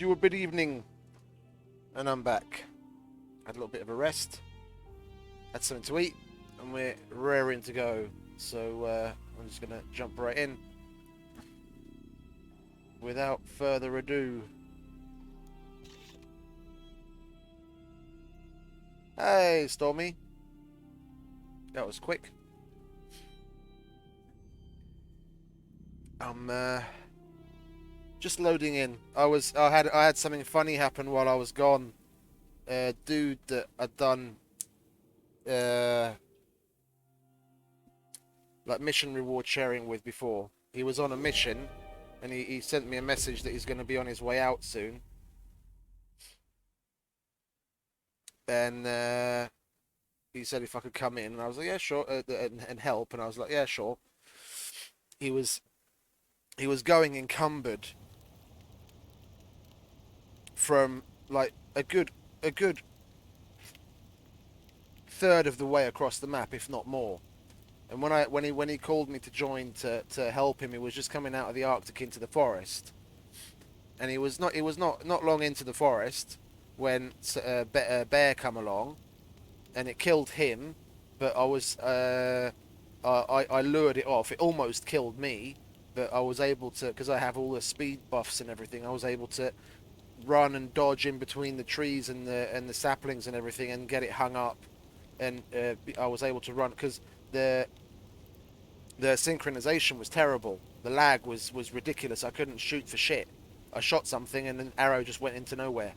Do a good evening, and I'm back. Had a little bit of a rest, had something to eat, and we're raring to go. So I'm just gonna jump right in without further ado. Hey, Stormy, that was quick. I'm just loading in. I had something funny happen while I was gone. A dude that I'd done like mission reward sharing with before. He was on a mission, and he sent me a message that he's going to be on his way out soon. And he said if I could come in, and I was like, yeah, sure, and help. And I was like, yeah, sure. He was going encumbered from like a good third of the way across the map, if not more. And when he called me to join to help him, he was just coming out of the Arctic into the forest, and he was not long into the forest when a bear come along, and it killed him. But I lured it off. It almost killed me, but I was able to, because I have all the speed buffs and everything. I was able to run and dodge in between the trees and the saplings and everything, and get it hung up. And I was able to run because the synchronization was terrible. The lag was ridiculous. I couldn't shoot for shit. I shot something and an arrow just went into nowhere.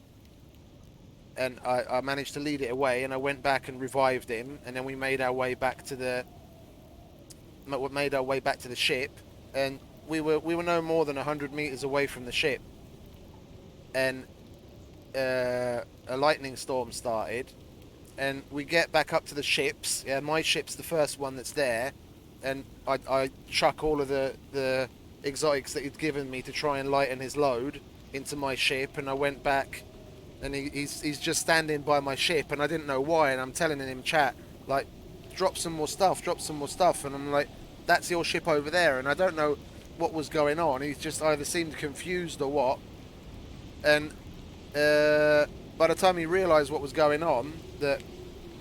And I managed to lead it away, and I went back and revived him, and then we made our way back to the ship, and we were no more than 100 meters away from the ship, and a lightning storm started, and we get back up to the ships. Yeah, my ship's the first one that's there, and I chuck all of the exotics that he'd given me to try and lighten his load into my ship, and I went back, and he's just standing by my ship, and I didn't know why, and I'm telling him, chat, like, drop some more stuff, and I'm like, that's your ship over there, and I don't know what was going on. He just either seemed confused or what, and by the time he realised what was going on, that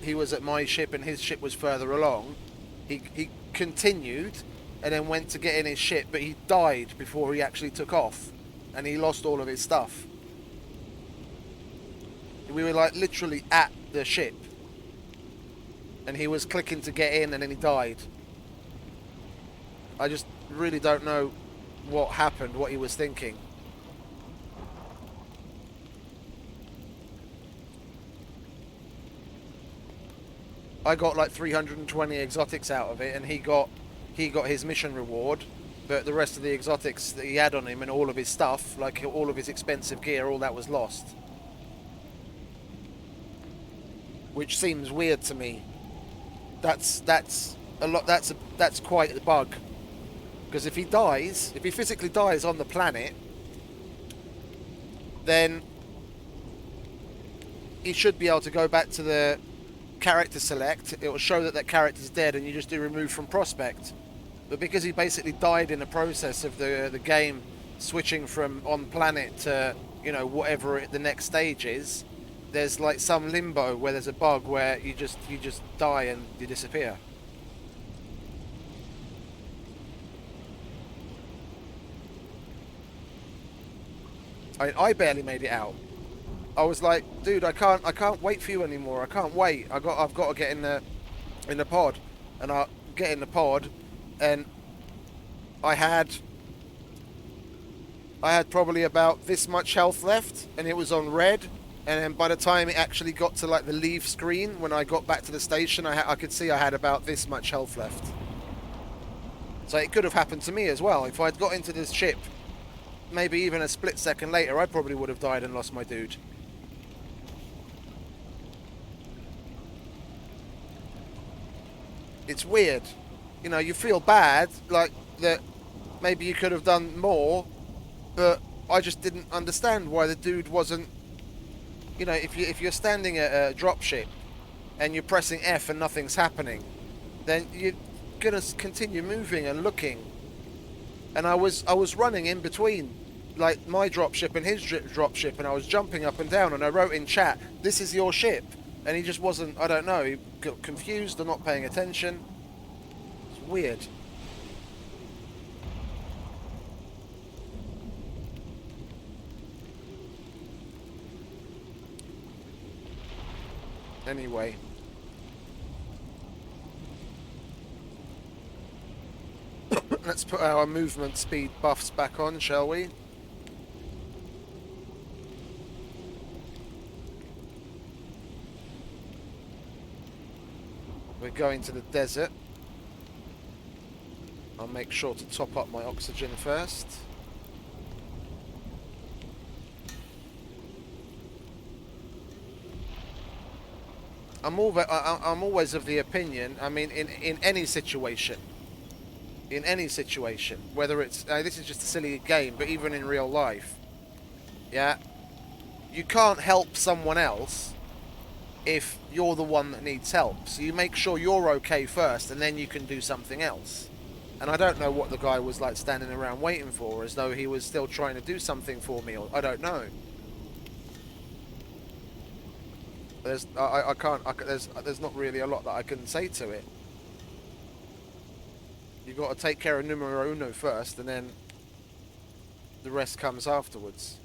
he was at my ship and his ship was further along, he continued and then went to get in his ship, but he died before he actually took off, and he lost all of his stuff. We were like literally at the ship, and he was clicking to get in, and then he died. I just really don't know what happened, what he was thinking. I got like 320 exotics out of it, and he got his mission reward, but the rest of the exotics that he had on him and all of his stuff, like all of his expensive gear, all that was lost. Which seems weird to me. That's a lot. That's quite a bug. Because if he physically dies on the planet, then he should be able to go back to the character select. It will show that character's dead, and you just do remove from prospect. But because he basically died in the process of the game switching from on planet to, you know, whatever the next stage is, there's like some limbo where there's a bug where you just die and you disappear. I barely made it out. I was like, dude, I can't wait for you anymore. I can't wait. I've got to get in the pod, and I get in the pod, and I had probably about this much health left, and it was on red. And then by the time it actually got to like the leave screen, when I got back to the station, I could see I had about this much health left. So it could have happened to me as well. If I'd got into this ship, maybe even a split second later, I probably would have died and lost my dude. It's weird. You know, you feel bad, like that maybe you could have done more, but I just didn't understand why the dude wasn't. You know, if you're standing at a dropship and you're pressing F and nothing's happening, then you're gonna continue moving and looking. And I was running in between like my dropship and his dropship, and I was jumping up and down, and I wrote in chat, "This is your ship," and he just wasn't. I don't know. He got confused or not paying attention. It's weird. Anyway. Let's put our movement speed buffs back on, shall we? We're going to the desert. I'll make sure to top up my oxygen first. I'm always of the opinion, I mean, in any situation, whether it's, this is just a silly game, but even in real life, yeah, you can't help someone else if you're the one that needs help. So you make sure you're okay first, and then you can do something else. And I don't know what the guy was like standing around waiting for, as though he was still trying to do something for me, or I don't know. I can't, there's not really a lot that I can say to it. You've got to take care of numero uno first, and then the rest comes afterwards.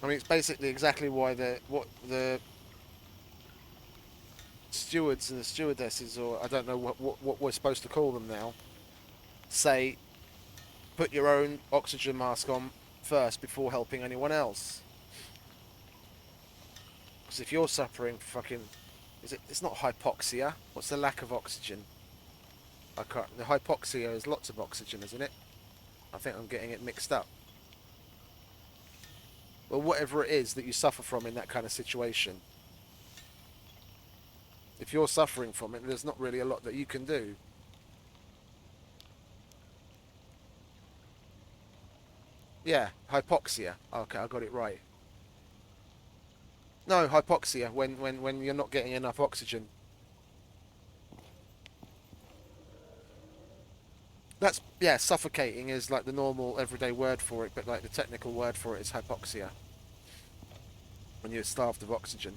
I mean, it's basically exactly why what the stewards and the stewardesses, or I don't know what we're supposed to call them now, say, put your own oxygen mask on first before helping anyone else. Because if you're suffering fucking, it's not hypoxia. What's the lack of oxygen? I can't. The hypoxia is lots of oxygen, isn't it? I think I'm getting it mixed up. Well, whatever it is that you suffer from in that kind of situation, if you're suffering from it, there's not really a lot that you can do. Yeah, hypoxia. Okay, I got it right. No, hypoxia, when you're not getting enough oxygen. That's, yeah, suffocating is like the normal everyday word for it, but like the technical word for it is hypoxia. When you're starved of oxygen.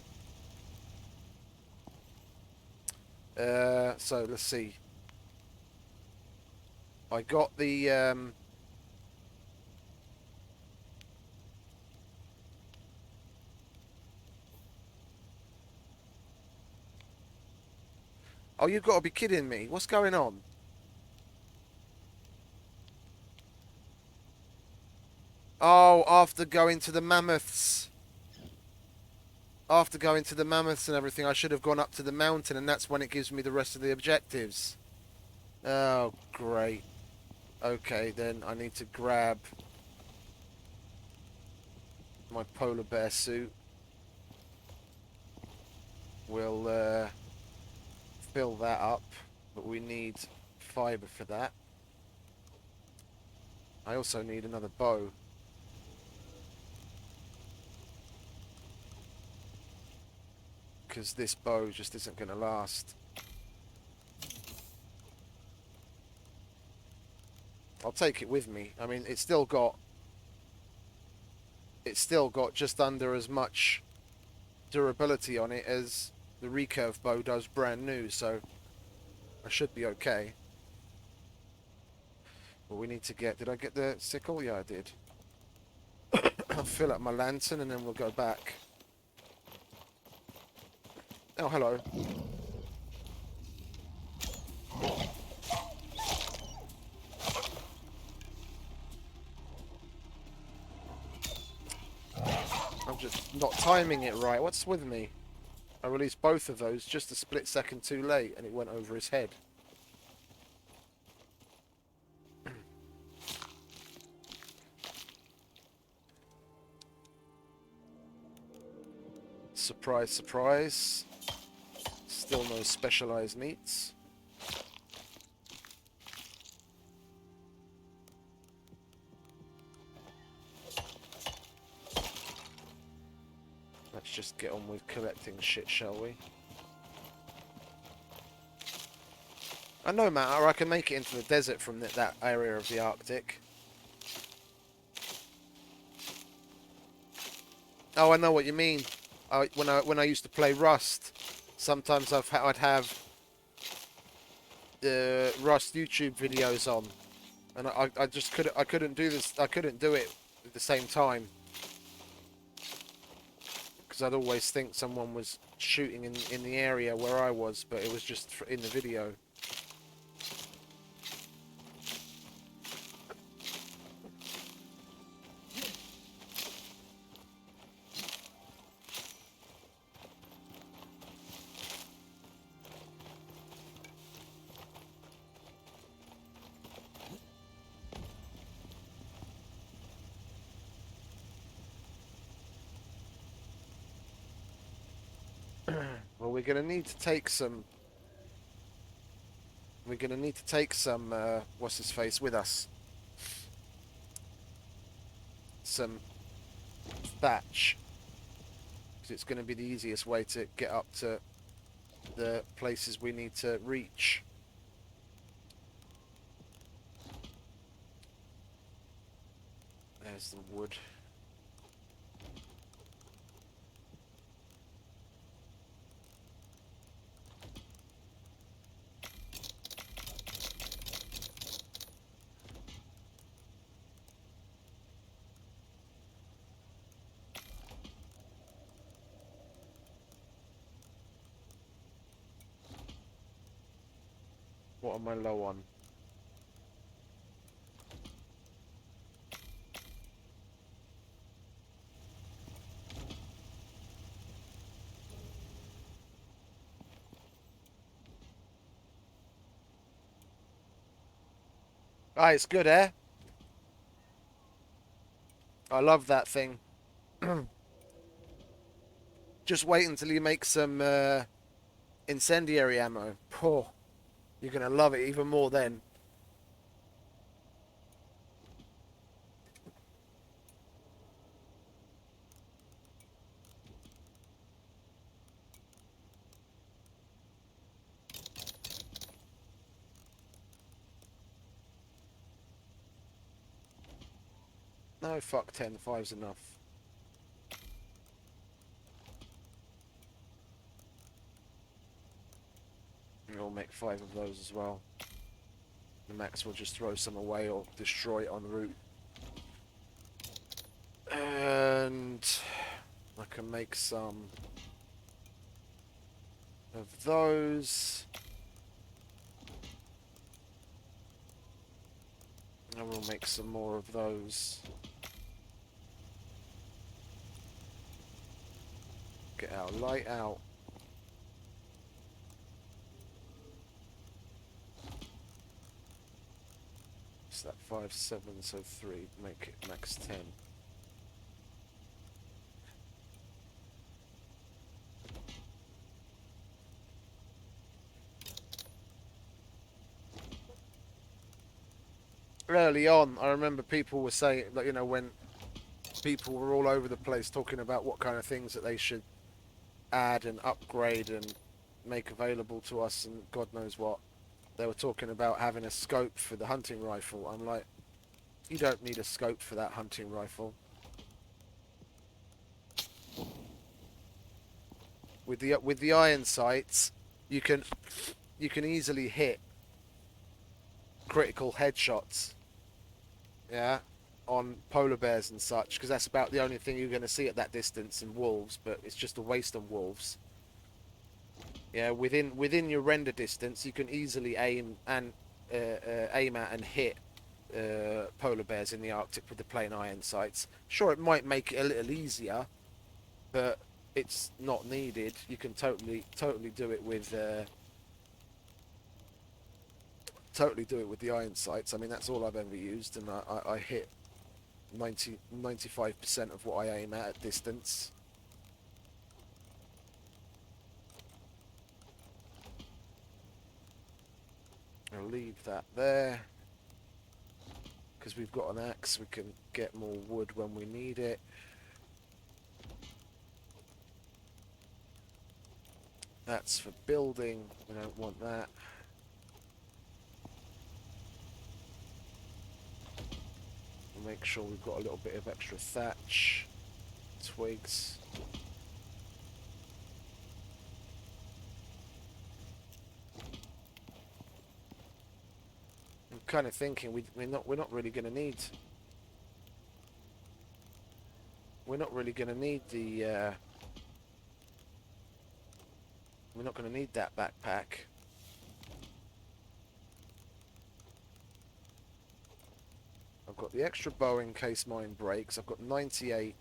So let's see. I got the oh, you've got to be kidding me. What's going on? Oh, after going to the mammoths. After going to the mammoths and everything, I should have gone up to the mountain, and that's when it gives me the rest of the objectives. Oh, great. Okay, then I need to grab my polar bear suit. We'll fill that up, but we need fiber for that. I also need another bow. Because this bow just isn't going to last. I'll take it with me. I mean, it's still got just under as much durability on it as the recurve bow does brand new, so I should be okay. But we need to get... Did I get the sickle? Yeah, I did. I'll fill up my lantern and then we'll go back. Oh, hello. I'm just not timing it right. What's with me? I released both of those just a split second too late and it went over his head. Surprise, surprise. Still no specialized meats. let's just get on with collecting shit, shall we? No matter, I can make it into the desert from that area of the Arctic. Oh, I know what you mean. When I used to play Rust, sometimes I'd have the Rust YouTube videos on, and I just couldn't do this. I couldn't do it at the same time because I'd always think someone was shooting in the area where I was, but it was just in the video. Well, we're gonna need to take some. We're gonna need to take some. What's his face with us? Some thatch, because it's gonna be the easiest way to get up to the places we need to reach. There's the wood. What am I low on? Ah, it's good, eh? I love that thing. Just wait until you make some incendiary ammo. Poor. You're gonna love it even more then. No, fuck 10. 5's enough. We'll make 5 of those as well. The Max will just throw some away or destroy it en route. And I can make some of those. And we'll make some more of those. Get our light out. It's that 5, 7, so 3. Make it max 10. Early on, I remember people were saying, like, you know, when people were all over the place talking about what kind of things that they should add and upgrade and make available to us and God knows what. They were talking about having a scope for the hunting rifle. I'm like, you don't need a scope for that hunting rifle. With the iron sights, you can easily hit critical headshots. Yeah, on polar bears and such, because that's about the only thing you're going to see at that distance, and wolves. But it's just a waste on wolves. Yeah, within your render distance, you can easily aim at and hit polar bears in the Arctic with the plain iron sights. Sure, it might make it a little easier, but it's not needed. You can totally do it with the iron sights. I mean, that's all I've ever used, and I hit 95% of what I aim at distance. I'll leave that there because we've got an axe. We can get more wood when we need it. That's for building. We don't want that. We'll make sure we've got a little bit of extra thatch. Twigs. I'm kind of thinking we're not really going to need. We're not really going to need the. We're not going to need that backpack. I've got the extra bow in case mine breaks. I've got 98.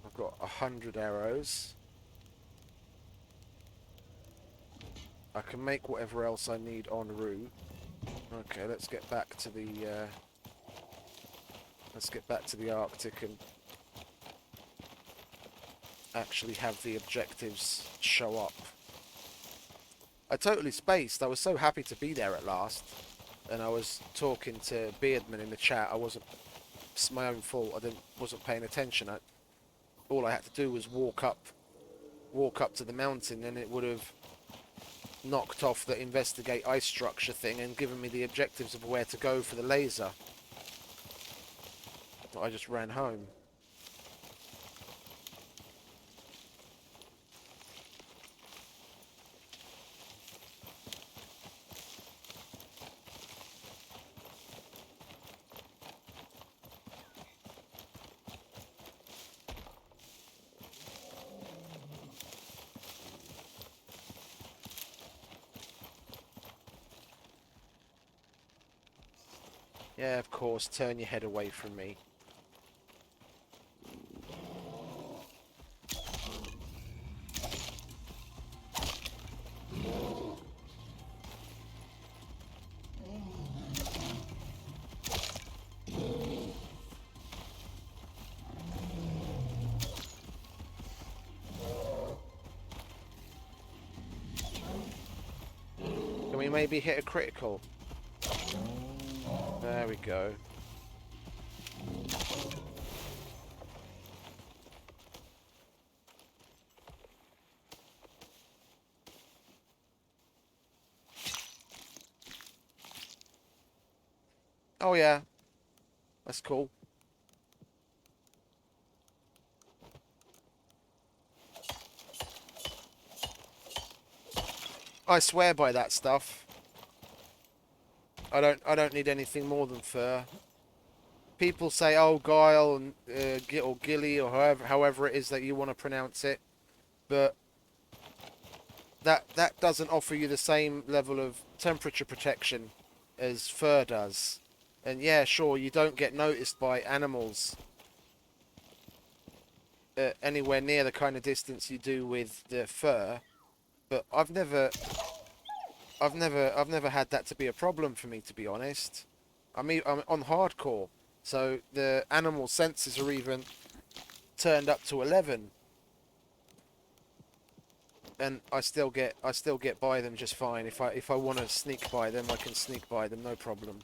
I've got 100 arrows. I can make whatever else I need en route. Okay, let's get back to the. Let's get back to the Arctic and actually have the objectives show up. I totally spaced. I was so happy to be there at last. And I was talking to Beardman in the chat. I wasn't. It's my own fault. Wasn't paying attention. All I had to do was walk up to the mountain, and it would have knocked off the investigate ice structure thing and given me the objectives of where to go for the laser. I just ran home. Yeah, of course, turn your head away from me. Can we maybe hit a critical? There we go. Oh yeah, that's cool. I swear by that stuff. I don't need anything more than fur. People say, oh, guile and or gilly or however it is that you want to pronounce it, but that doesn't offer you the same level of temperature protection as fur does. And yeah, sure, you don't get noticed by animals anywhere near the kind of distance you do with the fur, but I've never had that to be a problem for me, to be honest. I'm on hardcore, so the animal senses are even turned up to 11, and I still get by them just fine. If I want to sneak by them, I can sneak by them, no problem.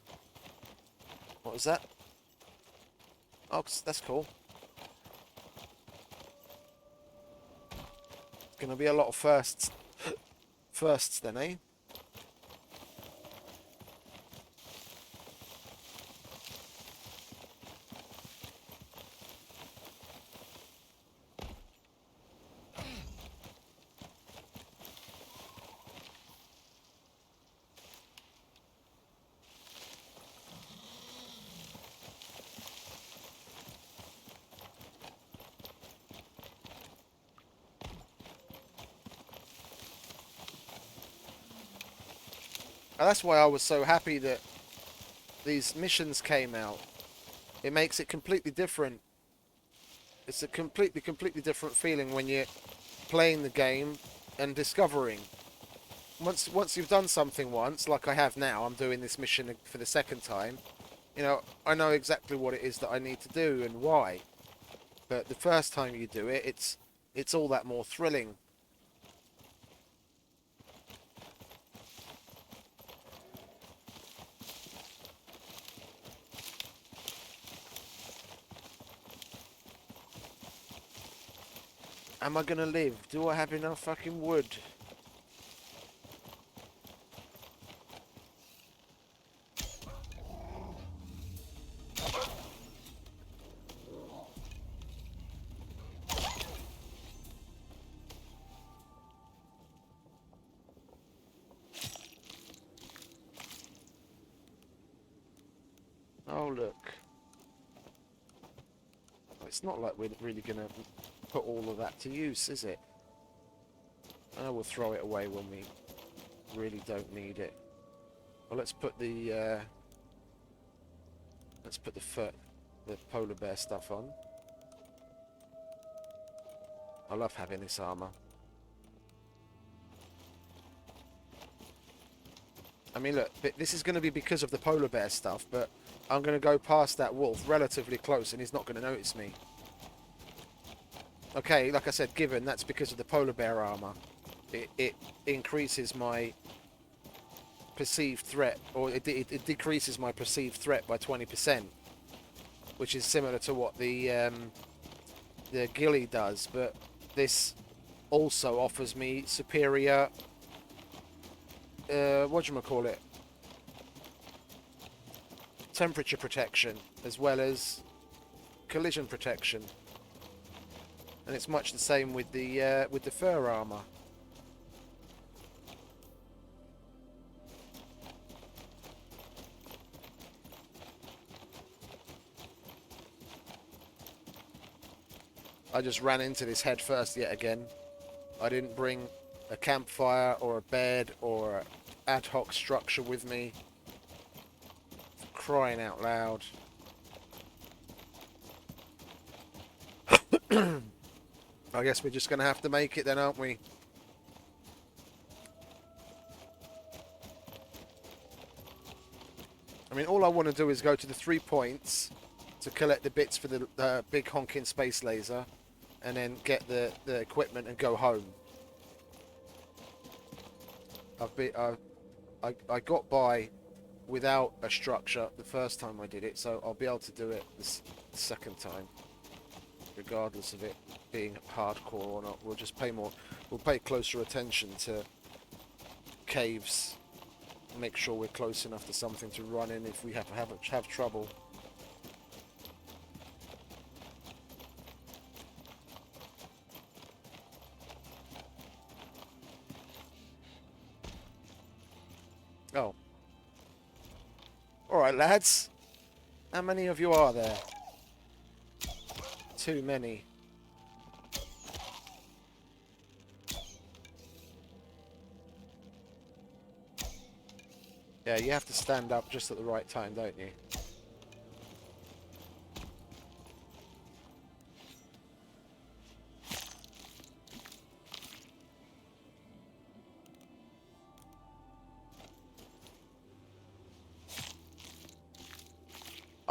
What was that? Oh, that's cool. It's gonna be a lot of firsts. Firsts then, eh? And that's why I was so happy that these missions came out. It makes it completely different. It's a completely different feeling when you're playing the game and discovering. Once you've done something once, like I have now, I'm doing this mission for the second time. You know, I know exactly what it is that I need to do and why. But the first time you do it, it's all that more thrilling. Am I gonna live? Do I have enough fucking wood? Oh, look. It's not like we're really going to put all of that to use, is it? I we'll throw it away when we really don't need it. Well, let's put the the polar bear stuff on. I love having this armor. I mean, look, this is going to be because of the polar bear stuff, but I'm going to go past that wolf relatively close and he's not going to notice me. Okay, like I said, given that's because of the polar bear armor. It increases my perceived threat, or it decreases my perceived threat by 20%, which is similar to what the ghillie does, but this also offers me superior whatchamacallit, temperature protection as well as collision protection, and it's much the same with the fur armor. I just ran into this head first yet again. I didn't bring a campfire or a bed or an ad hoc structure with me. Crying out loud. I guess we're just going to have to make it then, aren't we? I mean, all I want to do is go to the 3 points to collect the bits for the big honking space laser, and then get the equipment and go home. I got by without a structure the first time I did it, so I'll be able to do it the second time, regardless of it being hardcore or not. We'll just we'll pay closer attention to caves, make sure we're close enough to something to run in if we have trouble. Oh. Alright, lads. How many of you are there? Too many. Yeah, you have to stand up just at the right time, don't you?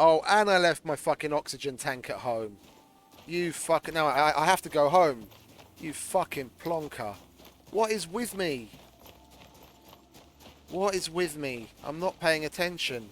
Oh, and I left my fucking oxygen tank at home. You fucking... No, I have to go home. You fucking plonker. What is with me? What is with me? I'm not paying attention.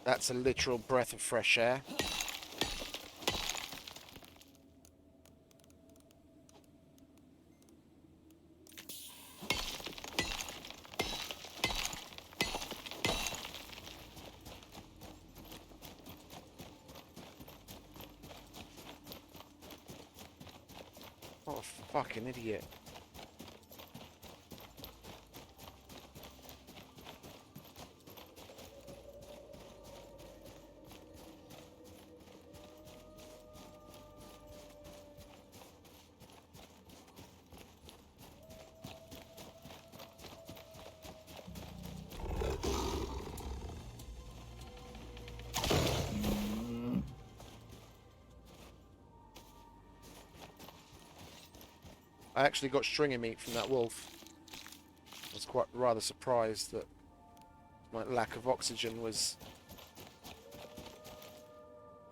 That's a literal breath of fresh air. What a fucking idiot. I actually got stringy meat from that wolf. I was quite rather surprised that My lack of oxygen was...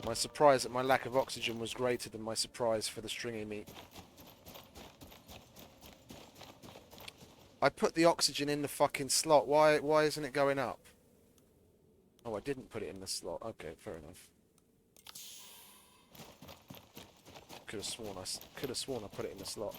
My surprise at my lack of oxygen was greater than my surprise for the stringy meat. I put the oxygen in the fucking slot. Why isn't it going up? Oh, I didn't put it in the slot. Okay, fair enough. Could have sworn I put it in the slot.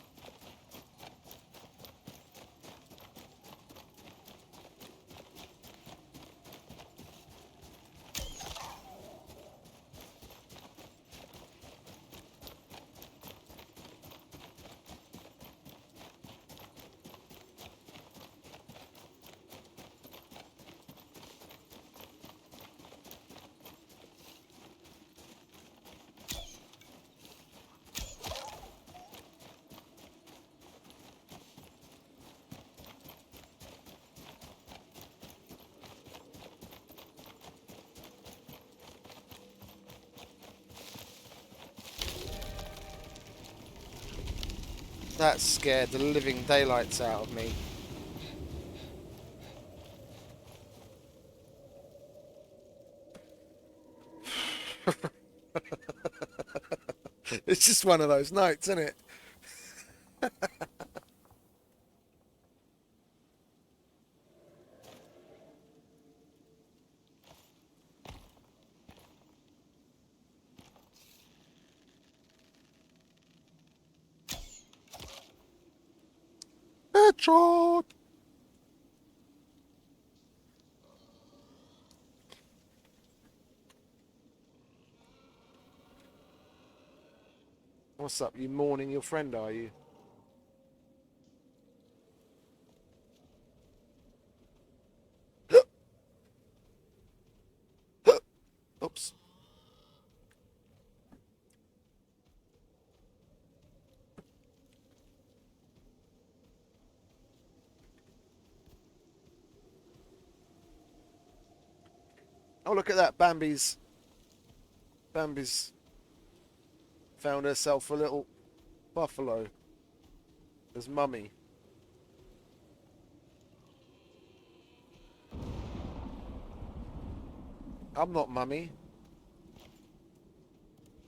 That scared the living daylights out of me. It's just one of those nights, isn't it? Headshot! What's up? You mourning your friend, are you? Oops. Oh, look at that. Bambi's found herself a little buffalo as mummy. I'm not mummy.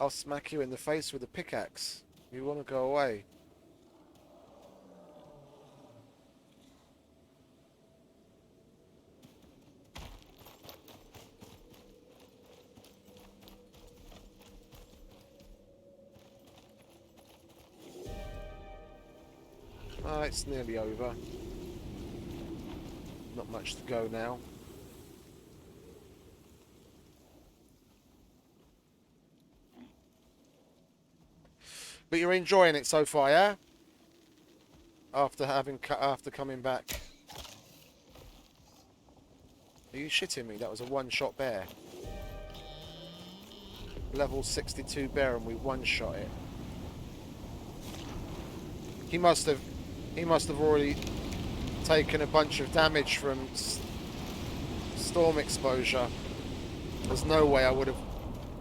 I'll smack you in the face with a pickaxe. You want to go away? Oh, it's nearly over. Not much to go now. But you're enjoying it so far, yeah? After coming back. Are you shitting me? That was a one-shot bear. Level 62 bear, and we one-shot it. He must have already taken a bunch of damage from storm exposure. There's no way I would have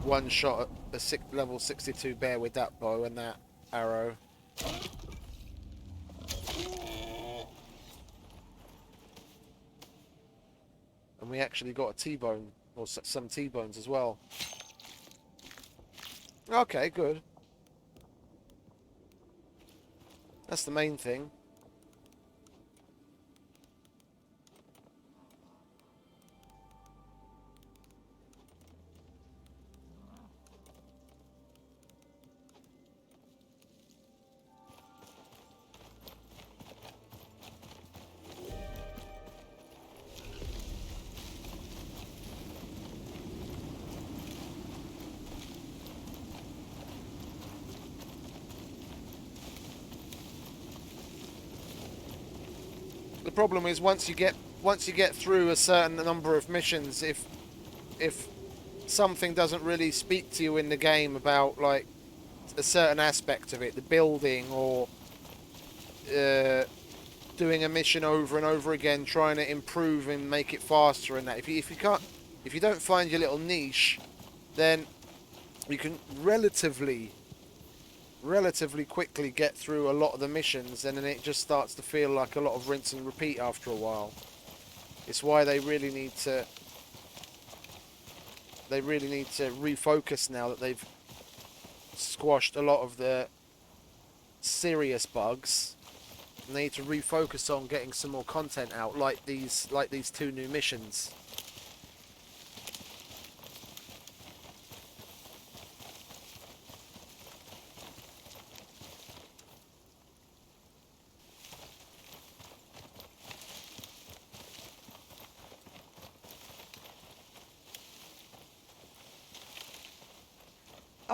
one-shot a level 62 bear with that bow and that arrow. And we actually got a T-bone, or some T-bones as well. Okay, good. That's the main thing. The problem is once you get through a certain number of missions, if something doesn't really speak to you in the game about like a certain aspect of it, the building or doing a mission over and over again, trying to improve and make it faster and that. If you don't find your little niche, then you can relatively quickly get through a lot of the missions, and then it just starts to feel like a lot of rinse and repeat after a while. It's why they really need to refocus now that they've squashed a lot of the serious bugs. And they need to refocus on getting some more content out, like these 2 new missions.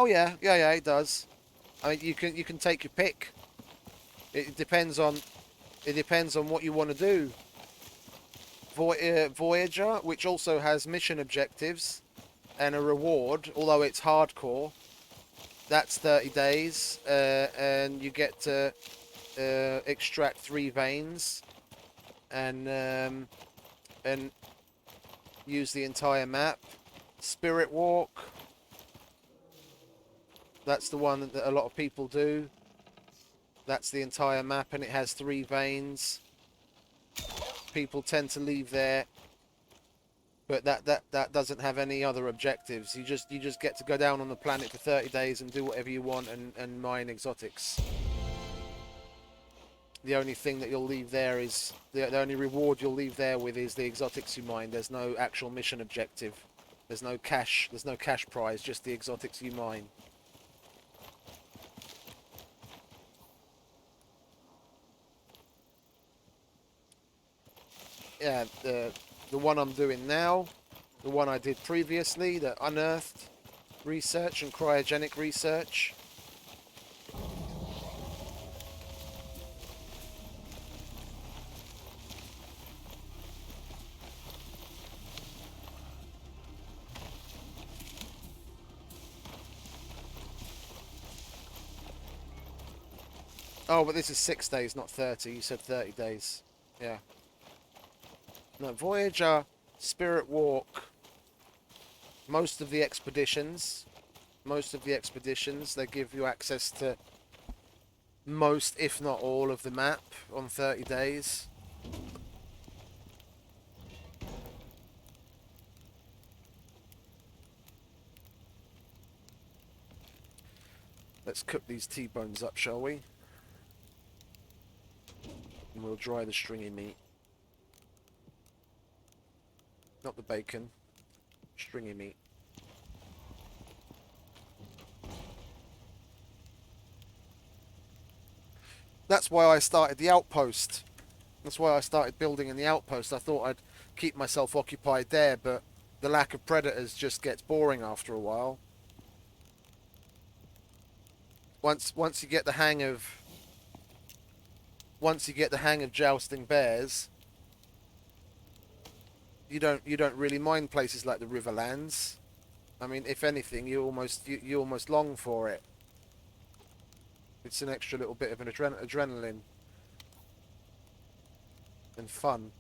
Oh yeah, yeah, it does. I mean, you can take your pick. It depends on what you want to do. Voyager, which also has mission objectives and a reward, although it's hardcore. That's 30 days, and you get to extract 3 veins and use the entire map. Spirit Walk. That's the one that a lot of people do. That's the entire map, and it has 3 veins. People tend to leave there, but that doesn't have any other objectives. You just get to go down on the planet for 30 days and do whatever you want and mine exotics. The only thing that you'll leave there is the only reward you'll leave there with is the exotics you mine. There's no actual mission objective. There's no cash prize, just the exotics you mine. Yeah, the one I'm doing now, the one I did previously, the unearthed research and cryogenic research. Oh, but this is 6 days, not 30. You said 30 days. Yeah. No, Voyager, Spirit Walk, most of the expeditions, they give you access to most, if not all, of the map on 30 days. Let's cook these T-bones up, shall we? And we'll dry the stringy meat. Not the bacon. Stringy meat. That's why I started the outpost. That's why I started building in the outpost. I thought I'd keep myself occupied there, but the lack of predators just gets boring after a while. Once you get the hang of jousting bears, you don't really mind places like the Riverlands. I mean, if anything, you almost long for it. It's an extra little bit of an adrenaline and fun.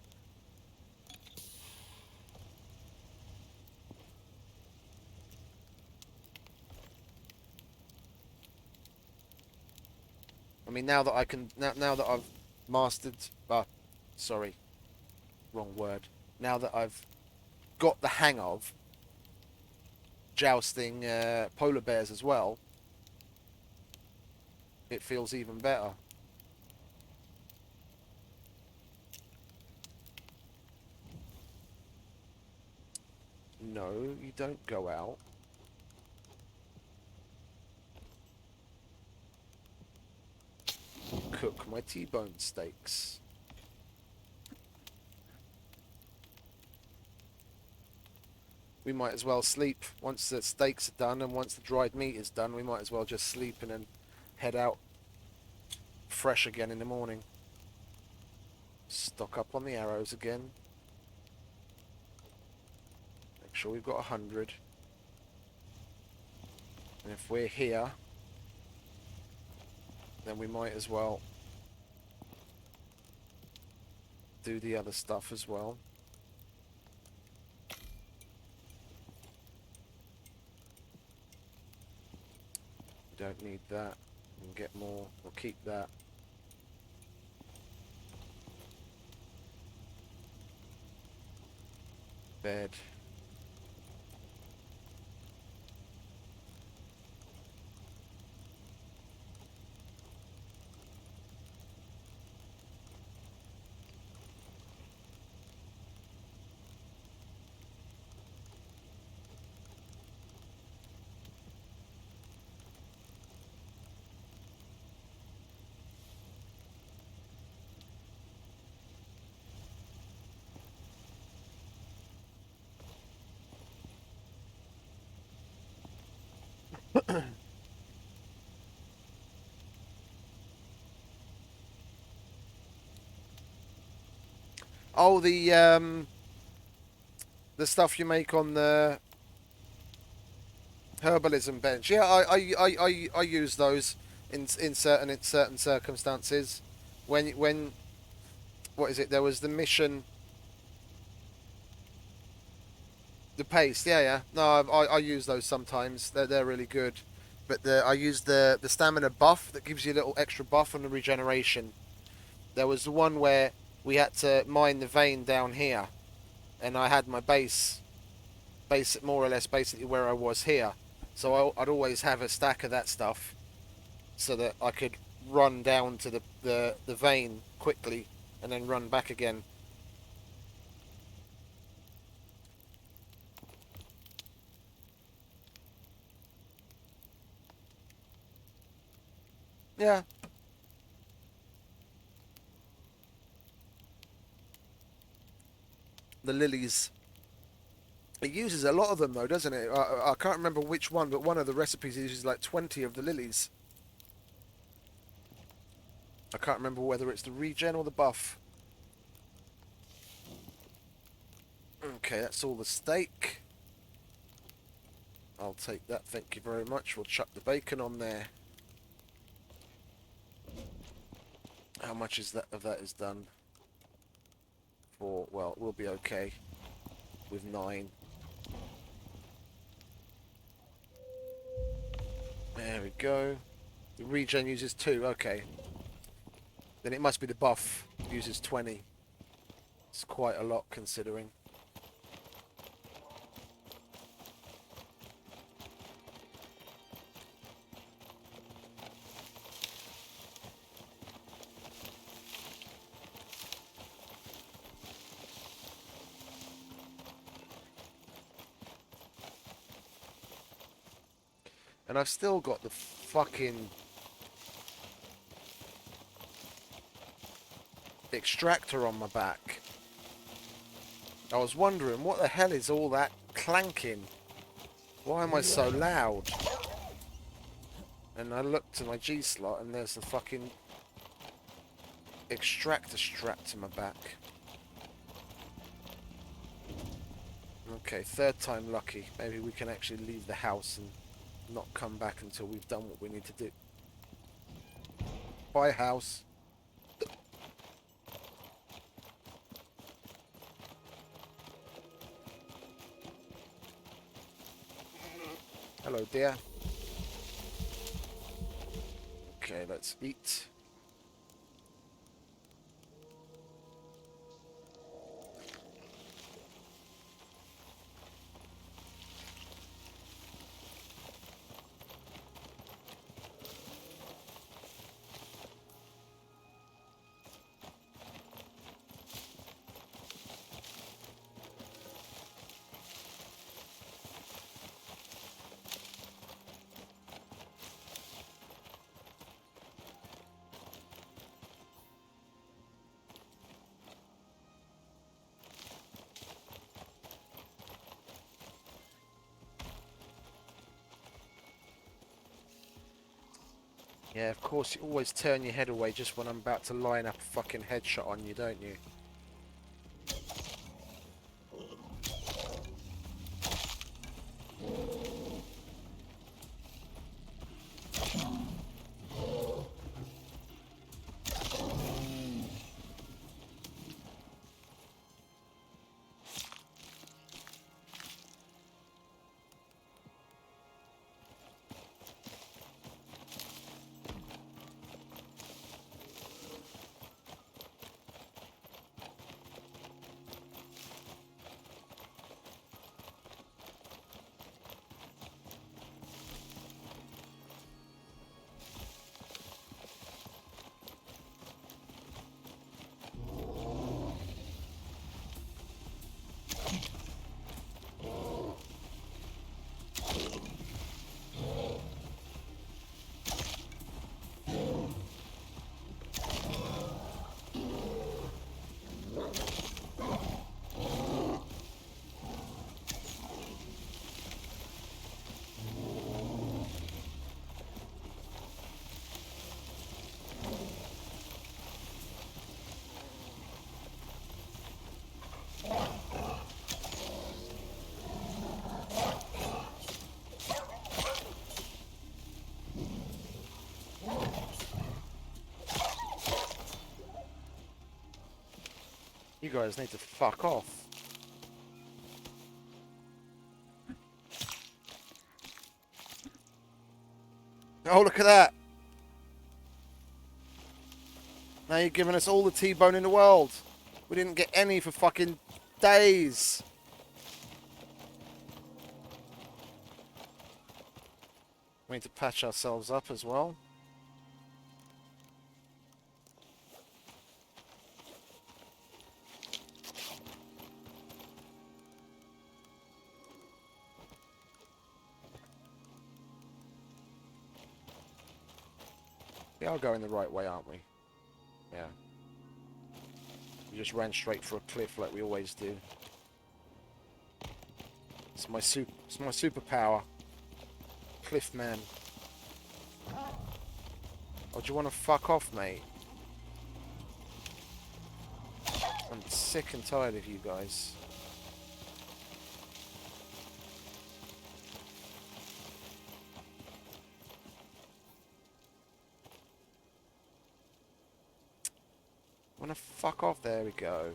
I mean, now that I can, now that I've mastered, sorry, wrong word. Now that I've got the hang of jousting polar bears as well, it feels even better. No, you don't go out. Cook my T-bone steaks. We might as well sleep once the steaks are done, and once the dried meat is done, we might as well just sleep and then head out fresh again in the morning. Stock up on the arrows again. Make sure we've got 100. And if we're here, then we might as well do the other stuff as well. We don't need that. We can get more. We'll keep that. Bed. Oh, the stuff you make on the herbalism bench. Yeah, I use those in certain circumstances. When what is it? There was the mission, the paste. Yeah, yeah. No, I use those sometimes. They're really good. But I use the stamina buff that gives you a little extra buff on the regeneration. There was the one where we had to mine the vein down here, and I had my base more or less basically where I was here. So I'd always have a stack of that stuff so that I could run down to the vein quickly and then run back again. Yeah, the lilies. It uses a lot of them though, doesn't it? I can't remember which one, but one of the recipes uses like 20 of the lilies. I can't remember whether it's the regen or the buff. Okay, that's all the steak. I'll take that, thank you very much. We'll chuck the bacon on there. How much is that of that is done? For, well, we'll be okay with 9. There we go. The regen uses 2, okay. Then it must be the buff uses 20. It's quite a lot considering. And I've still got the fucking extractor on my back. I was wondering, what the hell is all that clanking? Why am I so loud? And I looked to my G slot and there's the fucking extractor strapped to my back. Okay, third time lucky. Maybe we can actually leave the house and not come back until we've done what we need to do. Bye, house. Hello, dear. Okay, let's eat. Yeah, of course, you always turn your head away just when I'm about to line up a fucking headshot on you, don't you? You guys need to fuck off. Oh, look at that. Now you're giving us all the T-bone in the world. We didn't get any for fucking days. We need to patch ourselves up as well. We are going the right way, aren't we? Yeah. We just ran straight for a cliff like we always do. It's my superpower. Cliff man. Oh, do you want to fuck off, mate? I'm sick and tired of you guys. Want to fuck off? There we go.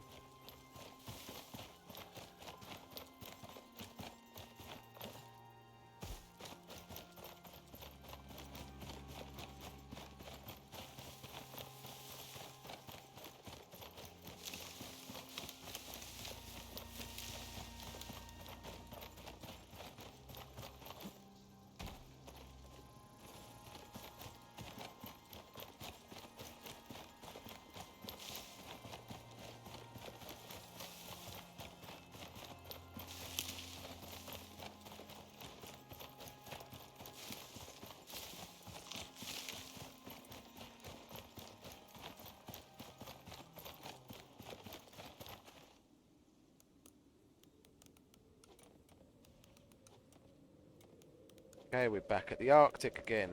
Okay, we're back at the Arctic again.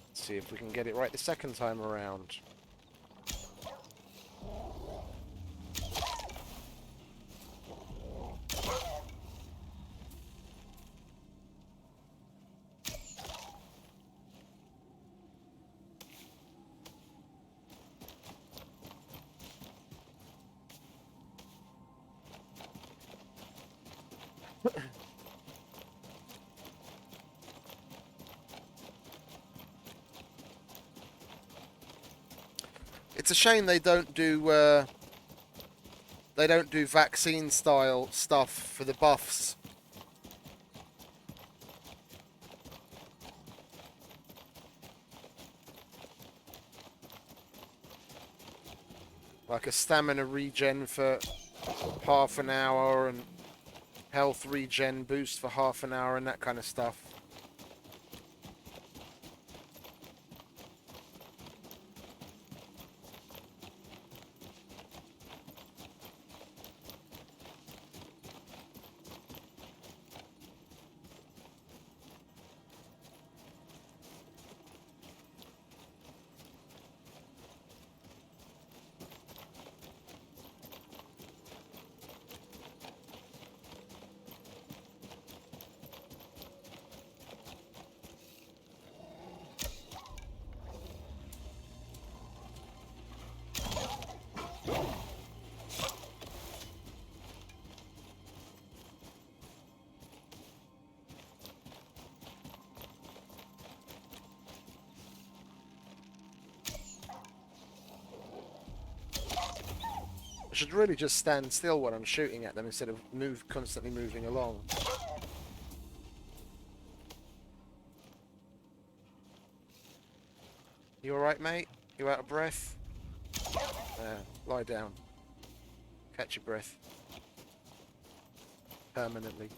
Let's see if we can get it right the second time around. It's a shame they don't do vaccine style stuff for the buffs. Like a stamina regen for half an hour and health regen boost for half an hour and that kind of stuff. I should really just stand still when I'm shooting at them instead of constantly moving along. You alright, mate? You out of breath? Lie down. Catch your breath. Permanently.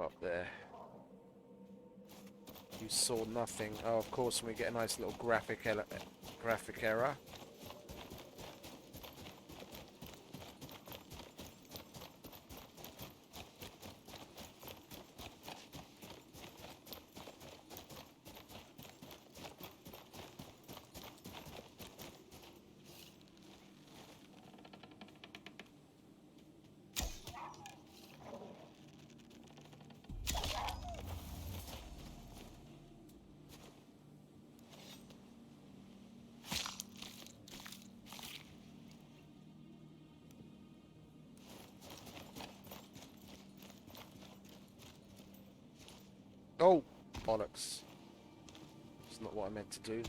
Up there. You saw nothing. Oh, of course, we get a nice little graphic error. Oh, bollocks. It's not what I meant to do.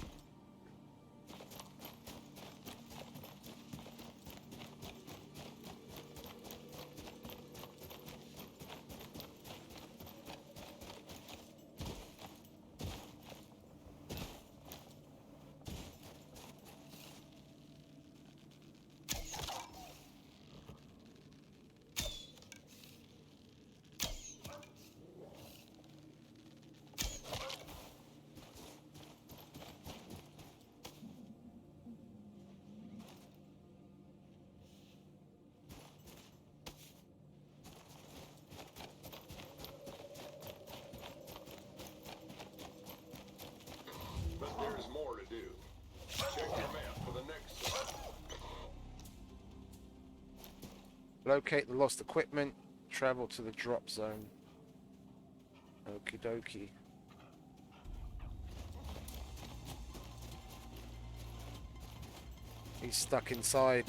But there's more to do. Check your map for the next stop. Locate the lost equipment. Travel to the drop zone. Okie dokie. He's stuck inside.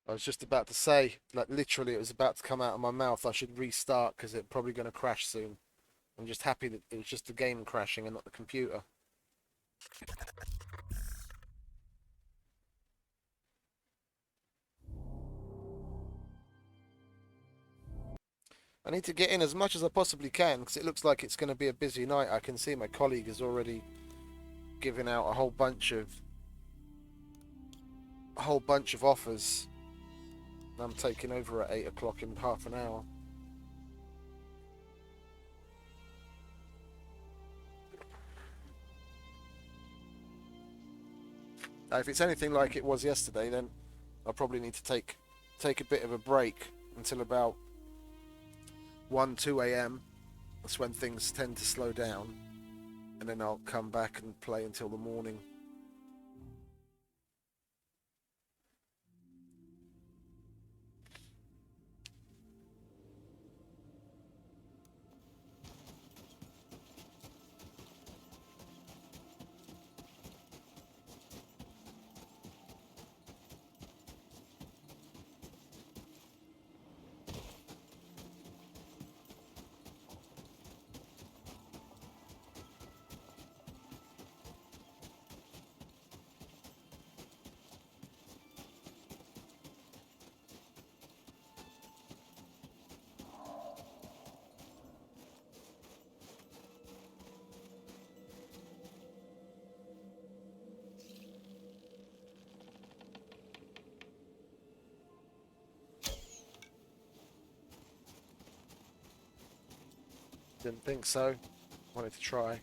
I was just about to say, like literally it was about to come out of my mouth, I should restart because it's probably going to crash soon. I'm just happy that it was just the game crashing and not the computer. I need to get in as much as I possibly can because it looks like it's going to be a busy night. I can see my colleague is already giving out a whole bunch of offers. I'm taking over at 8 o'clock in half an hour. Now, if it's anything like it was yesterday, then I'll probably need to take a bit of a break until about 1, 2 a.m. That's when things tend to slow down, and then I'll come back and play until the morning. Didn't think so. Wanted to try.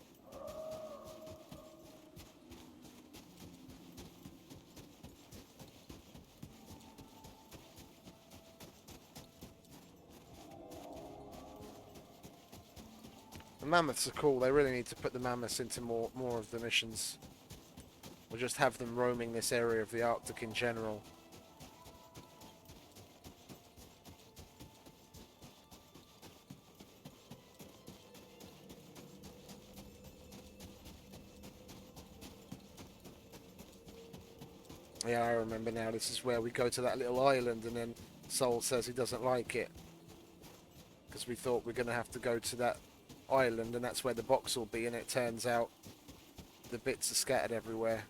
The mammoths are cool. They really need to put the mammoths into more of the missions. Or just have them roaming this area of the Arctic in general. Yeah, I remember now. This is where we go to that little island and then Sol says he doesn't like it. because we thought we're going to have to go to that island and that's where the box will be, and it turns out the bits are scattered everywhere.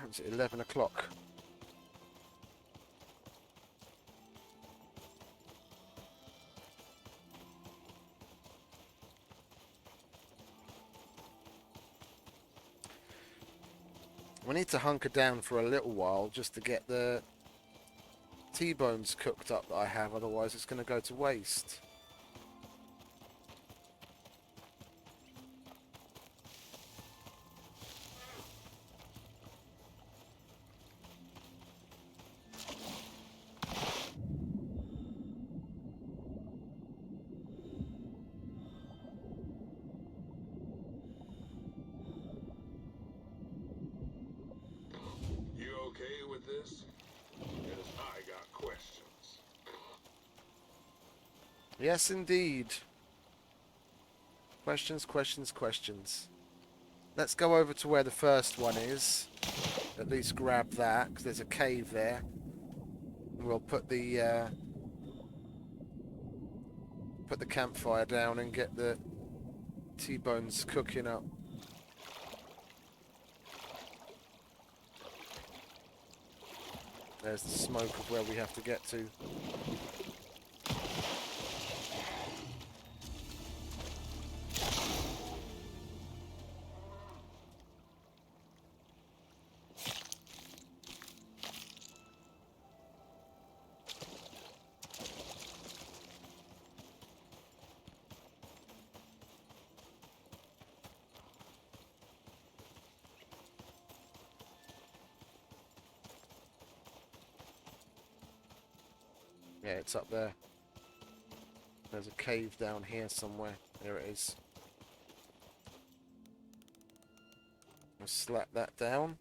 It's 11 o'clock. We need to hunker down for a little while just to get the T-bones cooked up that I have, otherwise it's going to go to waste. You okay with this? Because I got questions. Yes, indeed. Questions, questions, questions. Let's go over to where the first one is. At least grab that, because there's a cave there. We'll put the campfire down and get the T-bones cooking up. There's the smoke of where we have to get to. Yeah, it's up there. There's a cave down here somewhere. There it is. I'll slap that down.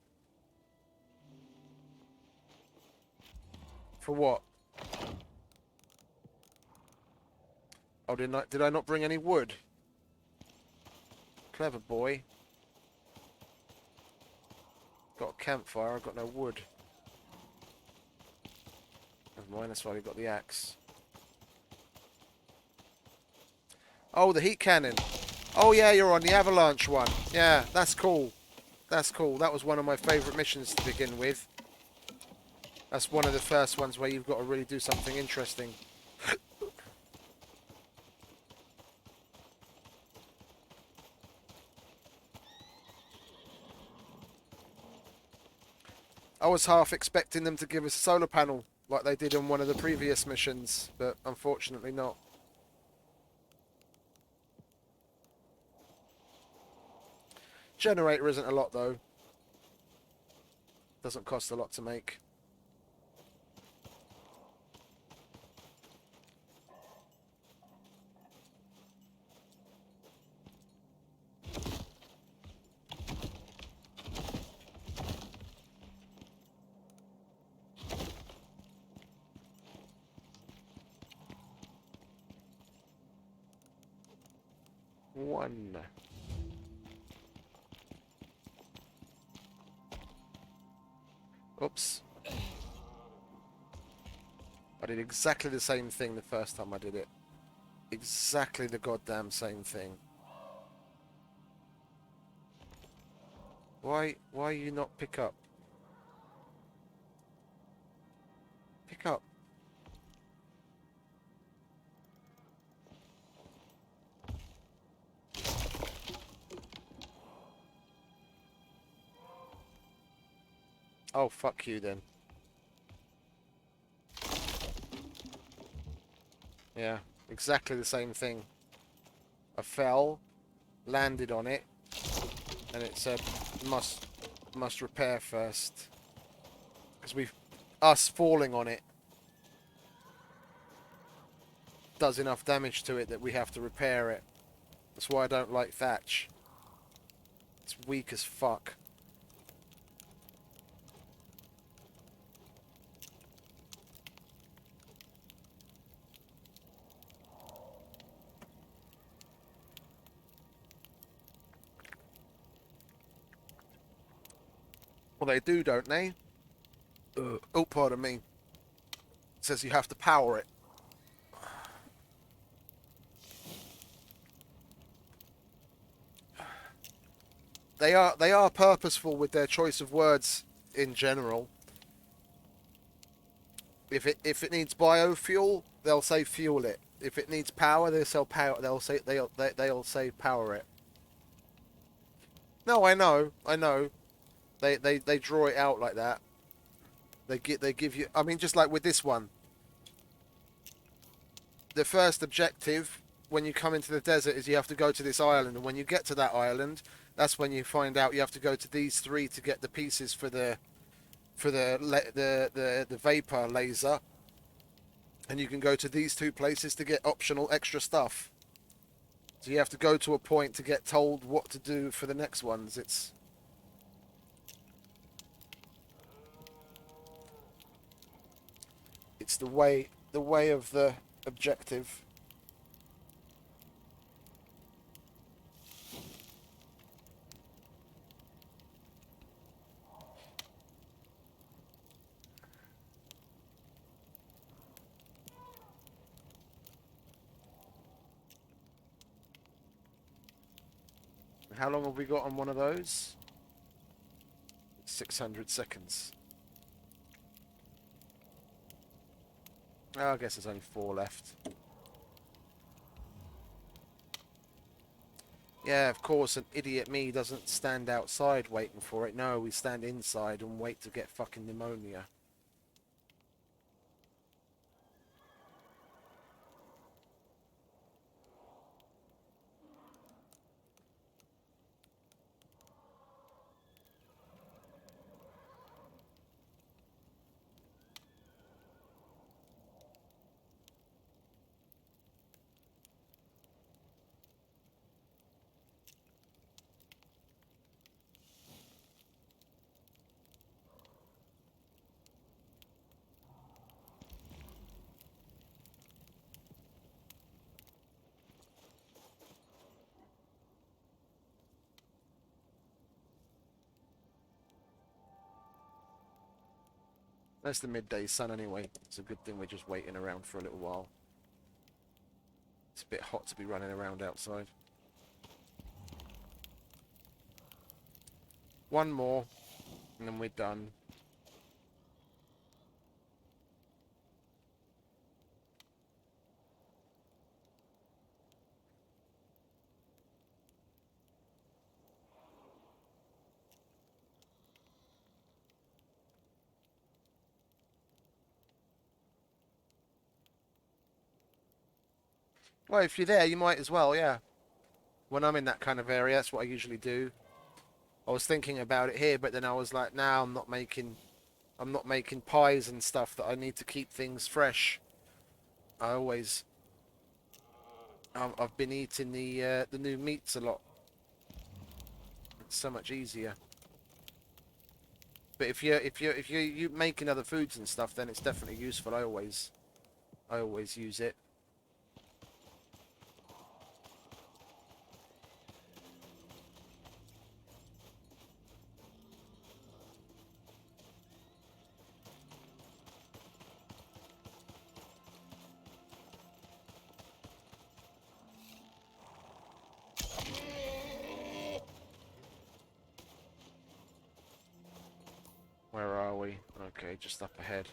For what? Oh, did I not bring any wood? Clever boy. Got a campfire, I've got no wood. Never mind, that's why we got the axe. Oh, the heat cannon. Oh yeah, you're on the avalanche one. Yeah, that's cool. That's cool. That was one of my favourite missions to begin with. That's one of the first ones where you've got to really do something interesting. I was half expecting them to give us a solar panel like they did on one of the previous missions, but unfortunately not. Generator isn't a lot though. Doesn't cost a lot to make. One. Oops. I did exactly the same thing the first time I did it. Exactly the goddamn same thing. Why you not pick up? Pick up. Oh, fuck you then. Yeah, exactly the same thing. I fell, landed on it, and it said must repair first. Because us falling on it does enough damage to it that we have to repair it. That's why I don't like thatch. It's weak as fuck. Well, they do, don't they? Oh, pardon me. It says you have to power it. They are purposeful with their choice of words in general. If it needs biofuel, they'll say fuel it. If it needs power, they'll say power. They'll say power it. No, I know. They draw it out like that. They give you. I mean, just like with this one, the first objective when you come into the desert is you have to go to this island, and when you get to that island, that's when you find out you have to go to these three to get the pieces for the vapor laser, and you can go to these two places to get optional extra stuff. So you have to go to a point to get told what to do for the next ones. It's the way of the objective. How long have we got on one of those? 600 seconds. Oh, I guess there's only 4 left. Yeah, of course, an idiot me doesn't stand outside waiting for it. No, we stand inside and wait to get fucking pneumonia. That's the midday sun anyway. It's a good thing we're just waiting around for a little while. It's a bit hot to be running around outside. One more, and then we're done. Well, if you're there, you might as well, yeah. When I'm in that kind of area, that's what I usually do. I was thinking about it here, but then I was like, nah, I'm not making pies and stuff that I need to keep things fresh. I always, I've been eating the new meats a lot. It's so much easier. But if you making other foods and stuff, then it's definitely useful. I always use it. Okay, just up ahead.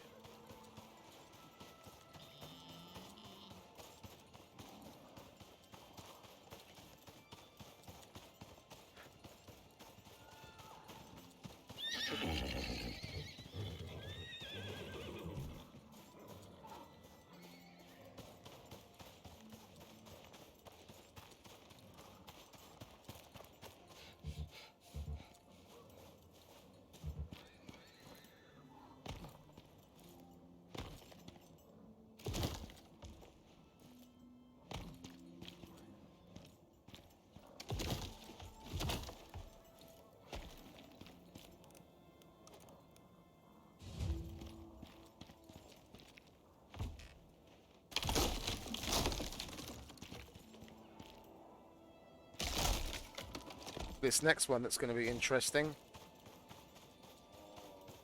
This next one that's going to be interesting.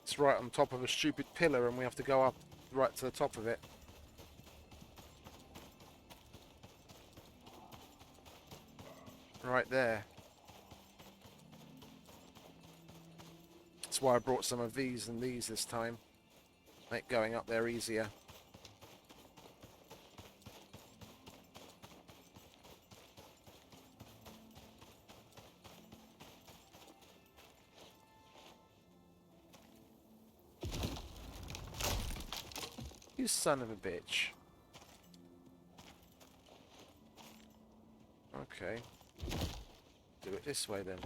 It's right on top of a stupid pillar and we have to go up right to the top of it. Right there. That's why I brought some of these and these this time. Make going up there easier. You son of a bitch. Okay. Do it this way then.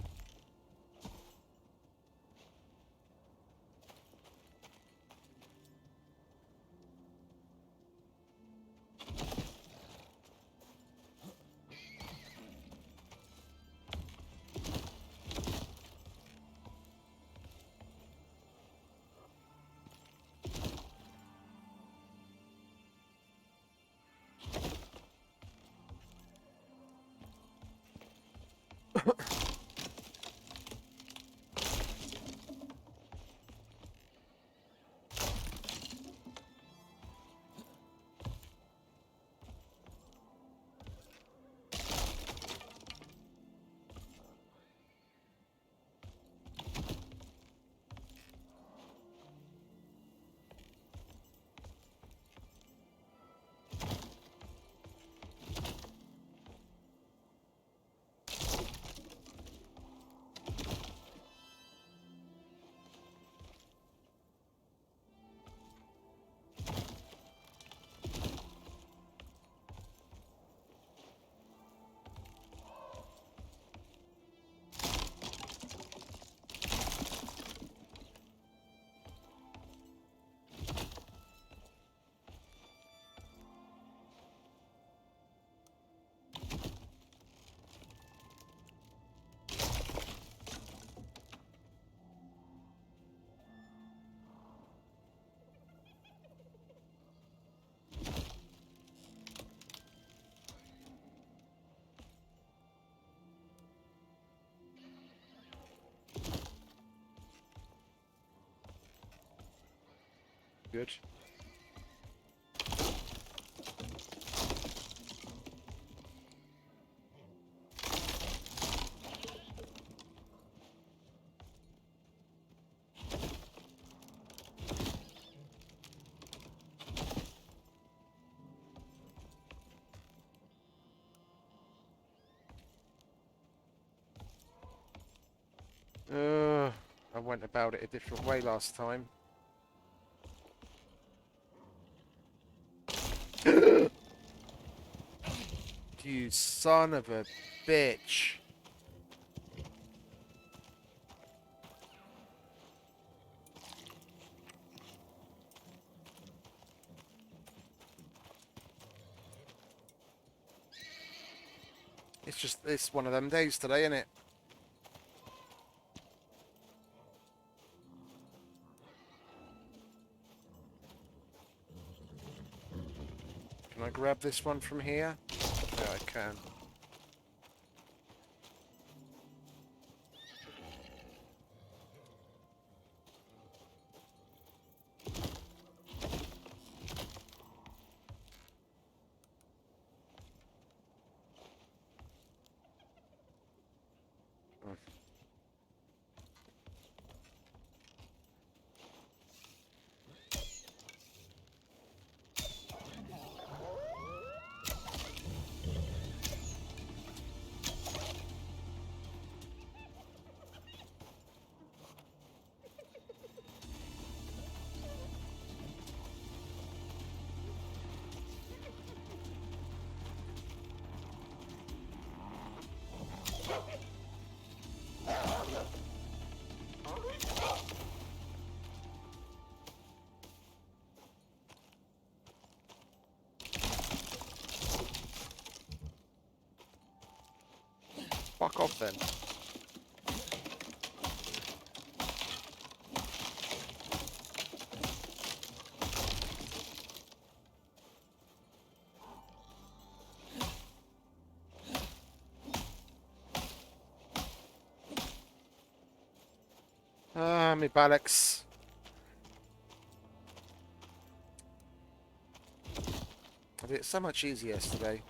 Good. I went about it a different way last time. You son of a bitch. It's one of them days today, isn't it? Can I grab this one from here? Yeah, I can. Fuck off then. Ah, me bollocks. I did it so much easier yesterday.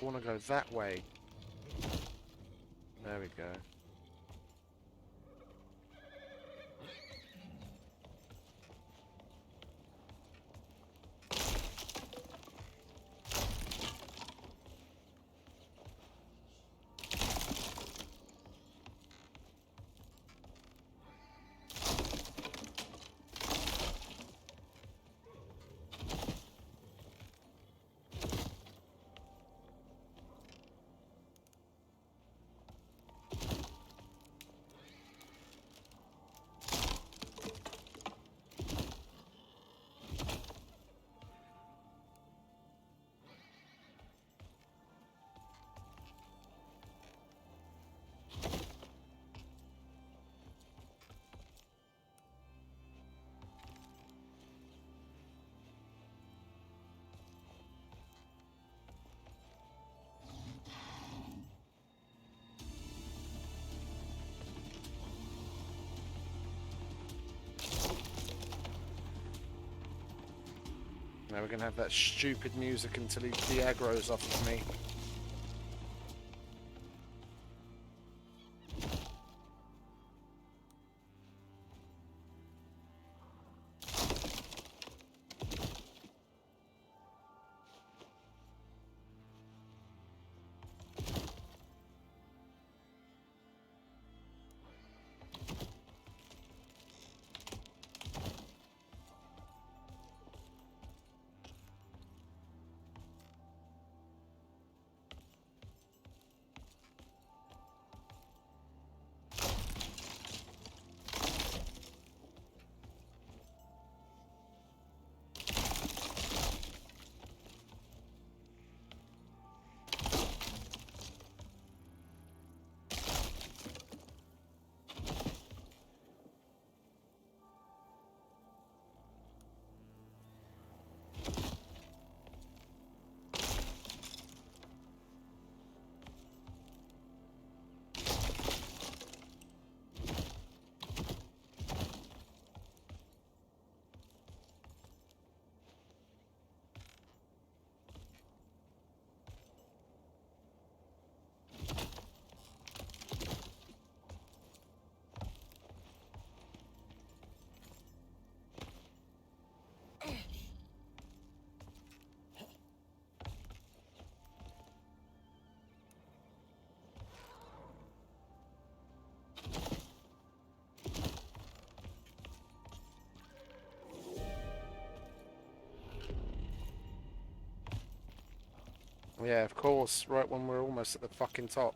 I want to go that way. There we go. Now we're going to have that stupid music until the aggro's off of me. Yeah, of course, right when we're almost at the fucking top.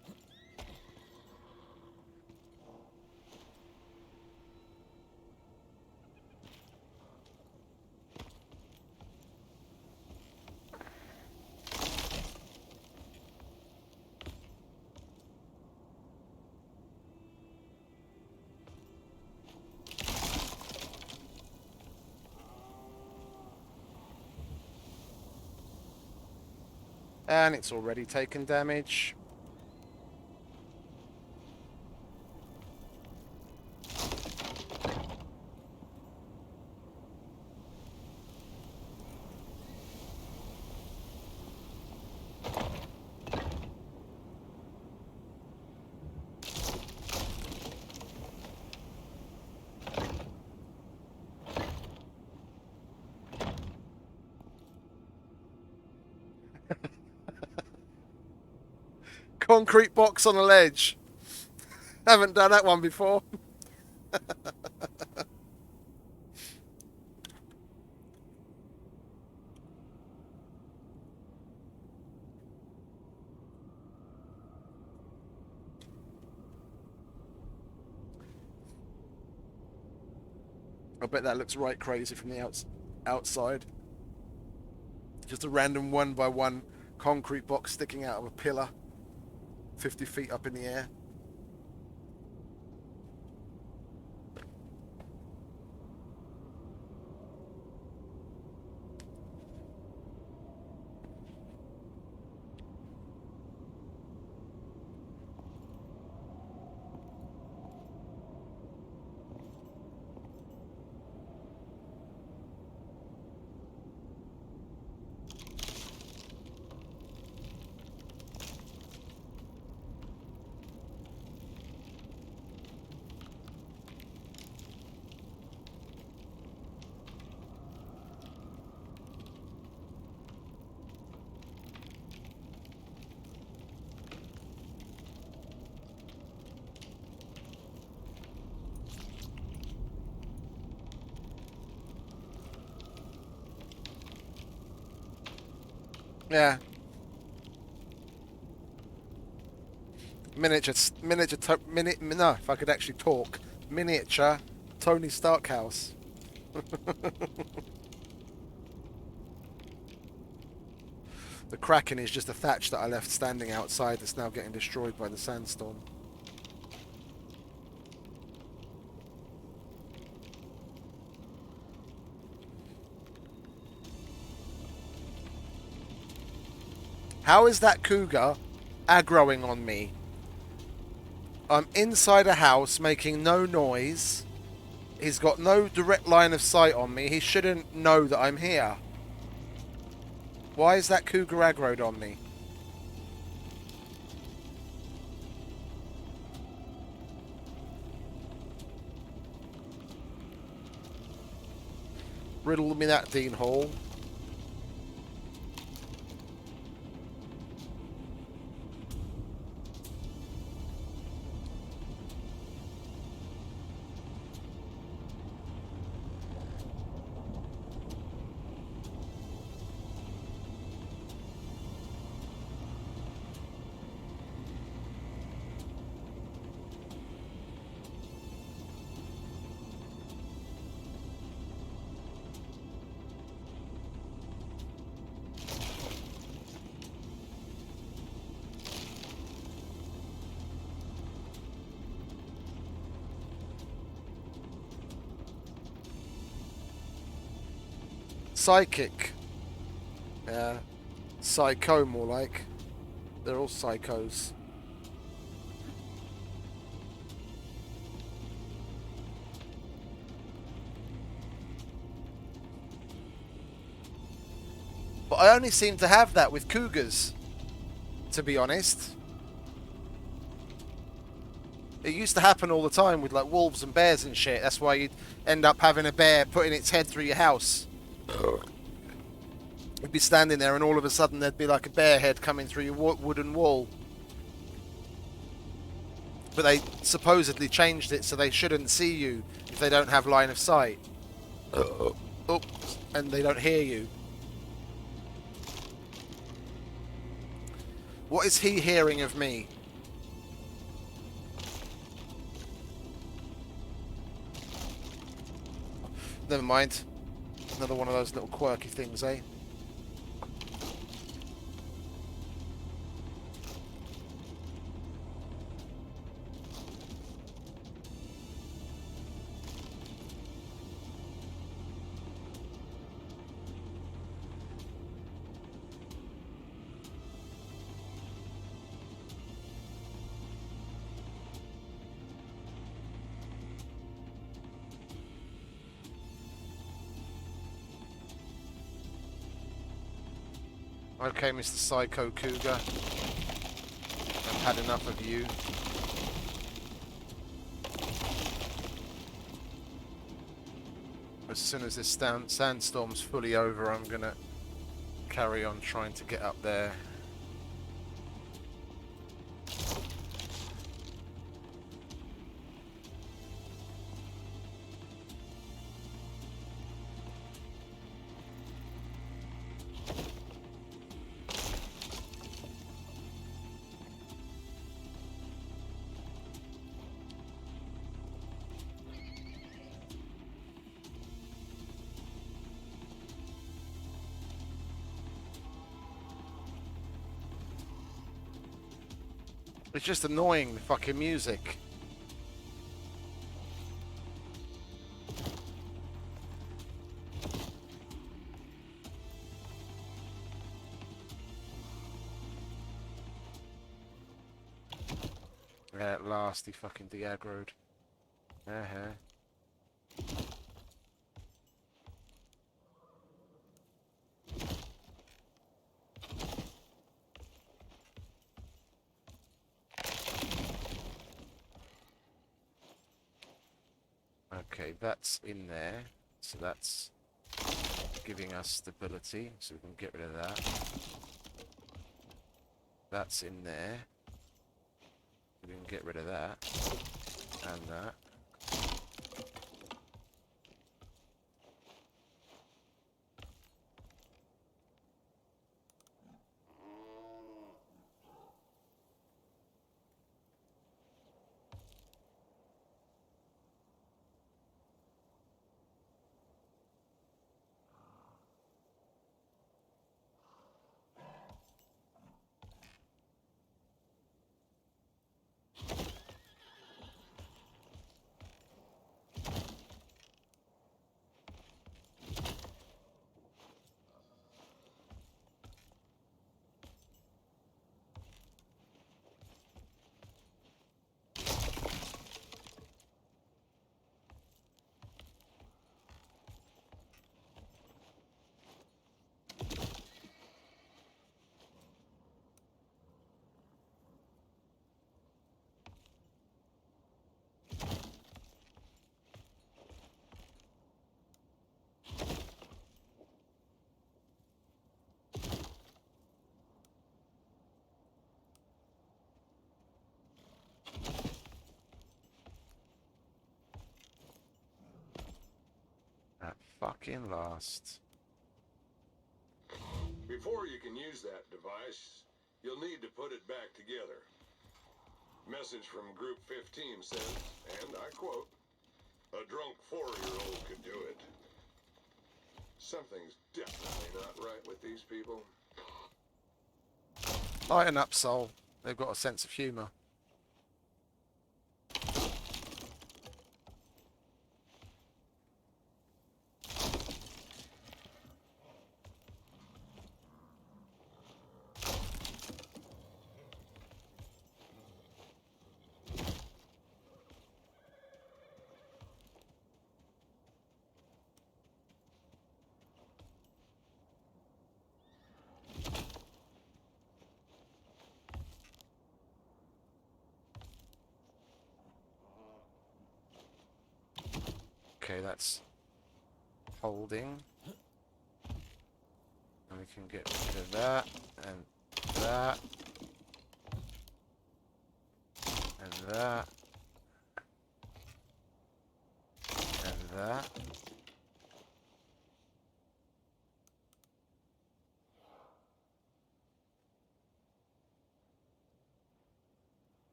And it's already taken damage. Concrete box on a ledge. Haven't done that one before. I bet that looks right crazy from the outside. Just a random one by one concrete box sticking out of a pillar 50 feet up in the air. Yeah. No, if I could actually talk. Miniature Tony Stark house. The Kraken is just a thatch that I left standing outside that's now getting destroyed by the sandstorm. How is that cougar aggroing on me? I'm inside a house making no noise. He's got no direct line of sight on me. He shouldn't know that I'm here. Why is that cougar aggroed on me? Riddle me that, Dean Hall. Psychic. Psycho more like. They're all psychos. But I only seem to have that with cougars, to be honest. It used to happen all the time with like wolves and bears and shit. That's why you'd end up having a bear putting its head through your house. You'd be standing there and all of a sudden there'd be like a bear head coming through your wooden wall. But they supposedly changed it so they shouldn't see you if they don't have line of sight. Oops, and they don't hear you. What is he hearing of me? Never mind. Another one of those little quirky things, eh? Okay, Mr. Psycho Cougar. I've had enough of you. As soon as this sandstorm's fully over, I'm gonna carry on trying to get up there. It's just annoying, the fucking music. At last, he fucking de-aggroed. Okay, that's in there. So that's giving us stability, so we can get rid of that. That's in there. We can get rid of that. And that. At fucking last. Before you can use that device, you'll need to put it back together. Message from Group 15 says, and I quote, "A drunk 4-year-old could do it." Something's definitely not right with these people. Lighten up, soul. They've got a sense of humour. Okay, that's holding. And we can get rid of that, and that, and that, and that.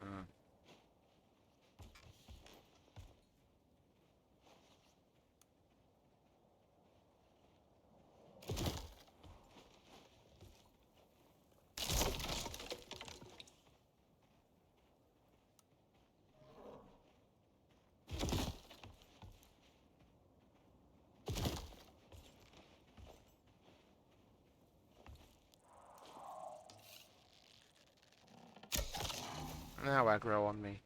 Mm. Now aggro on me.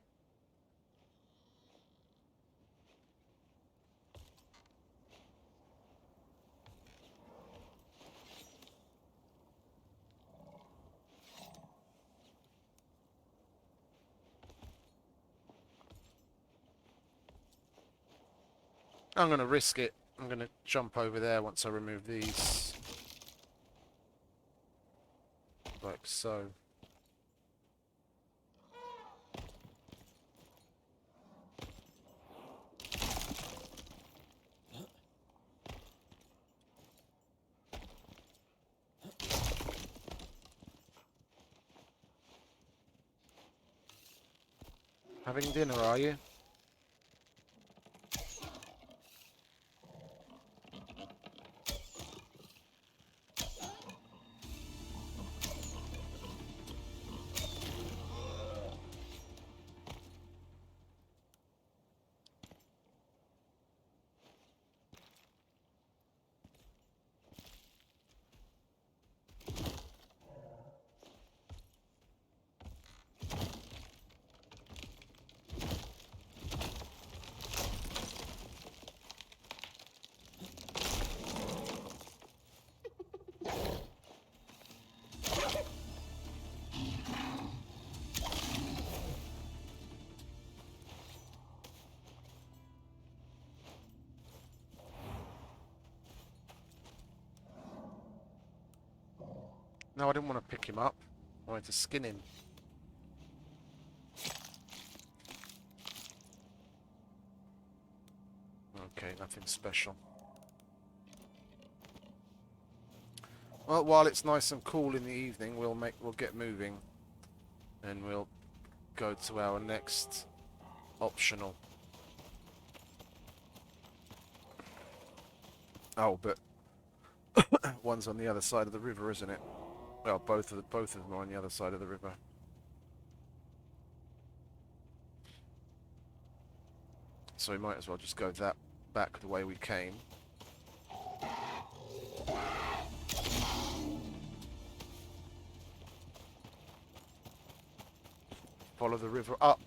I'm gonna risk it. I'm going to jump over there once I remove these. Like so. Having dinner, are you? No, I didn't want to pick him up. I wanted to skin him. Okay, nothing special. Well, while it's nice and cool in the evening, we'll get moving, and we'll go to our next optional. Oh, but one's on the other side of the river, isn't it? Well, both of them are on the other side of the river. So we might as well just go back the way we came. Follow the river up.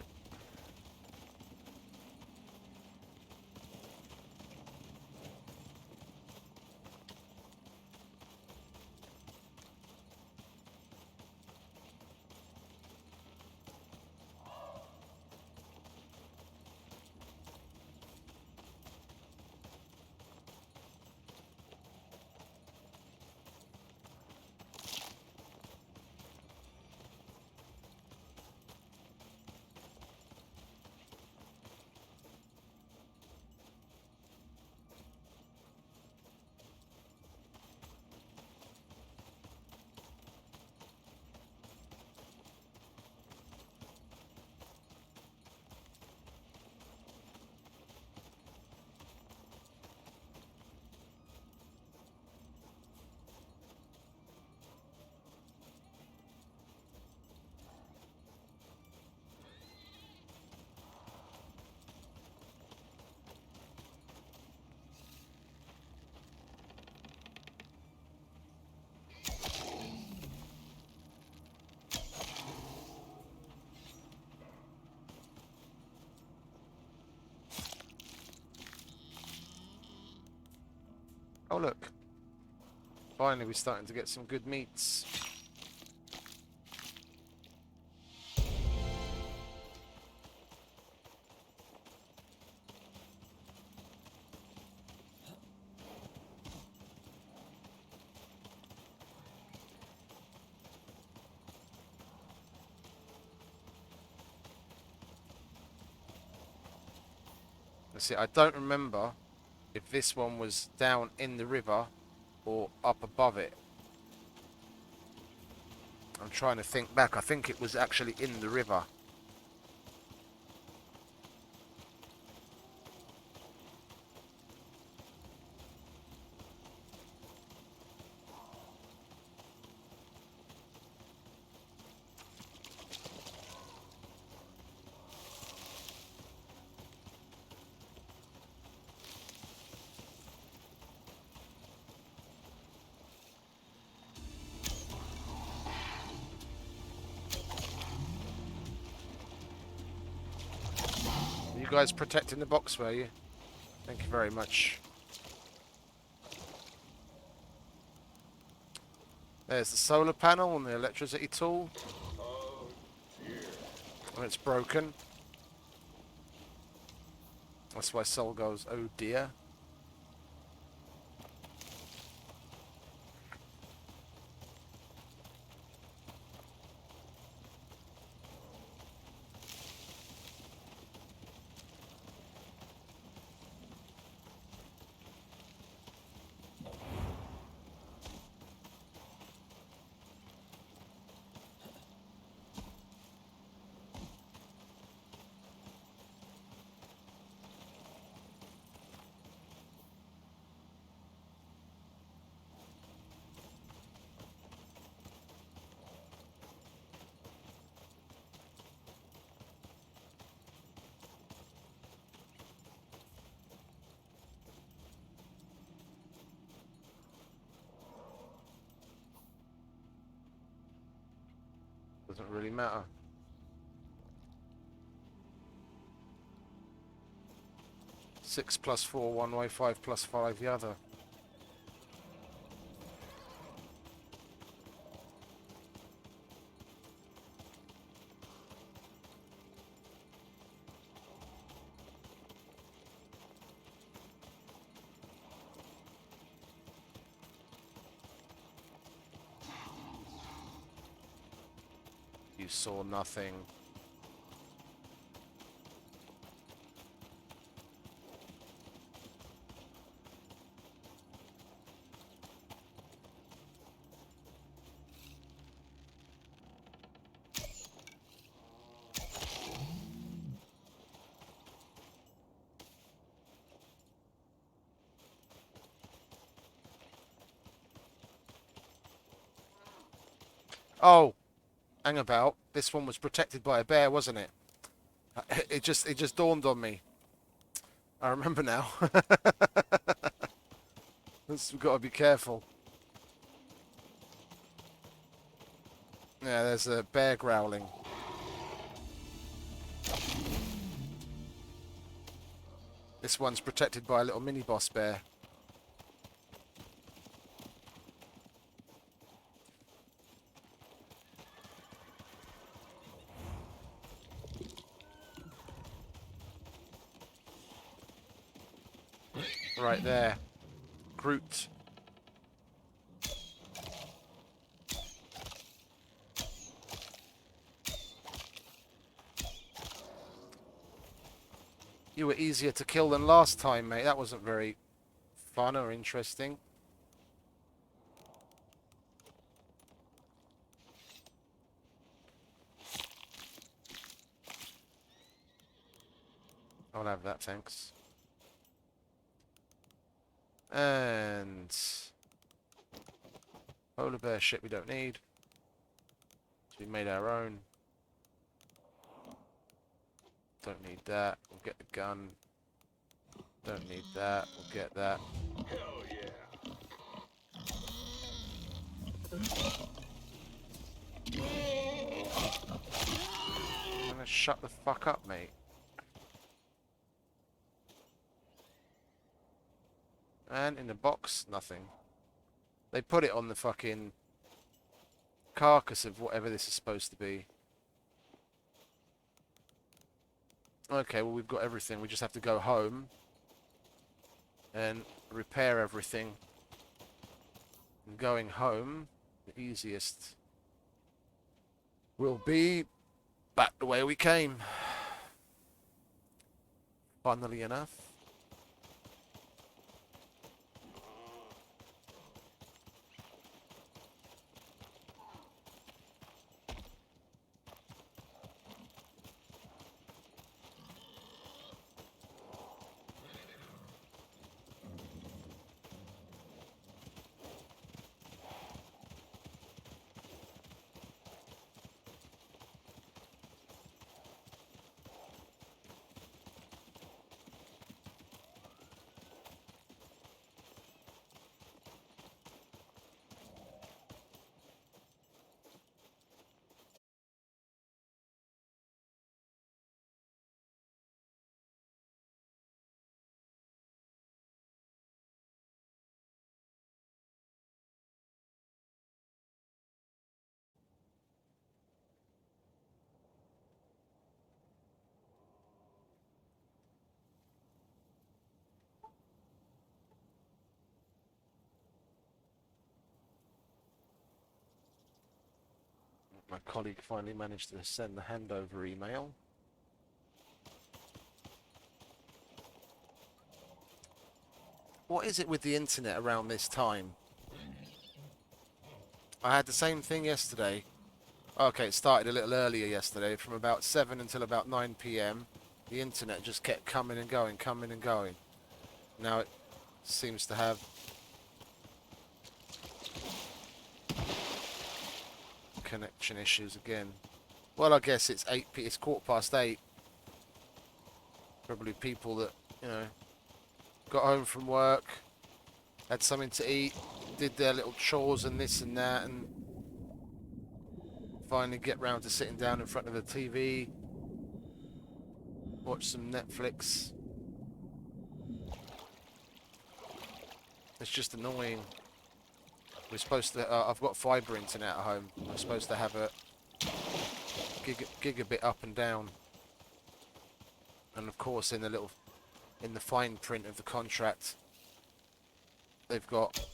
Oh look. Finally we're starting to get some good meats. Let's see, I don't remember if this one was down in the river or up above it. I'm trying to think back. I think it was actually in the river. You guys protecting the box, were you? Thank you very much. There's the solar panel and the electricity tool. Oh, dear. And it's broken. That's why Sol goes, oh dear. Doesn't really matter. Six plus 4 one way, 5 plus 5 the other. You saw nothing. Oh, hang about. This one was protected by a bear, wasn't it? It just dawned on me. I remember now. We've got to be careful. Yeah, there's a bear growling. This one's protected by a little mini boss bear. Right there. Groot. You were easier to kill than last time, mate. That wasn't very fun or interesting. I'll have that, thanks. And polar bear shit we don't need. So we made our own. Don't need that. We'll get the gun. Don't need that. We'll get that. Hell yeah. I'm gonna shut the fuck up, mate. And in the box, nothing. They put it on the fucking carcass of whatever this is supposed to be. Okay, well, we've got everything. We just have to go home and repair everything. And going home, the easiest will be back the way we came. Funnily enough. My colleague finally managed to send the handover email. What is it with the internet around this time? I had the same thing yesterday. Okay, it started a little earlier yesterday, from about 7 until about 9 PM. The internet just kept coming and going, coming and going. Now it seems to have connection issues again. Well, I guess it's 8 it's 8:15. Probably people that, you know, got home from work, had something to eat, did their little chores and this and that, and finally get round to sitting down in front of the TV, watch some Netflix. It's just annoying. We're supposed to. I've got fibre internet at home. We're supposed to have a gigabit up and down. And of course, in the fine print of the contract, they've got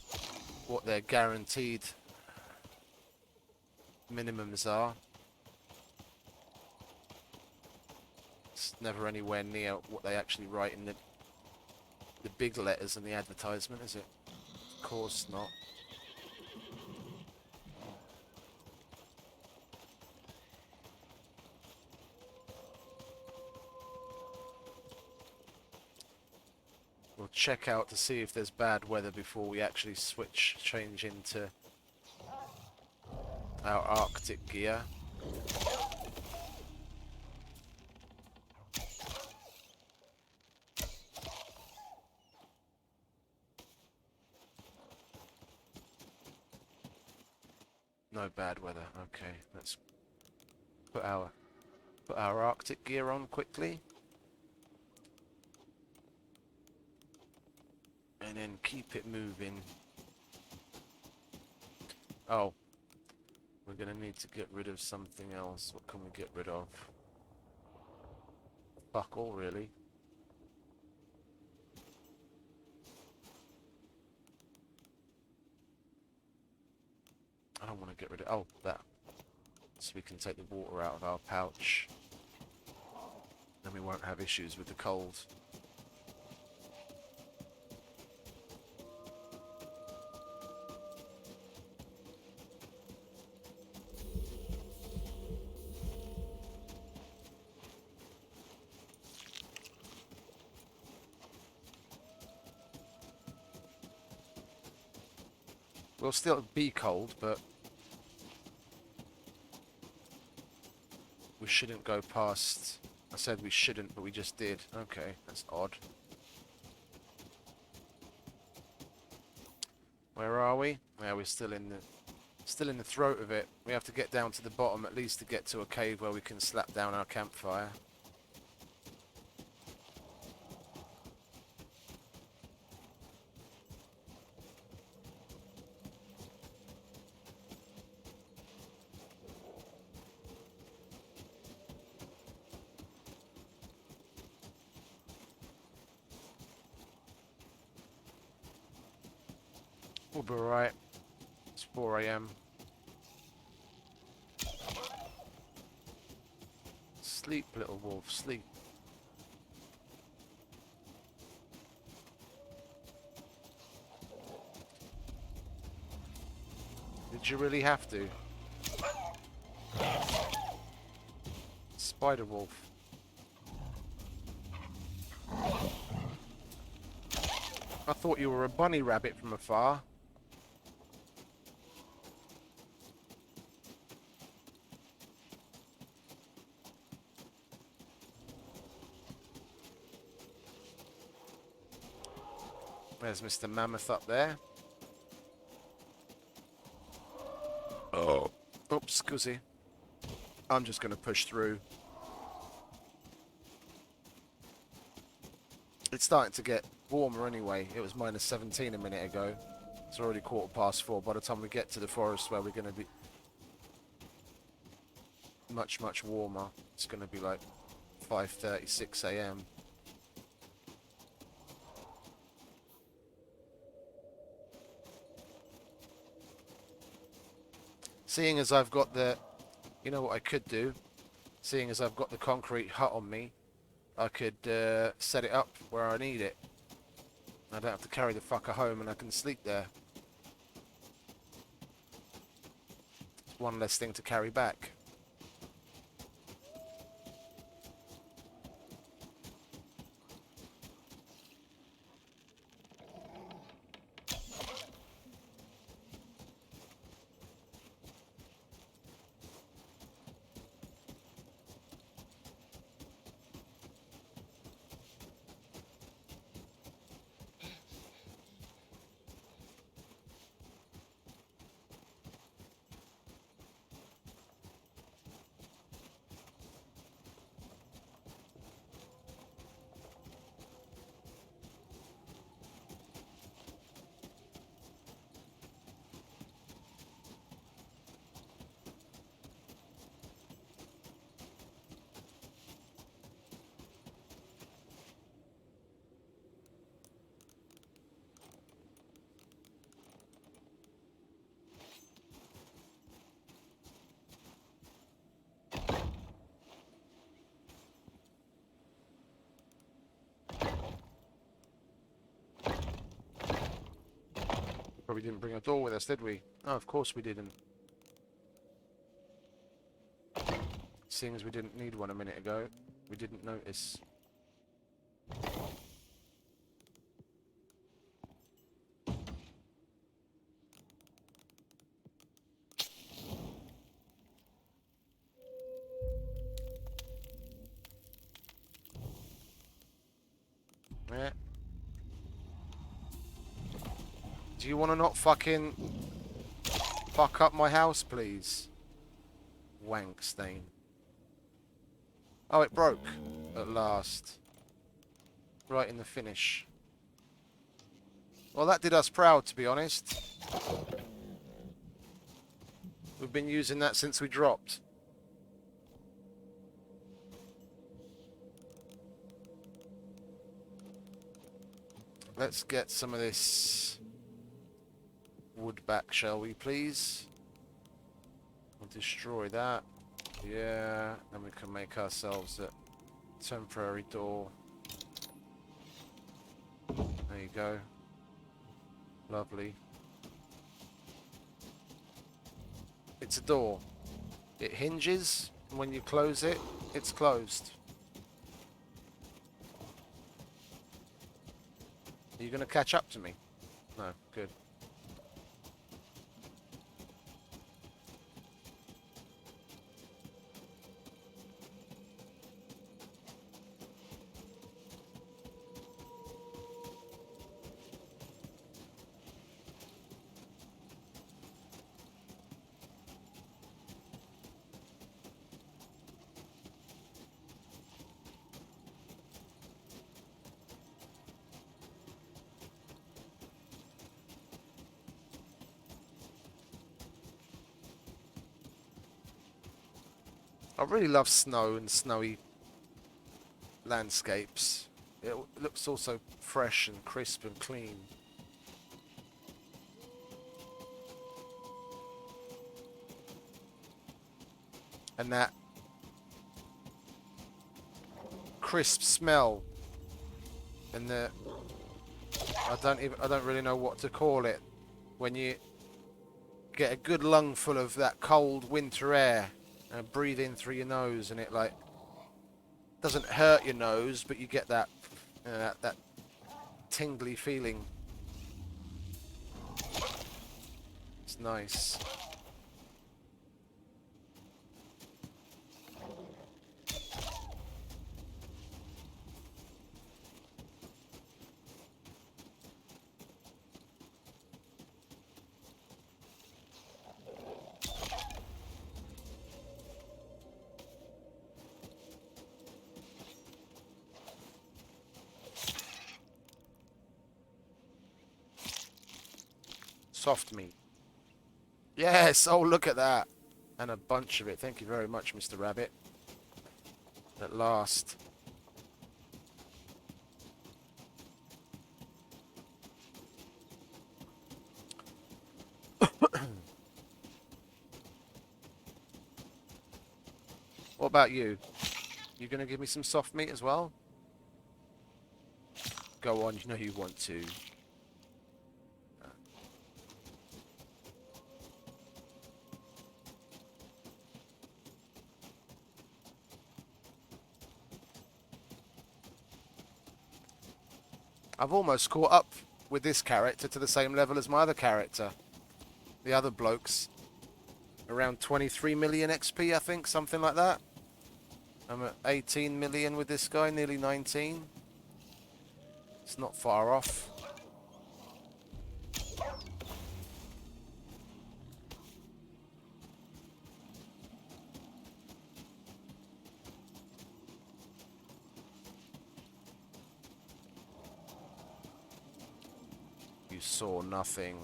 what their guaranteed minimums are. It's never anywhere near what they actually write in the big letters in the advertisement, is it? Of course not. We'll check out to see if there's bad weather before we actually change into our Arctic gear. No bad weather. Okay, let's put our Arctic gear on quickly. And then keep it moving. Oh, we're going to need to get rid of something else. What can we get rid of? Fuck all, really. I don't want to get rid of... Oh, that. So we can take the water out of our pouch. Then we won't have issues with the cold. We'll still be cold, but we shouldn't go past... I said we shouldn't, but we just did. Okay, that's odd. Where are we? Yeah, we're still in the throat of it. We have to get down to the bottom at least to get to a cave where we can slap down our campfire. We'll be alright. It's 4 AM. Sleep, little wolf, sleep. Did you really have to? Spider wolf. I thought you were a bunny rabbit from afar. There's Mr. Mammoth up there. Oh. Oops, scuzzy. I'm just going to push through. It's starting to get warmer anyway. It was minus 17 a minute ago. It's already 4:15. By the time we get to the forest where we're going to be much, much warmer, it's going to be like 5:30, 6 AM. Seeing as I've got the... You know what I could do? Seeing as I've got the concrete hut on me, I could set it up where I need it. I don't have to carry the fucker home and I can sleep there. It's one less thing to carry back. Probably didn't bring a door with us, did we? Oh, of course we didn't. Seeing as we didn't need one a minute ago, we didn't notice. Yeah. Do you want to not fucking fuck up my house, please? Wank stain. Oh, it broke at last. Right in the finish. Well, that did us proud, to be honest. We've been using that since we dropped. Let's get some of this wood back, shall we, please? We'll destroy that. Yeah, and we can make ourselves a temporary door. There you go. Lovely. It's a door. It hinges, and when you close it, it's closed. Are you going to catch up to me? No, good. I really love snow and snowy landscapes. It looks also fresh and crisp and clean. And that crisp smell and the I don't really know what to call it when you get a good lungful of that cold winter air and breathe in through your nose, and it like doesn't hurt your nose, but you get that that tingly feeling. It's nice. Soft meat. Yes! Oh, look at that! And a bunch of it. Thank you very much, Mr. Rabbit. At last. What about you? You gonna give me some soft meat as well? Go on, you know you want to. I've almost caught up with this character to the same level as my other character. The other bloke's around 23 million XP, I think, something like that. I'm at 18 million with this guy, nearly 19. It's not far off. You saw nothing.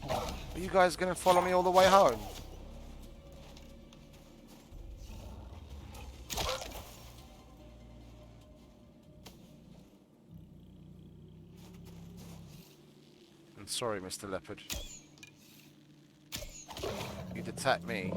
Are you guys going to follow me all the way home? I'm sorry, Mr. Leopard. You'd attack me.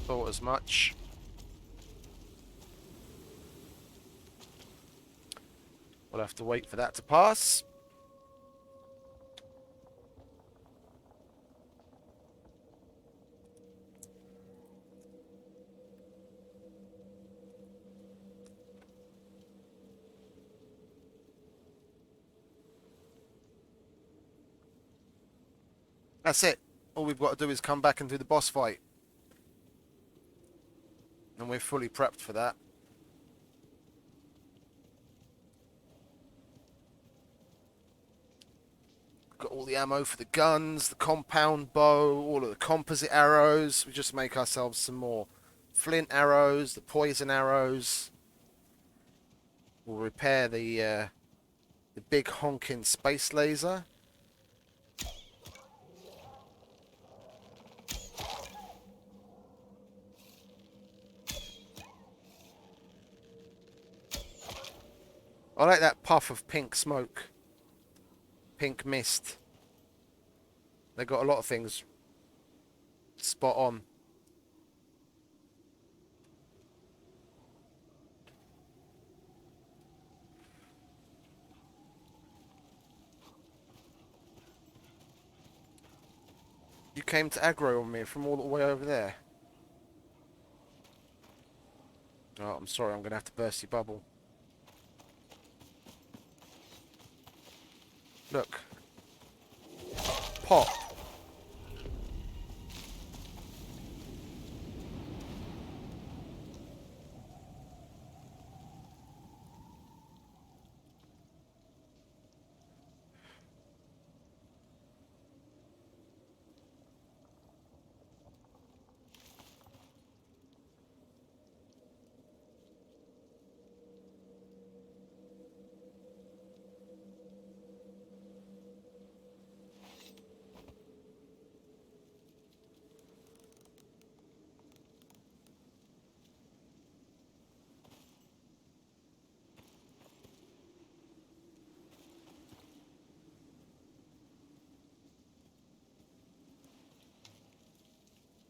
Thought as much. We'll have to wait for that to pass. That's it. All we've got to do is come back and do the boss fight. And we're fully prepped for that. Got all the ammo for the guns, the compound bow, all of the composite arrows. We just make ourselves some more flint arrows, the poison arrows. We'll repair the big honking space laser. I like that puff of pink smoke. Pink mist. They got a lot of things spot on. You came to aggro on me from all the way over there. Oh, I'm sorry, I'm going to have to burst your bubble. Look. Pop.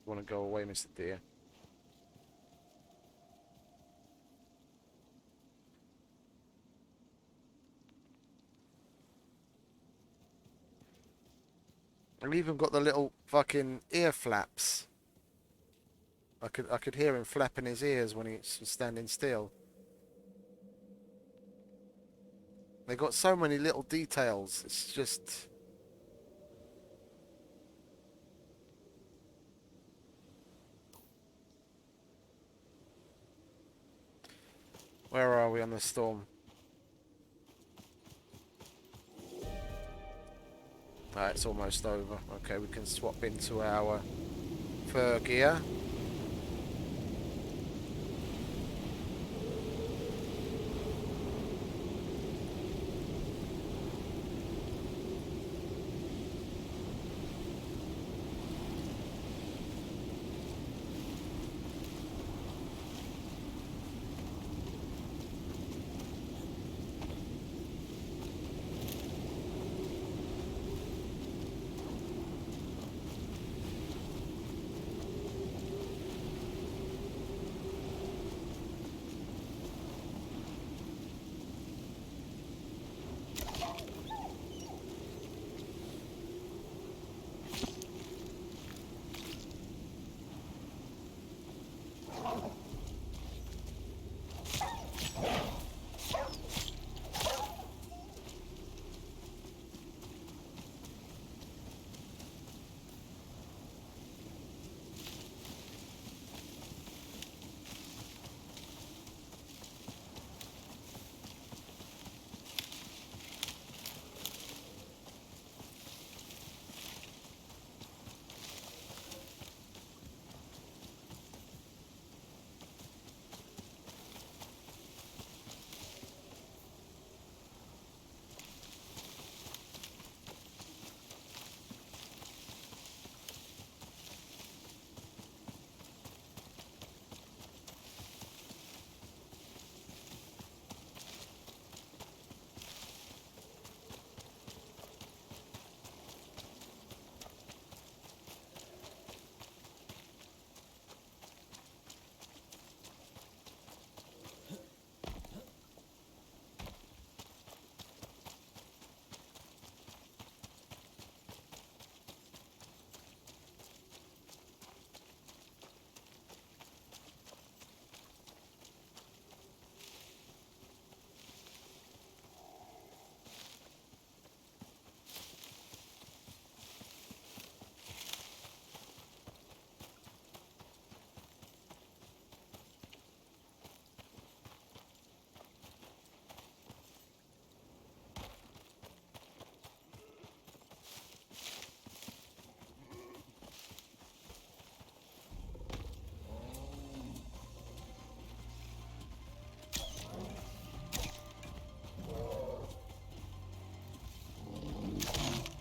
You want to go away, Mr. Deer? I've even got the little fucking ear flaps. I could hear him flapping his ears when he was standing still. They got so many little details. It's just... Where are we on the storm? Ah, it's almost over. Okay, we can swap into our fur gear.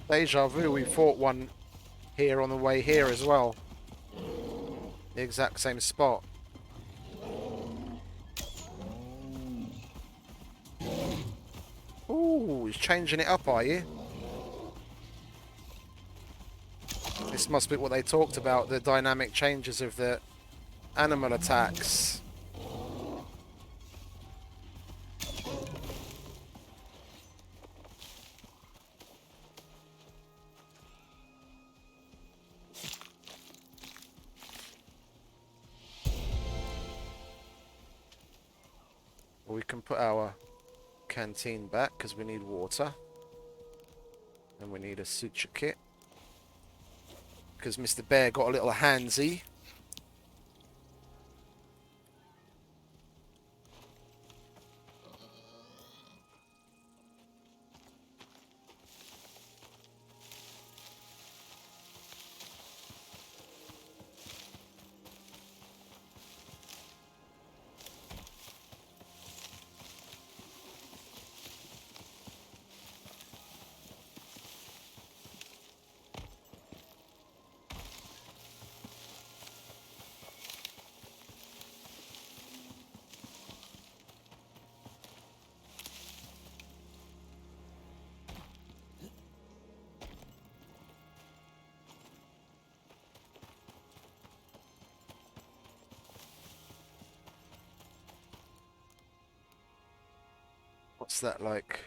Deja vu, we fought one here on the way here as well. The exact same spot. Ooh, he's changing it up, are you? This must be what they talked about, the dynamic changes of the animal attacks. We can put our canteen back because we need water. And we need a suture kit. Because Mr. Bear got a little handsy. What's that like?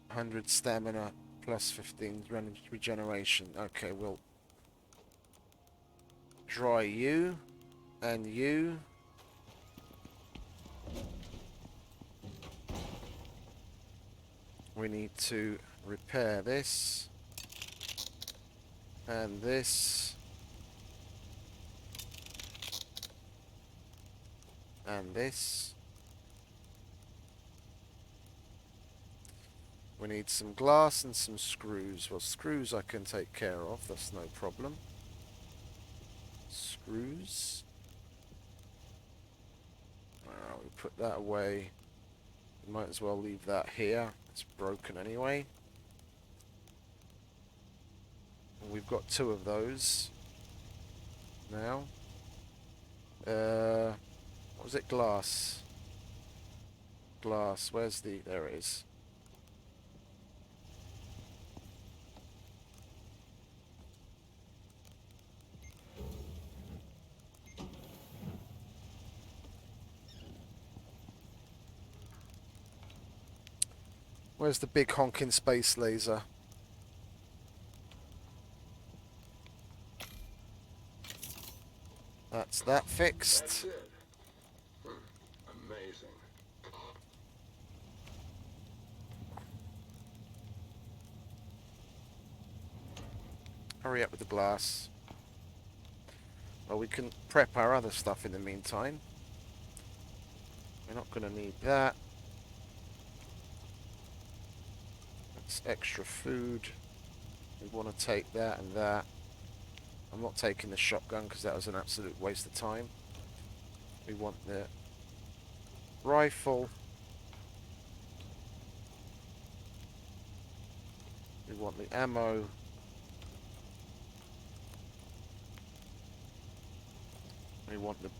100 stamina plus 15 regeneration. Okay, we'll dry you and you. We need to repair this and this and this. We need some glass and some screws. Well, screws I can take care of, that's no problem. Screws. We put that away. We might as well leave that here. It's broken anyway. And we've got 2 of those now. What was it? Glass. Glass. Where's the... There it is. Where's the big honking space laser? That's that fixed. That's it. Amazing. Hurry up with the glass. Well, we can prep our other stuff in the meantime. We're not going to need that. That's extra food. We want to take that and that. I'm not taking the shotgun because that was an absolute waste of time. We want the rifle. We want the ammo. We want the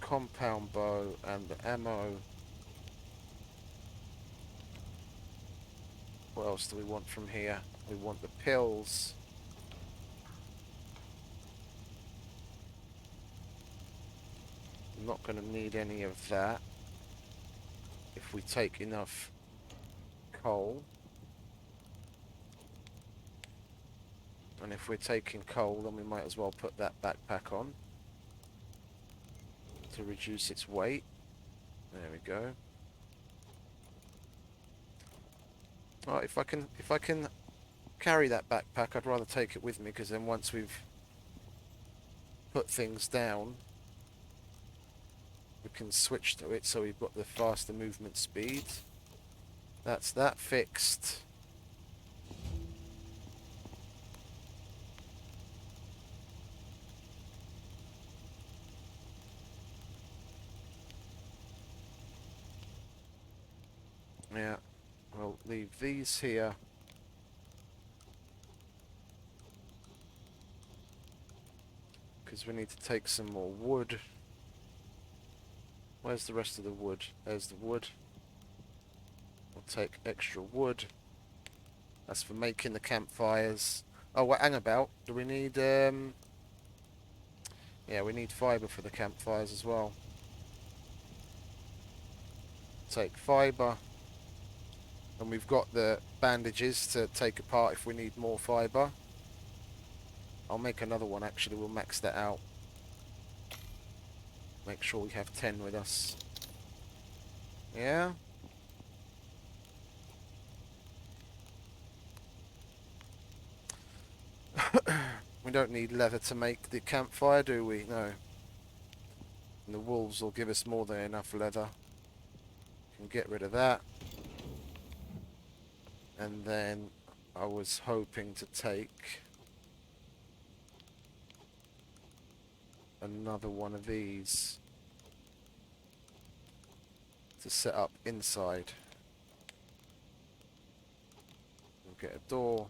compound bow and the ammo. What else do we want from here? We want the pills. I'm not going to need any of that if we take enough coal. And if we're taking coal, then we might as well put that backpack on to reduce its weight. There we go. Alright, if I can carry that backpack, I'd rather take it with me, because then once we've put things down, we can switch to it, so we've got the faster movement speed. That's that fixed. Yeah, we'll leave these here. Because we need to take some more wood. Where's the rest of the wood? There's the wood. We'll take extra wood. That's for making the campfires. Oh, hang about. Do we need, yeah, we need fibre for the campfires as well. Take fibre. And we've got the bandages to take apart if we need more fibre. I'll make another one, actually. We'll max that out. Make sure we have 10 with us. Yeah? We don't need leather to make the campfire, do we? No. And the wolves will give us more than enough leather. Can get rid of that. And then I was hoping to take another one of these to set up inside. We'll get a door.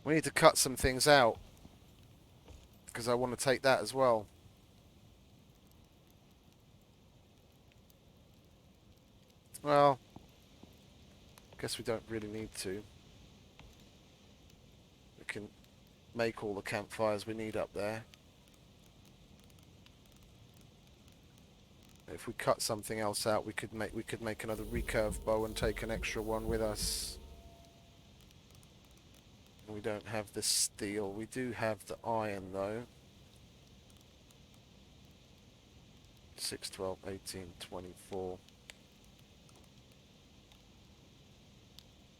We need to cut some things out because I want to take that as well. Well, guess we don't really need to. We can make all the campfires we need up there. If we cut something else out, we could make another recurve bow and take an extra one with us. We don't have the steel. We do have the iron though. 6, 12, 18, 24,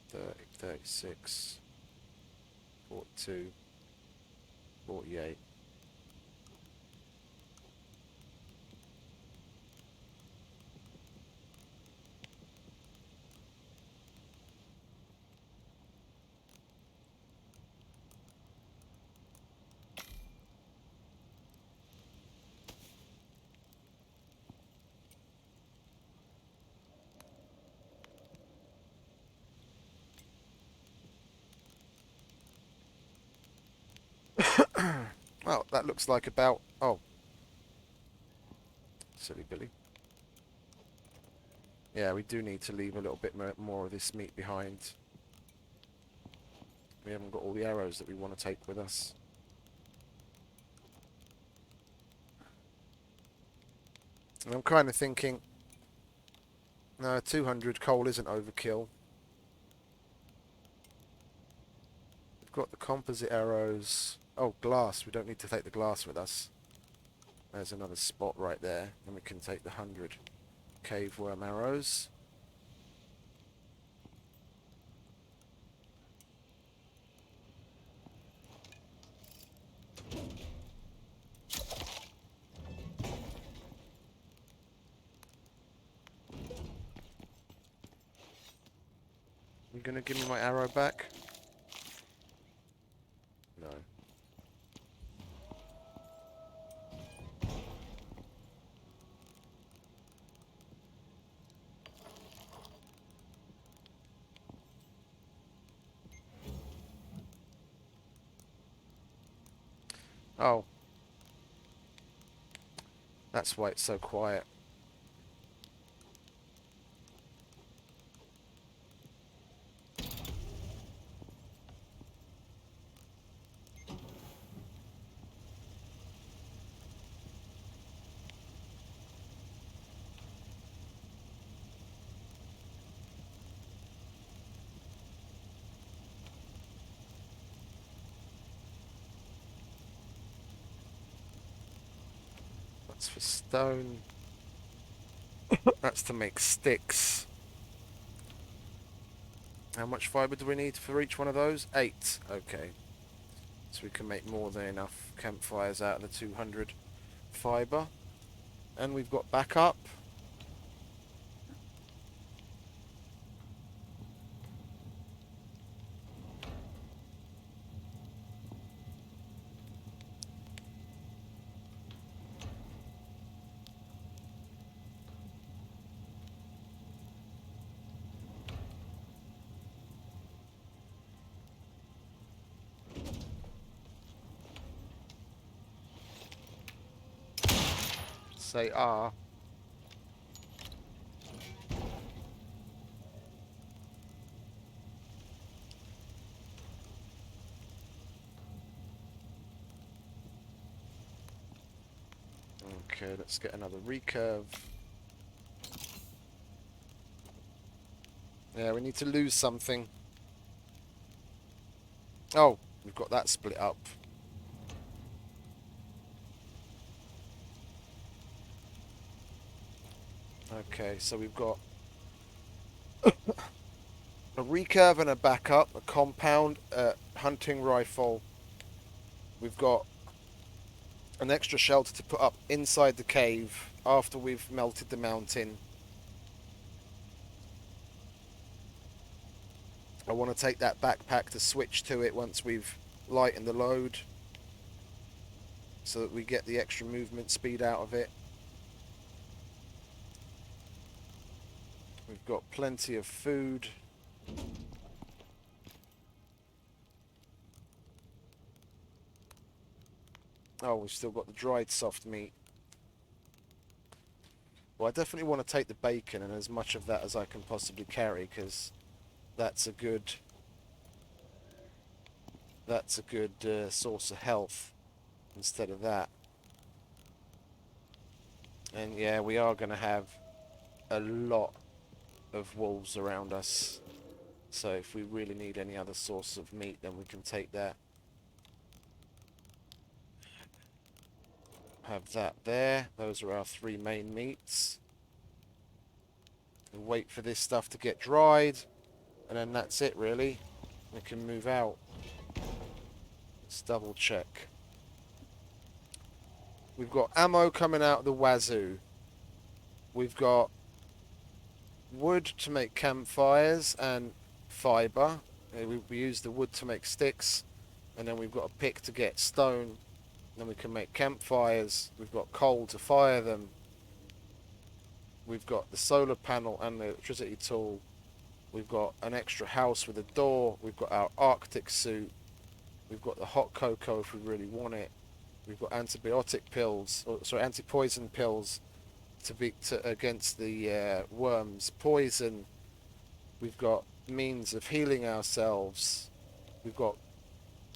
30, 36, 42, 48. Well, that looks like about... Oh. Silly Billy. Yeah, we do need to leave a little bit more of this meat behind. We haven't got all the arrows that we want to take with us. And I'm kind of thinking... No, 200 coal isn't overkill. We've got the composite arrows... Oh, glass. We don't need to take the glass with us. There's another spot right there. And we can take the 100 cave worm arrows. You gonna give me my arrow back? No. Oh. That's why it's so quiet. That's for stone. That's to make sticks. How much fibre do we need for each one of those? 8. Okay. So we can make more than enough campfires out of the 200 fibre. And we've got backup. say R. Okay, let's get another recurve. Yeah, we need to lose something. Oh, we've got that split up. Okay, so we've got a recurve and a backup, a compound, a hunting rifle. We've got an extra shelter to put up inside the cave after we've melted the mountain. I want to take that backpack to switch to it once we've lightened the load so that we get the extra movement speed out of it. We've got plenty of food. Oh, we've still got the dried soft meat. Well, I definitely want to take the bacon and as much of that as I can possibly carry, because that's a good source of health instead of that. And yeah, we are going to have a lot of wolves around us. So if we really need any other source of meat, then we can take that. Have that there. Those are our 3 main meats. We'll wait for this stuff to get dried, and then that's it really. We can move out. Let's double check. We've got ammo coming out of the wazoo. We've got wood to make campfires and fibre. We use the wood to make sticks, and then we've got a pick to get stone. Then we can make campfires. We've got coal to fire them. We've got the solar panel and the electricity tool. We've got an extra house with a door. We've got our Arctic suit. We've got the hot cocoa if we really want it. We've got antibiotic pills, or sorry, anti-poison pills against the worms poison. We've got means of healing ourselves. We've got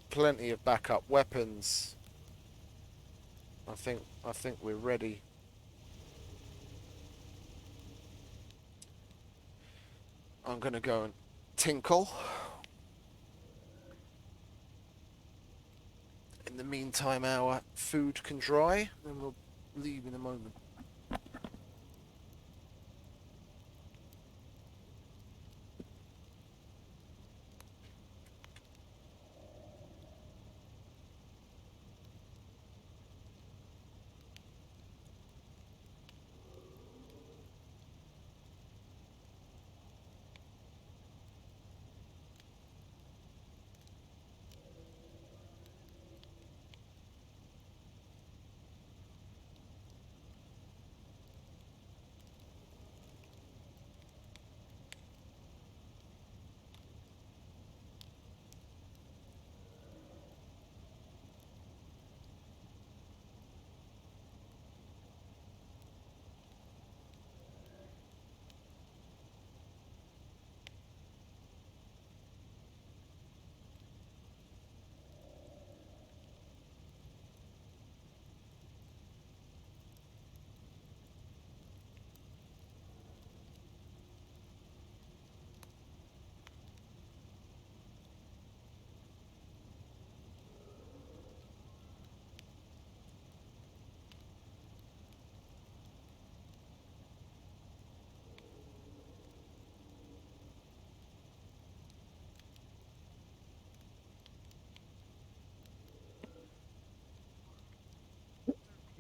plenty of backup weapons. I think we're ready. I'm gonna go and tinkle. In the meantime, our food can dry, and we'll leave in a moment.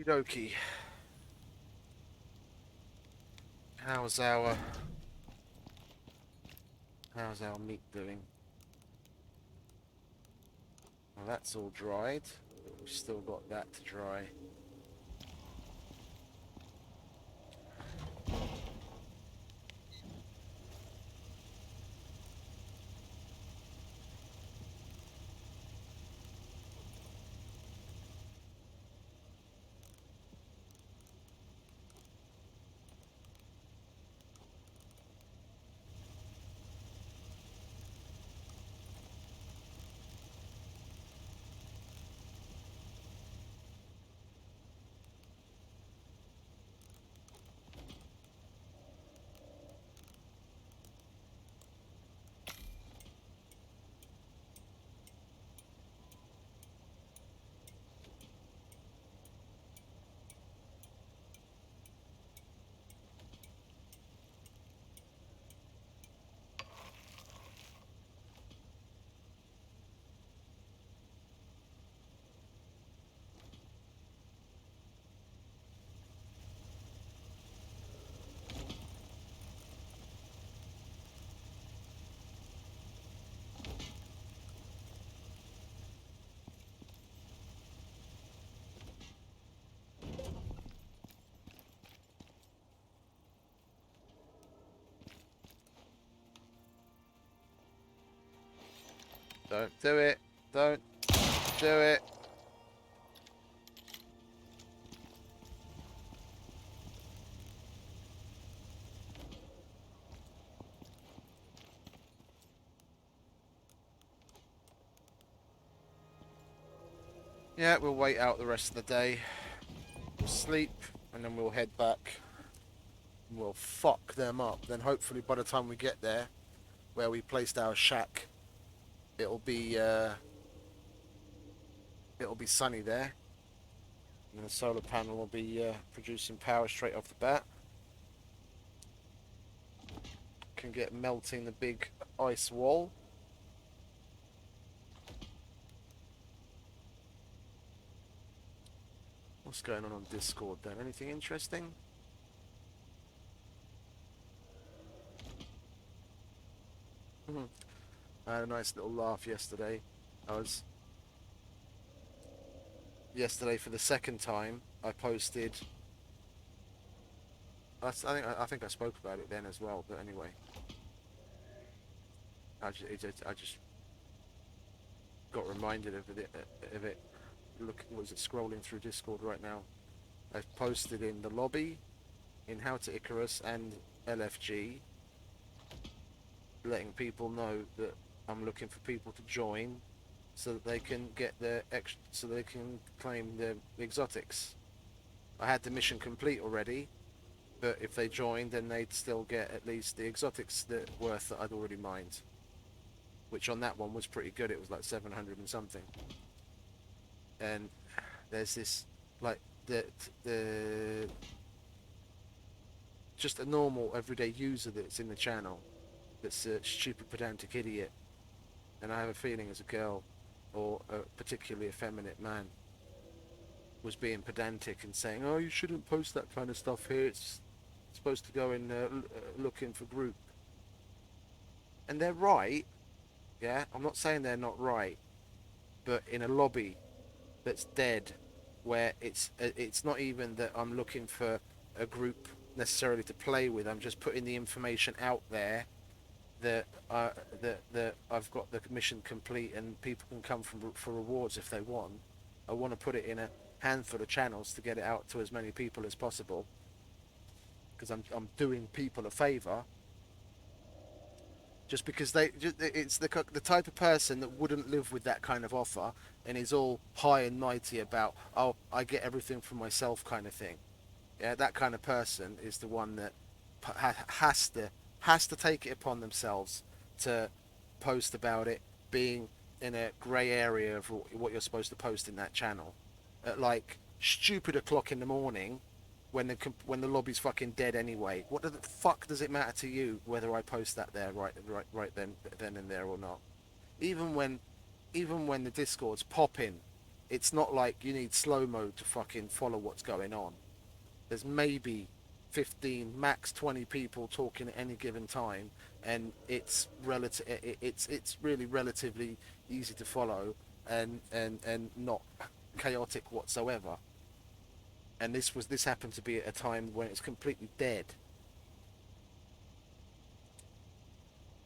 Okie How's our how's our meat doing? Well, that's all dried. We've still got that to dry. Don't do it. Don't do it. Yeah, we'll wait out the rest of the day. We'll sleep, and then we'll head back. And we'll fuck them up. Then hopefully by the time we get there, where we placed our shack, it'll be uh, it'll be sunny there, and the solar panel will be producing power straight off the bat. Can get melting the big ice wall. What's going on Discord then? Anything interesting? I had a nice little laugh yesterday. I was yesterday for the second time. I posted. I think I spoke about it then as well. But anyway, I just got reminded of it. Look, was it scrolling through Discord right now? I've posted in the lobby, in How to Icarus and LFG, letting people know that I'm looking for people to join, so that they can get their so they can claim the exotics. I had the mission complete already, but if they joined, then they'd still get at least the exotics that worth that I'd already mined, which on that one was pretty good. It was like 700 and something. And there's this like the just a normal everyday user that's in the channel that's a stupid pedantic idiot, and I have a feeling as a girl or particularly effeminate man was being pedantic and saying, oh, you shouldn't post that kind of stuff here, it's supposed to go in looking for group. And they're right, yeah, I'm not saying they're not right, but in a lobby that's dead, where it's not even that I'm looking for a group necessarily to play with. I'm just putting the information out there that that I've got the mission complete and people can come for rewards if they want. I want to put it in a handful of channels to get it out to as many people as possible, because I'm doing people a favor. Just because it's the type of person that wouldn't live with that kind of offer and is all high and mighty about, oh, I get everything from myself kind of thing. Yeah, that kind of person is the one that has to take it upon themselves to post about it being in a grey area of what you're supposed to post in that channel at like stupid o'clock in the morning when the lobby's fucking dead anyway. What the fuck does it matter to you whether I post that there right then and there or not? Even when the Discord's popping, it's not like you need slow mode to fucking follow what's going on. There's maybe 15, max 20 people talking at any given time, and it's it's really relatively easy to follow and not chaotic whatsoever. And this happened to be at a time when it's completely dead.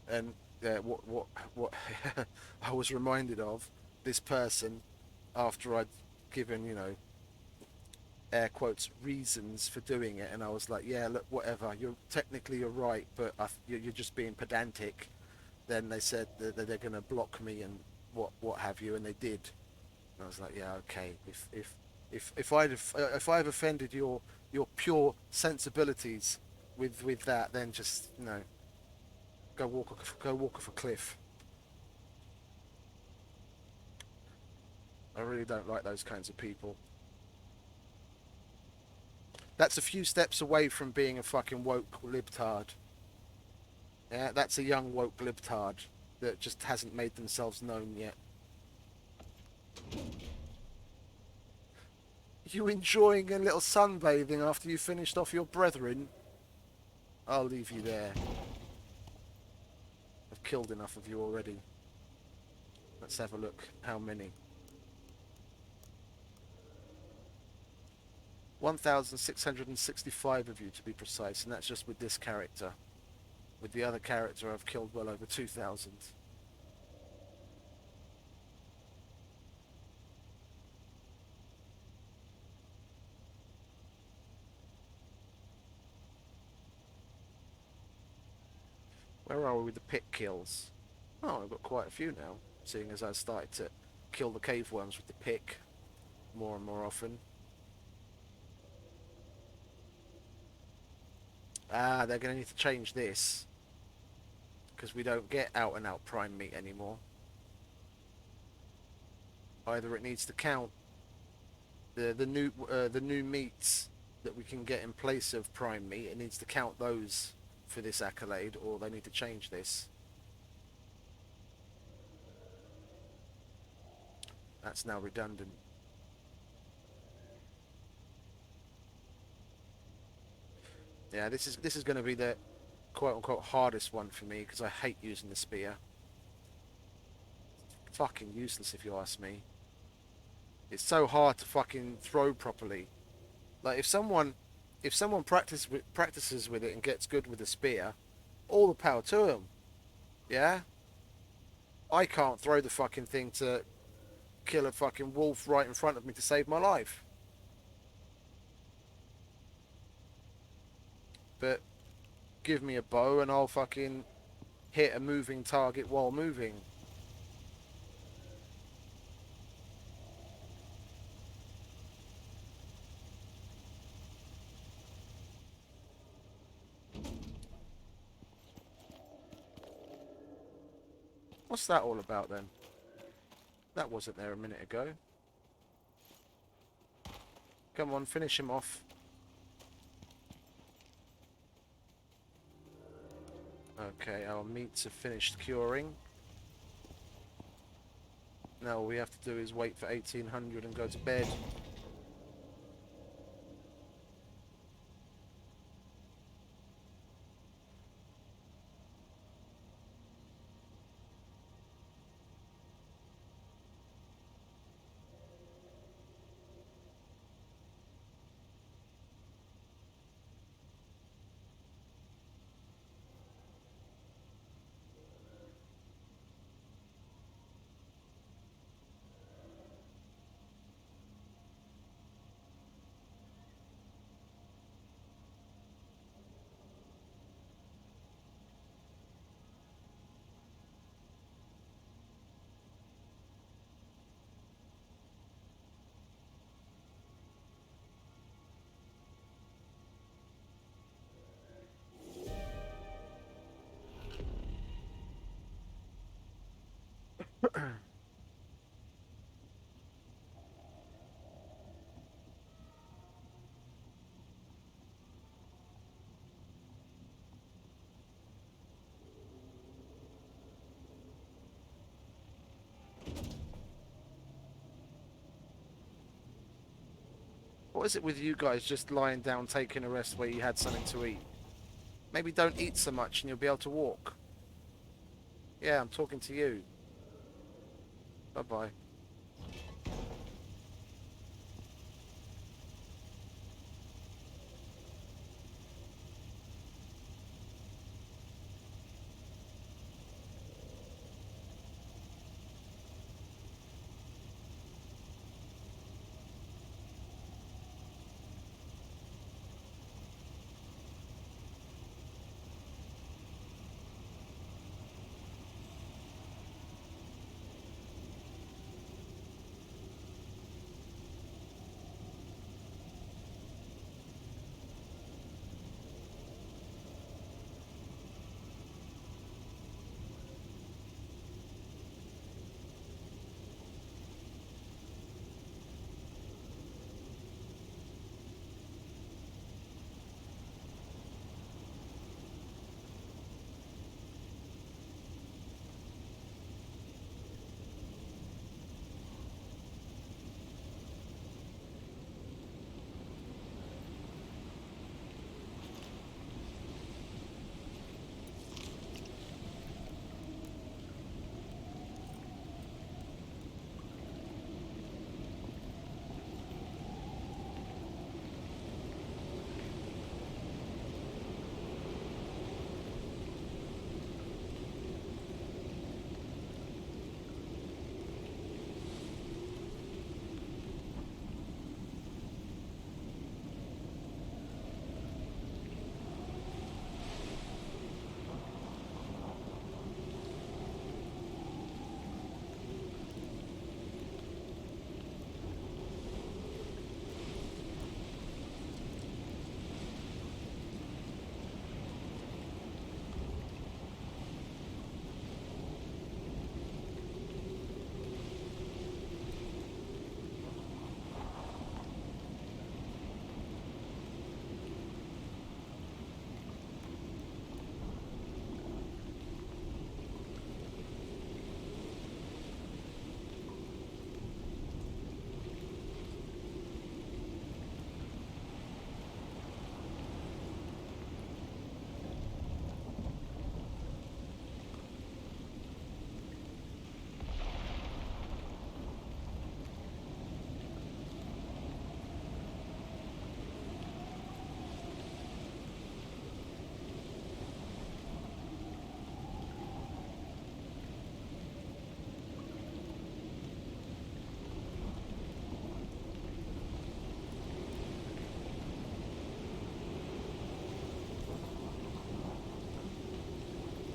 And what I was reminded of this person after I'd given, air quotes, reasons for doing it, and I was like, yeah, look, whatever, you're right, but you're just being pedantic. Then they said that they're going to block me and what have you, and they did. And I was like, yeah, okay, if I've offended your pure sensibilities with that, then just go walk off a cliff. I really don't like those kinds of people. That's a few steps away from being a fucking woke libtard. Yeah, that's a young woke libtard that just hasn't made themselves known yet. You enjoying a little sunbathing after you finished off your brethren? I'll leave you there. I've killed enough of you already. Let's have a look. How many? 1,665 of you to be precise, and that's just with this character. With the other character, I've killed well over 2,000. Where are we with the pick kills? Oh, I've got quite a few now, seeing as I started to kill the cave worms with the pick more and more often. Ah, they're going to need to change this because we don't get out and out prime meat anymore. Either it needs to count the new meats that we can get in place of prime meat. It needs to count those for this accolade, or they need to change this. That's now redundant. Yeah, this is going to be the quote unquote hardest one for me because I hate using the spear. Fucking useless if you ask me. It's so hard to fucking throw properly. Like if someone practices with it and gets good with the spear, all the power to them. Yeah, I can't throw the fucking thing to kill a fucking wolf right in front of me to save my life. But give me a bow and I'll fucking hit a moving target while moving. What's that all about then? That wasn't there a minute ago. Come on, finish him off. Okay, our meats have finished curing. Now all we have to do is wait for 1800 and go to bed. What is it with you guys just lying down taking a rest where you had something to eat? Maybe don't eat so much and you'll be able to walk. Yeah, I'm talking to you. Bye bye.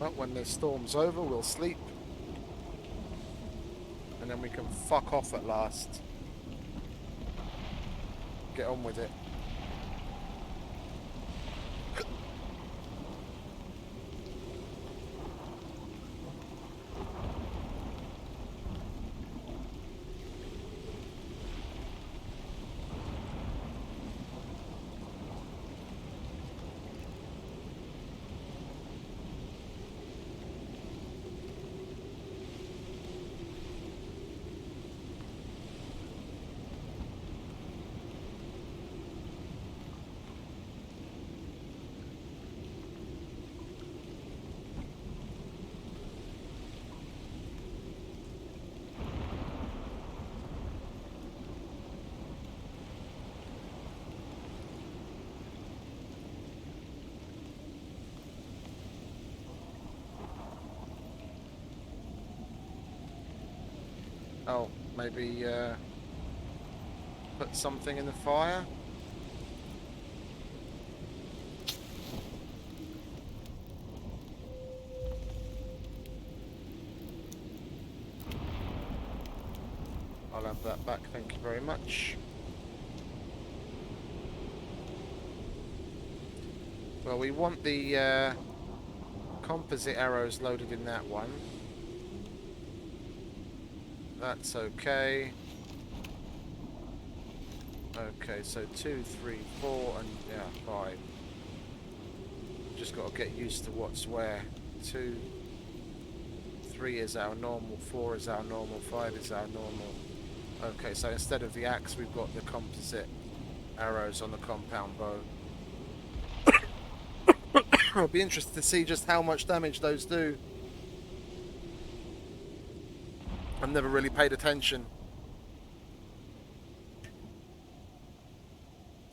Well, when the storm's over, we'll sleep. And then we can fuck off at last. Get on with it. Oh, maybe put something in the fire? I'll have that back, thank you very much. Well, we want the composite arrows loaded in that one. That's okay. Okay, so 2, 3, 4, and yeah, 5. Just got to get used to what's where. 2, 3 is our normal, 4 is our normal, 5 is our normal. Okay, so instead of the axe, we've got the composite arrows on the compound bow. I'll be interested to see just how much damage those do. I've never really paid attention.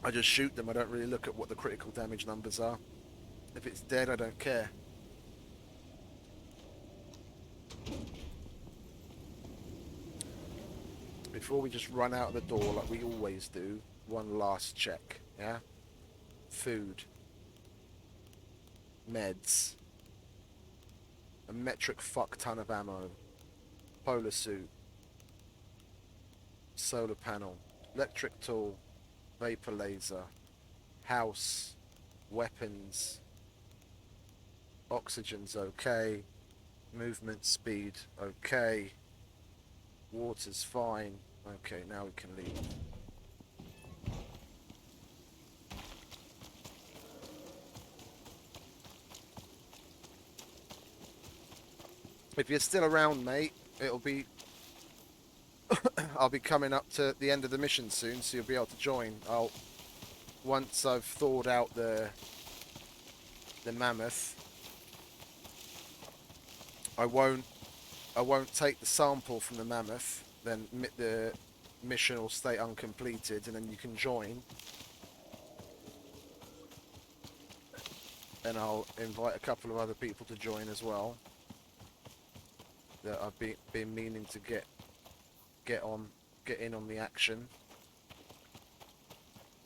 I just shoot them. I don't really look at what the critical damage numbers are. If it's dead, I don't care. Before we just run out of the door like we always do, one last check, yeah? Food. Meds. A metric fuck ton of ammo. Polar suit. Solar panel. Electric tool. Vapor laser. House. Weapons. Oxygen's okay. Movement speed okay. Water's fine. Okay, now we can leave. If you're still around, mate, it'll be... I'll be coming up to the end of the mission soon, so you'll be able to join. Once I've thawed out the mammoth, I won't take the sample from the mammoth, then the mission will stay uncompleted, and then you can join. And I'll invite a couple of other people to join as well that I've been meaning to get in on the action.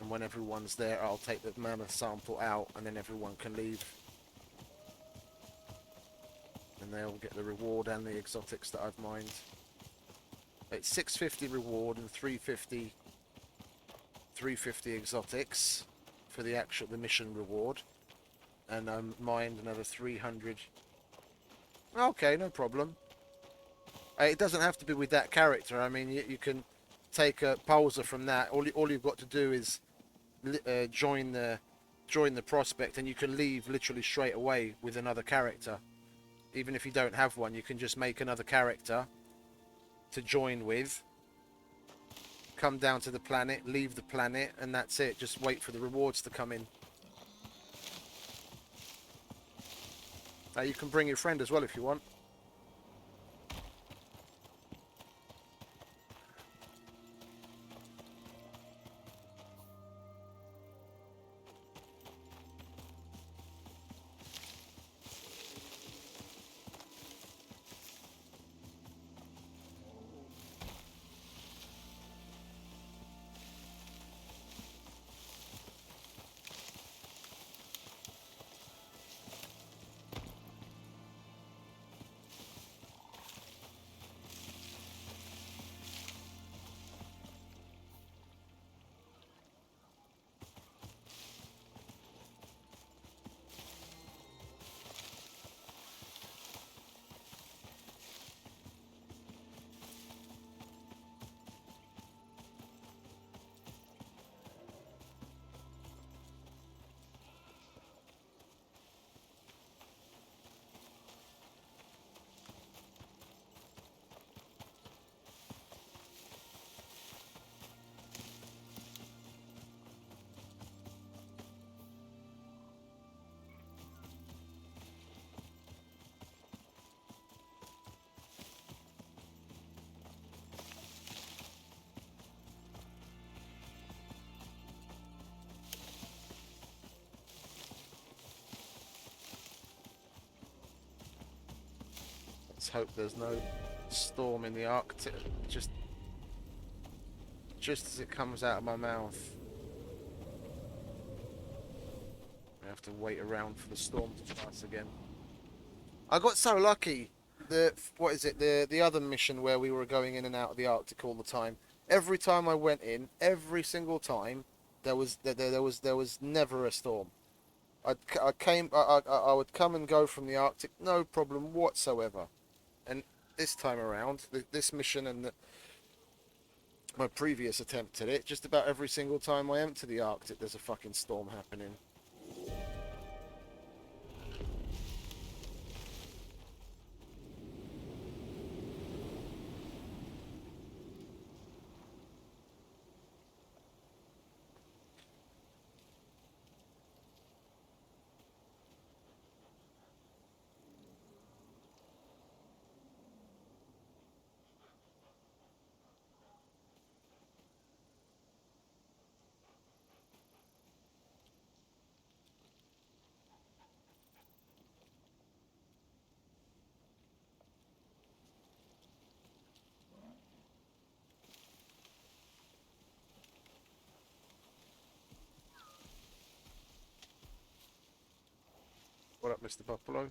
And when everyone's there, I'll take the mammoth sample out, and then everyone can leave. And they'll get the reward and the exotics that I've mined. It's 650 reward and 350 exotics for the mission reward. And I mined another 300. Okay, no problem. It doesn't have to be with that character. I mean, you can take a pulsar from that. All you've got to do is join the prospect, and you can leave literally straight away with another character. Even if you don't have one, you can just make another character to join with. Come down to the planet, leave the planet, and that's it. Just wait for the rewards to come in. You can bring your friend as well if you want. Let's hope there's no storm in the Arctic. Just as it comes out of my mouth. I have to wait around for the storm to pass again. I got so lucky. What is it? The other mission where we were going in and out of the Arctic all the time. Every time I went in, every single time, there was never a storm. I would come and go from the Arctic, no problem whatsoever. And this time around, this mission and my previous attempt at it, just about every single time I enter the Arctic, there's a fucking storm happening. What up, Mr. Buffalo?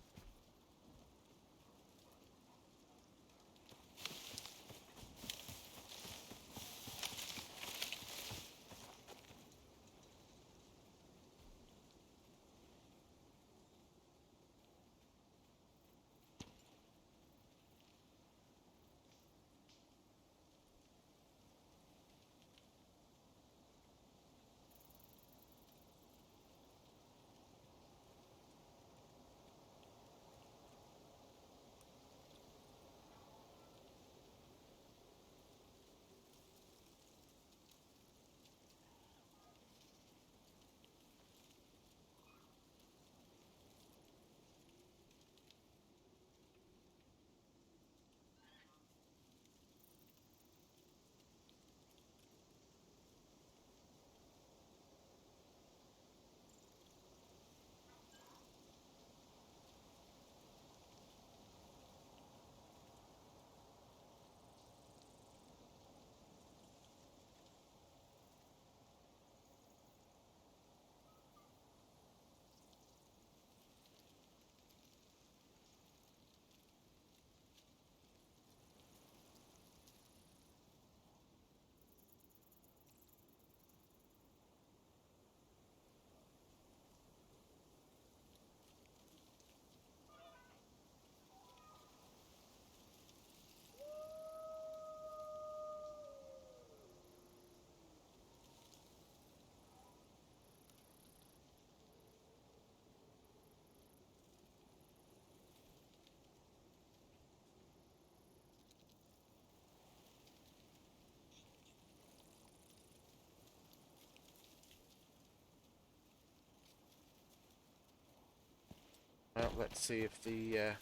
Well, let's see if the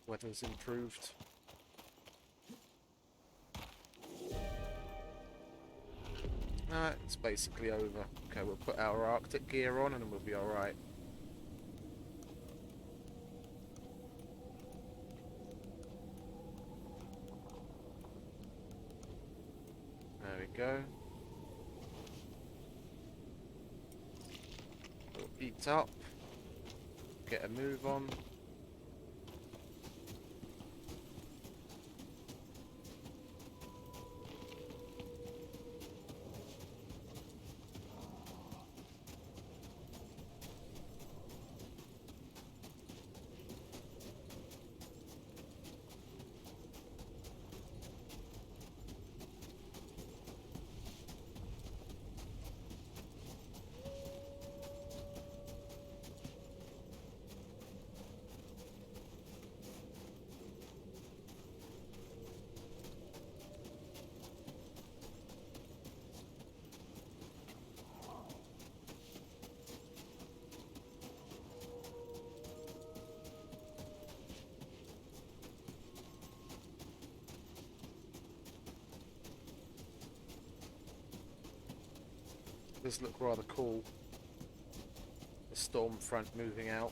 weather's improved. It's basically over. Okay, we'll put our Arctic gear on and we'll be alright. There we go. We'll eat up. Get a move on. Does look rather cool. The storm front moving out.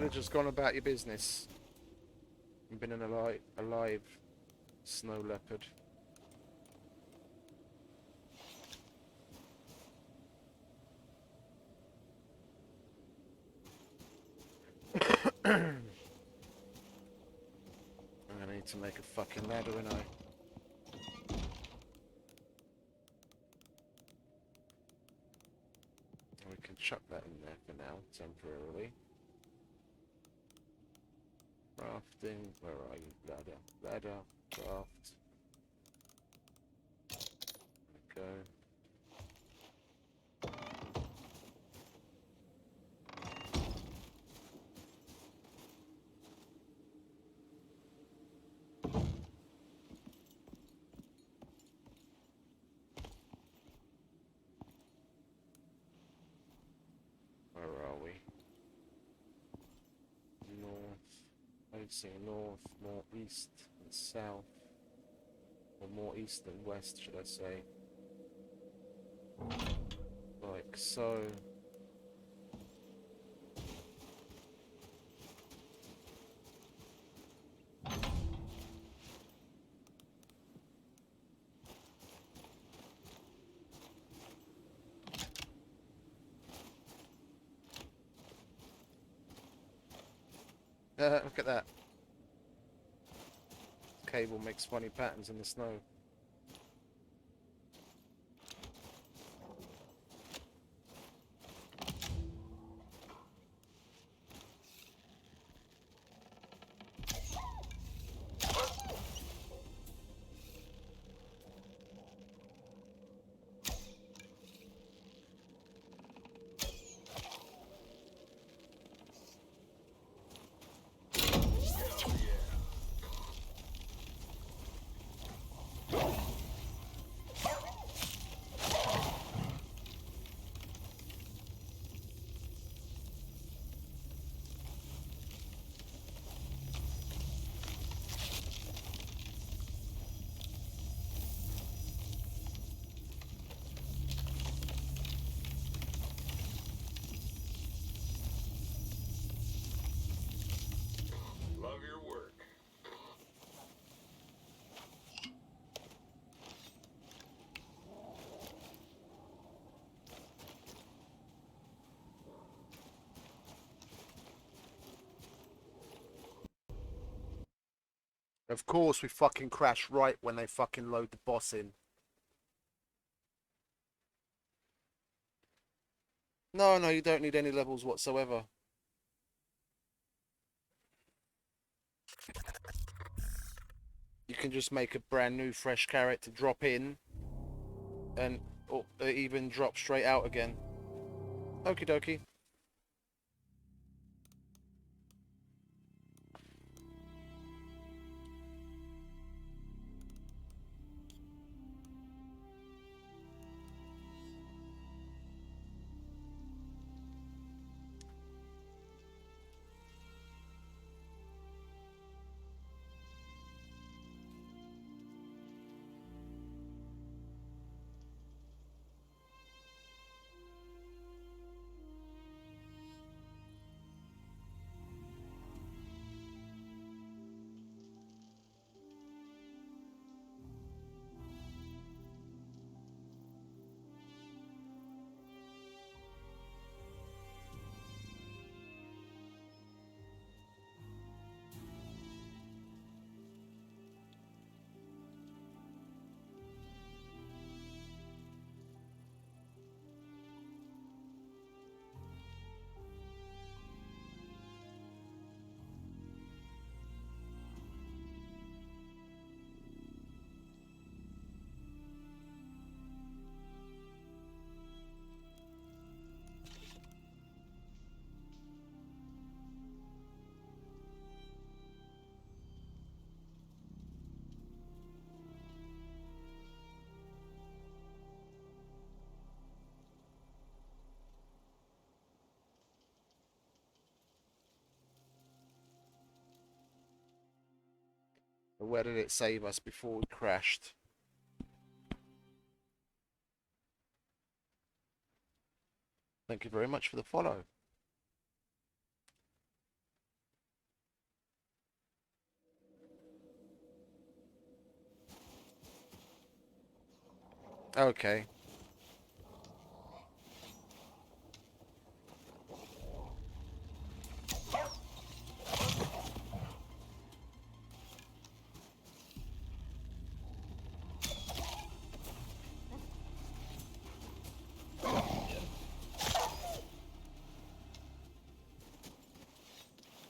could have just gone about your business and been an alive snow leopard. I'm gonna need to make a fucking ladder, ain't I? We can chuck that in there for now, temporarily. Crafting, where are you? Ladder, craft. There we go. Where are we? North. Facing north, more east and south. Or more east than west, should I say. Like so. Look at that. Cable makes funny patterns in the snow. Love your work. Of course we fucking crash right when they fucking load the boss in. No, no, you don't need any levels whatsoever. You can just make a brand new fresh carrot to drop in and or even drop straight out again. Okie dokie. Where did it save us before we crashed? Thank you very much for the follow. Okay.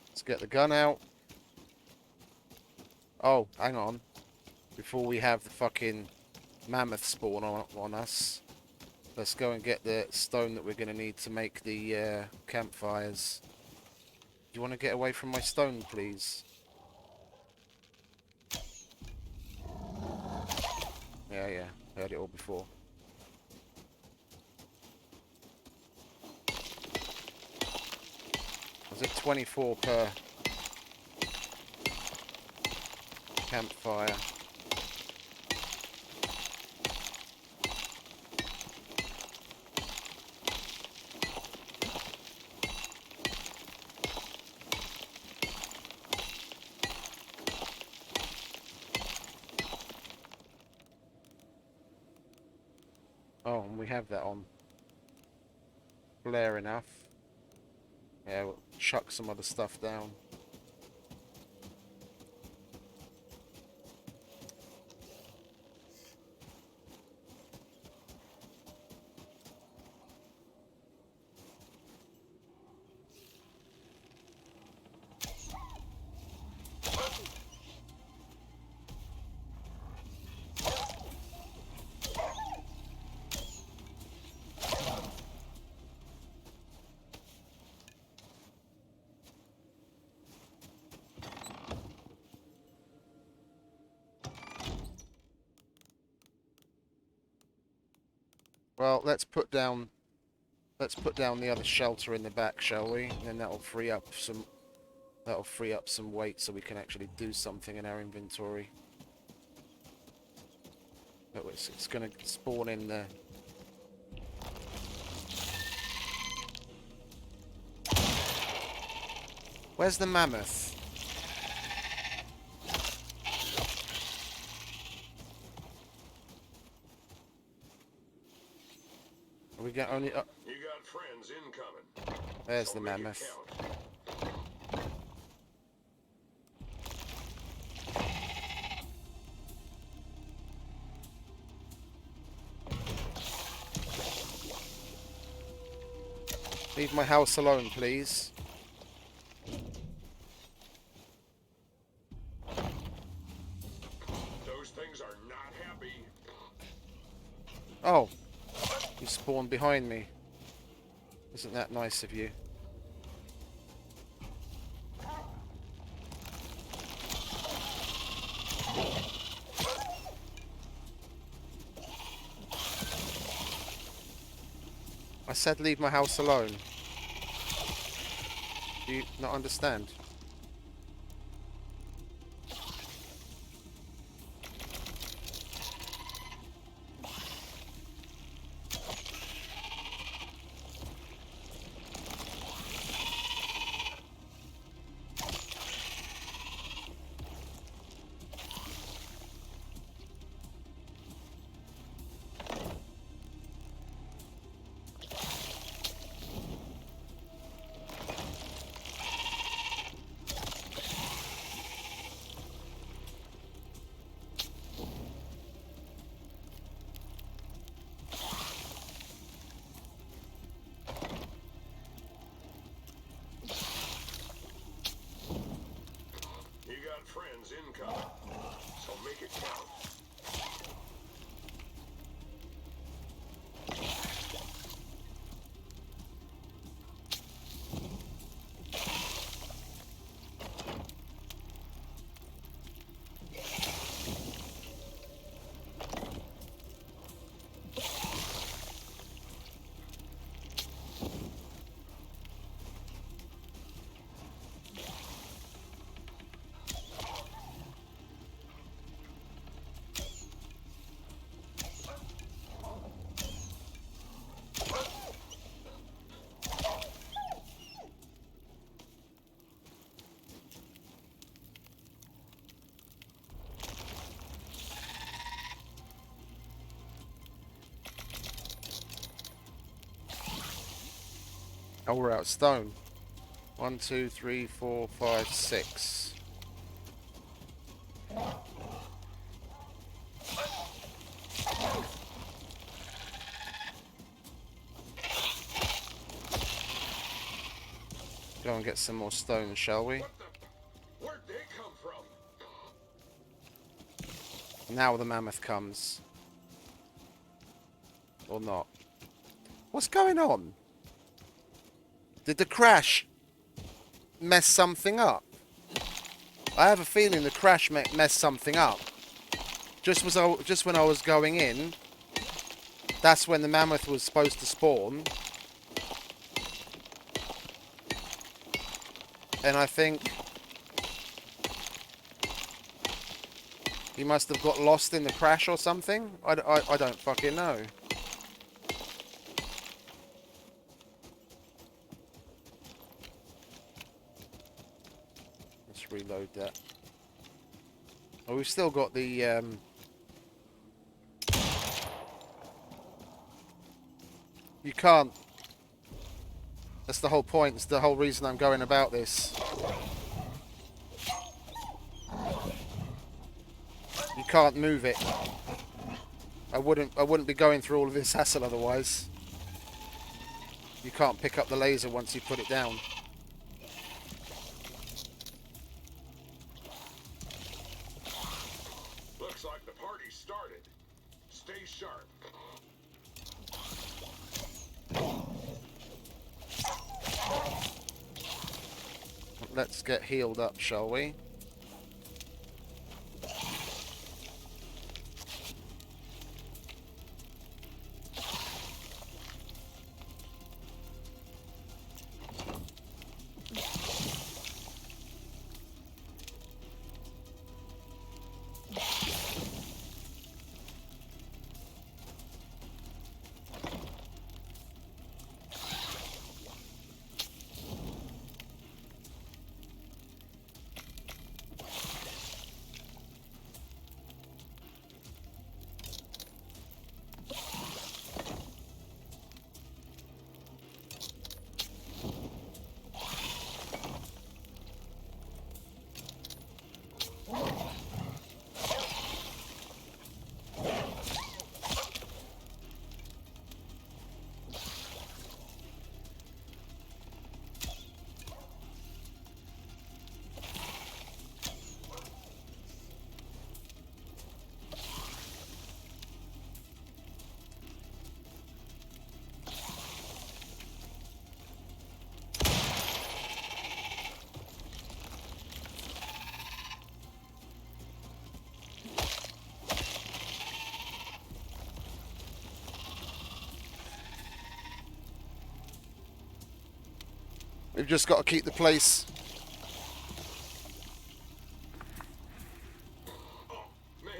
Let's get the gun out. Oh, hang on. Before we have the fucking mammoth spawn on us, let's go and get the stone that we're going to need to make the campfires. Do you want to get away from my stone, please? Yeah, yeah. Heard it all before. Was it 24 per campfire? Oh, and we have that on. Flare enough. Yeah, we'll chuck some other stuff down. Well, let's put down the other shelter in the back, shall we? And then that'll free up some weight so we can actually do something in our inventory. But it's going to spawn in there. Where's the mammoth? Are we got only? You got friends incoming. There's So the make it mammoth. count. Leave my house alone, please. Those things are not happy. Oh, you spawned behind me. Isn't that nice of you? I said leave my house alone. Do you not understand? You got friends incoming. So make it count. Oh, we're out of stone. 1, 2, 3, 4, 5, 6. Go and get some more stone, shall we? What the? Where'd they come from? Now the mammoth comes. Or not. What's going on? Did the crash mess something up? I have a feeling the crash messed something up. Just when I was going in, that's when the mammoth was supposed to spawn. And I think he must have got lost in the crash or something. I don't fucking know. Let's reload that. Oh, we've still got the... You can't... That's the whole point. It's the whole reason I'm going about this. You can't move it. I wouldn't be going through all of this hassle otherwise. You can't pick up the laser once you put it down. Looks like the party started. Stay sharp. Let's get healed up, shall we? We've just got to keep the place. Oh, man.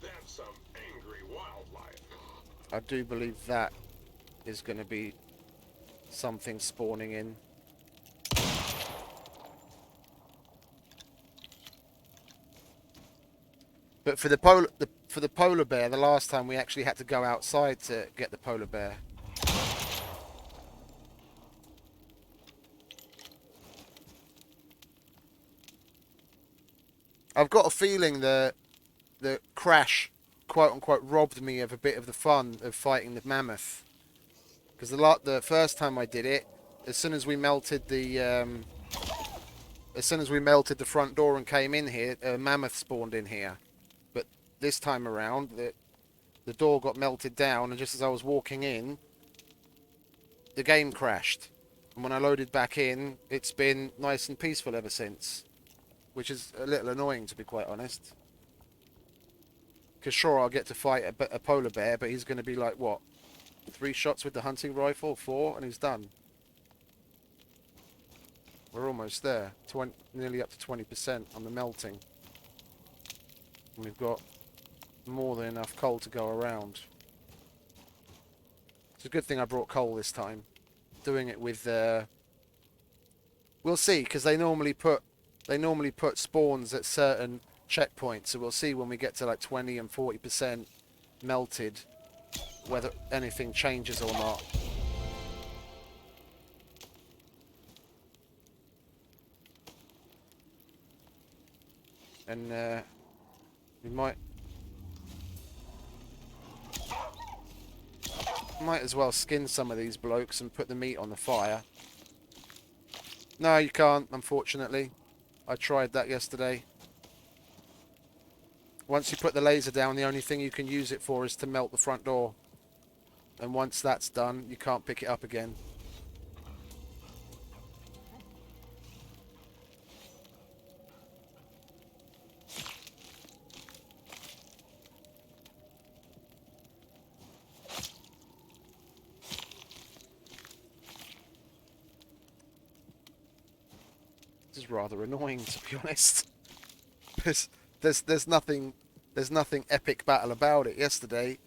That's some angry wildlife. I do believe that is going to be something spawning in. But for the polar bear, the last time we actually had to go outside to get the polar bear. I've got a feeling the crash, quote unquote, robbed me of a bit of the fun of fighting the mammoth. Because the first time I did it, as soon as we melted the front door and came in here, a mammoth spawned in here. But this time around, the door got melted down, and just as I was walking in, the game crashed. And when I loaded back in, it's been nice and peaceful ever since. Which is a little annoying, to be quite honest. Because sure, I'll get to fight a polar bear, but he's going to be like, what? 3 shots with the hunting rifle? 4? And he's done. We're almost there. Nearly up to 20% on the melting. And we've got more than enough coal to go around. It's a good thing I brought coal this time. Doing it with... We'll see, because they normally put spawns at certain checkpoints, so we'll see when we get to like 20 and 40% melted whether anything changes or not. And we might as well skin some of these blokes and put the meat on the fire. No, you can't, unfortunately. I tried that yesterday. Once you put the laser down, the only thing you can use it for is to melt the front door. And once that's done, you can't pick it up again. This is rather annoying, to be honest. There's nothing epic battle about it. Yesterday,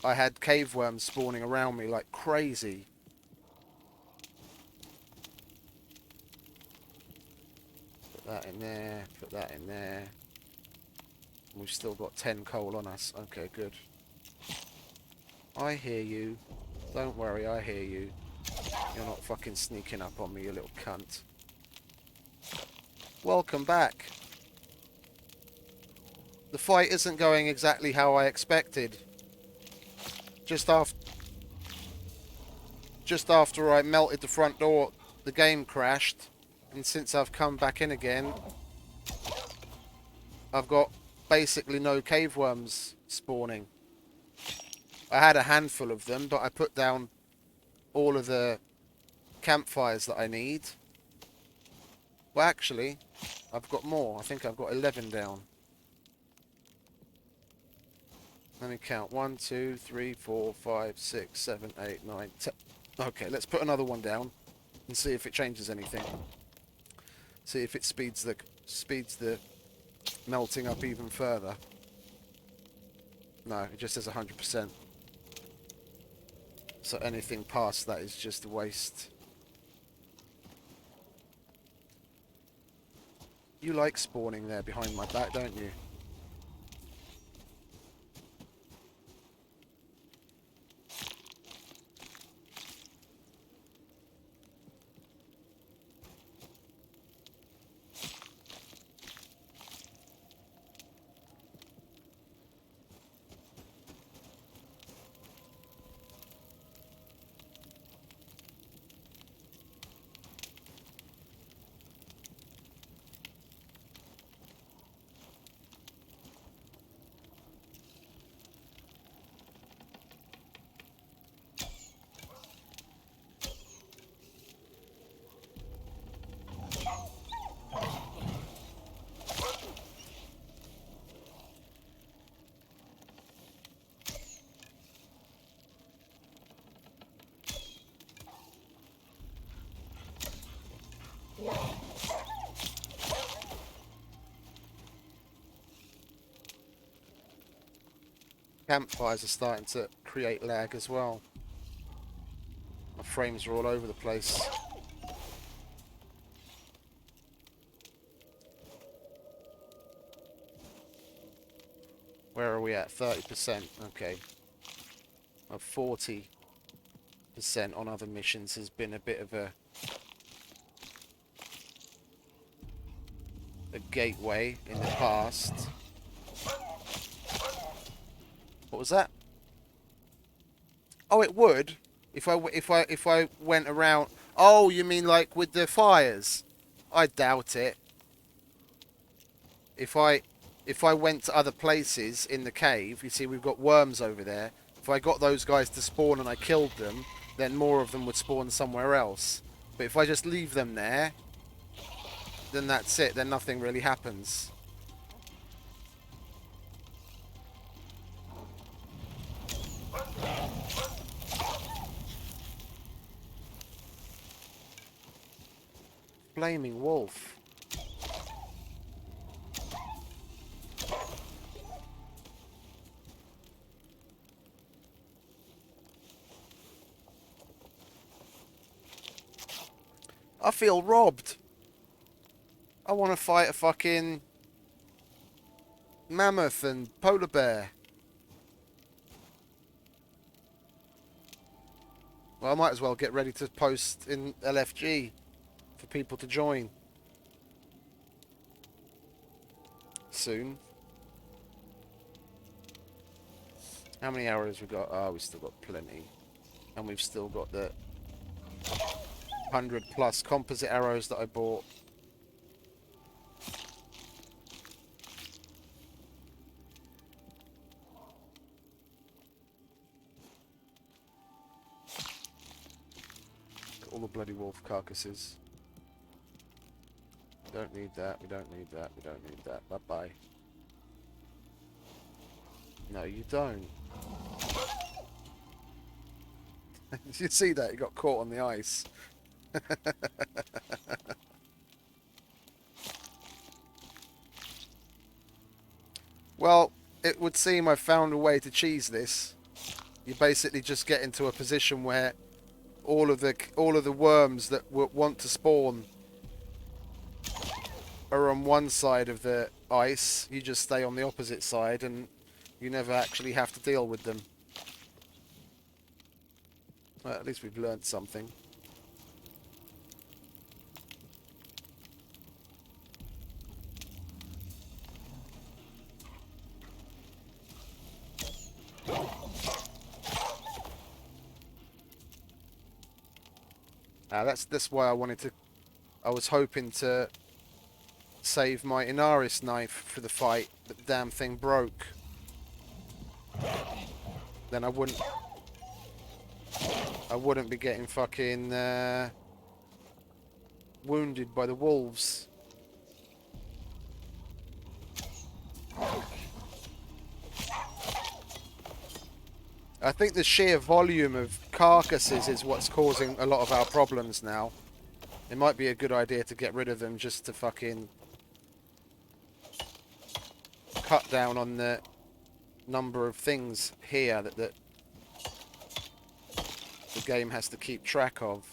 I had cave worms spawning around me like crazy. Put that in there. Put that in there. We've still got 10 coal on us. Okay, good. I hear you. Don't worry, I hear you. You're not fucking sneaking up on me, you little cunt. Welcome back. The fight isn't going exactly how I expected. Just after I melted the front door, the game crashed. And since I've come back in again, I've got basically no cave worms spawning. I had a handful of them, but I put down all of the campfires that I need. Well, actually, I've got more. I think I've got 11 down. Let me count. 1, 2, 3, 4, 5, 6, 7, 8, 9, 10. Okay, let's put another one down and see if it changes anything. See if it speeds the melting up even further. No, it just says 100%. So anything past that is just a waste. You like spawning there behind my back, don't you? Campfires are starting to create lag as well. My frames are all over the place. Where are we at? 30%. Okay. 40% on other missions has been a bit of a gateway in the past. What was that? Oh, it would if I went around. Oh, you mean like with the fires? I doubt it. If I went to other places in the cave, you see we've got worms over there. If I got those guys to spawn and I killed them, then more of them would spawn somewhere else. But if I just leave them there, then that's it. Then nothing really happens. Flaming wolf. I feel robbed. I want to fight a fucking mammoth and polar bear. Well, I might as well get ready to post in LFG for people to join. soon. How many arrows we got? Oh, we still got plenty. And we've still got the 100 plus composite arrows that I bought. Got all the bloody wolf carcasses. Don't need that, we don't need that, we don't need that. Bye-bye. No, you don't. Did you see that? He got caught on the ice. Well, it would seem I've found a way to cheese this. You basically just get into a position where all of the worms that want to spawn are on one side of the ice. You just stay on the opposite side, and you never actually have to deal with them. Well, at least we've learned something. That's why I was hoping to save my Inaris knife for the fight, but the damn thing broke. Then I wouldn't be getting fucking wounded by the wolves. I think the sheer volume of carcasses is what's causing a lot of our problems now. It might be a good idea to get rid of them just to fucking cut down on the number of things here that the game has to keep track of.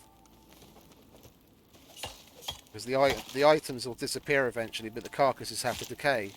Because the items will disappear eventually, but the carcasses have to decay.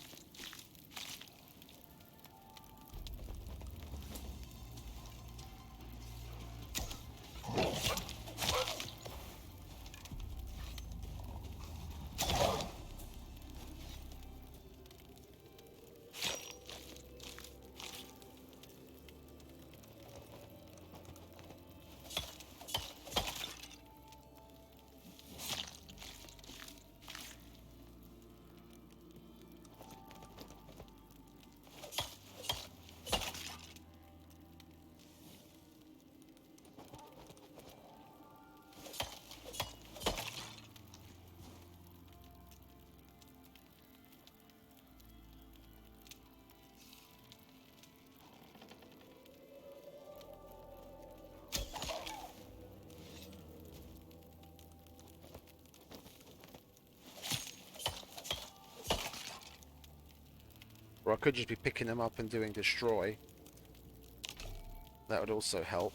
Or I could just be picking them up and doing destroy. That would also help.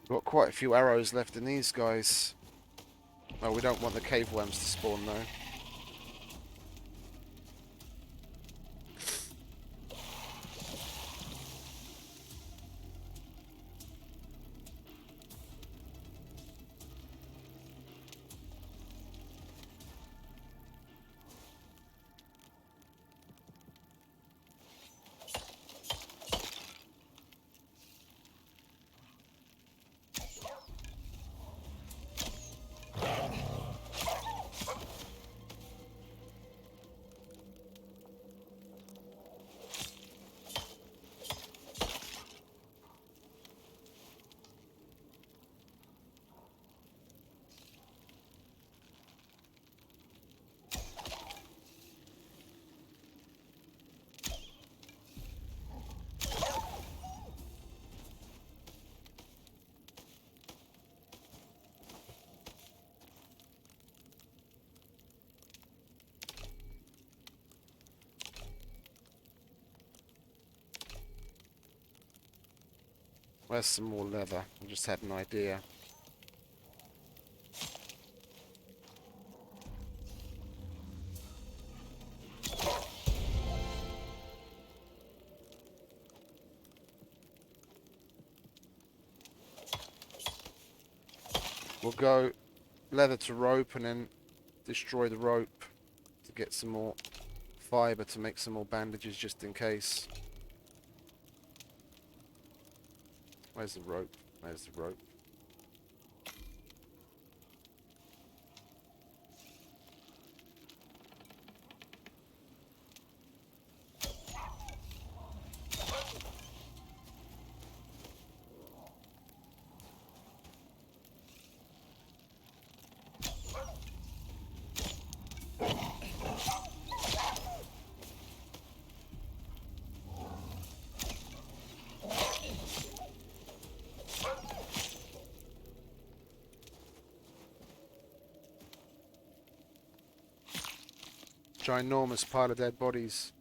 Got quite a few arrows left in these guys. Oh, we don't want the cave worms to spawn though. Where's some more leather? I just had an idea. We'll go leather to rope and then destroy the rope to get some more fibre to make some more bandages just in case. Where's the rope? There's the rope. Ginormous pile of dead bodies.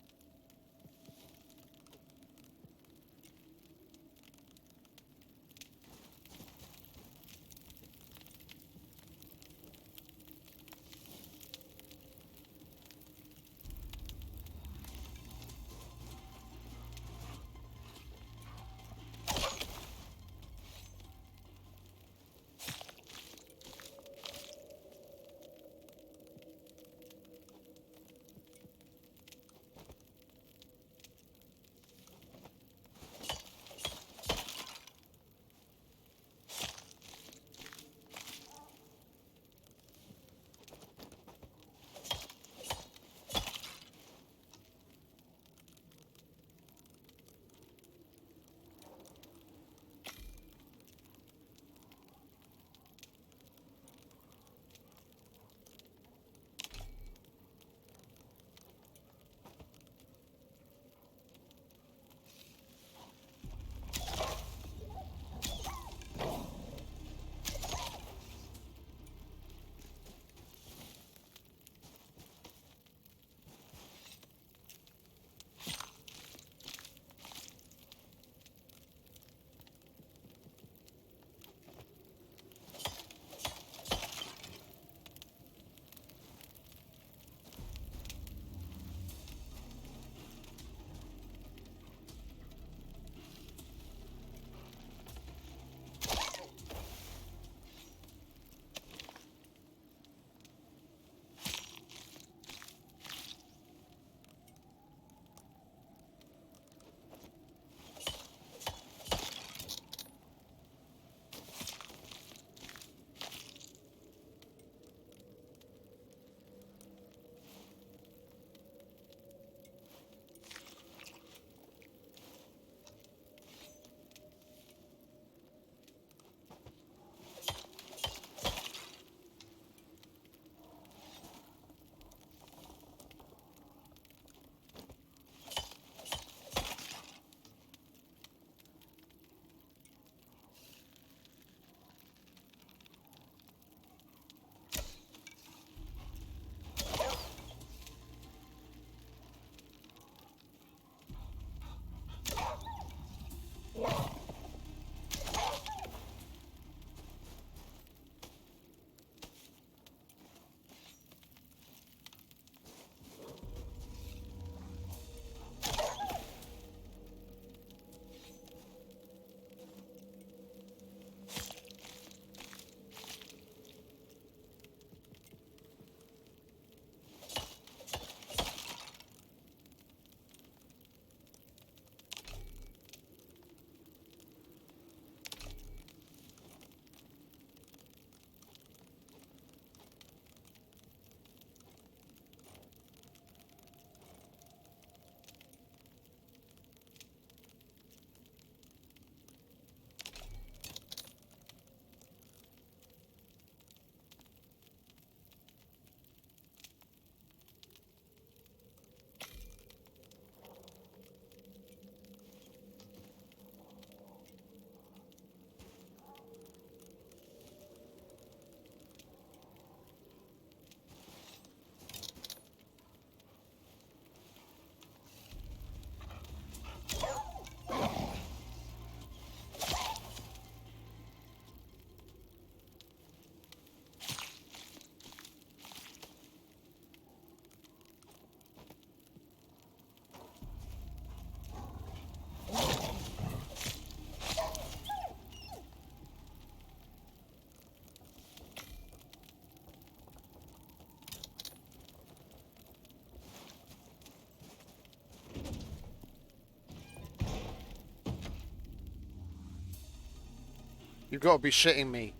You've got to be shitting me.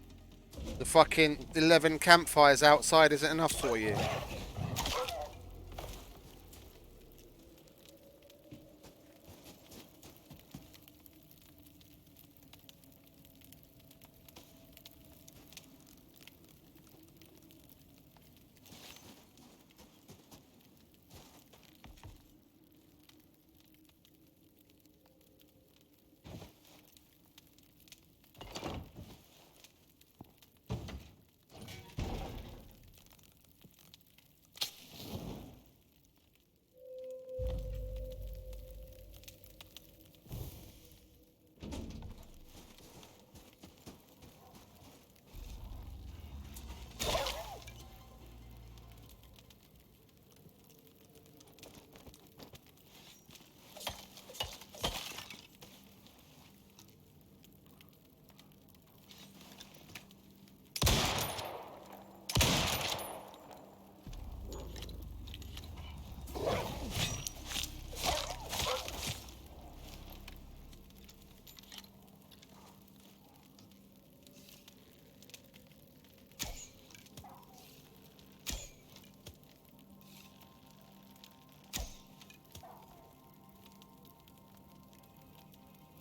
The fucking 11 campfires outside isn't enough for you.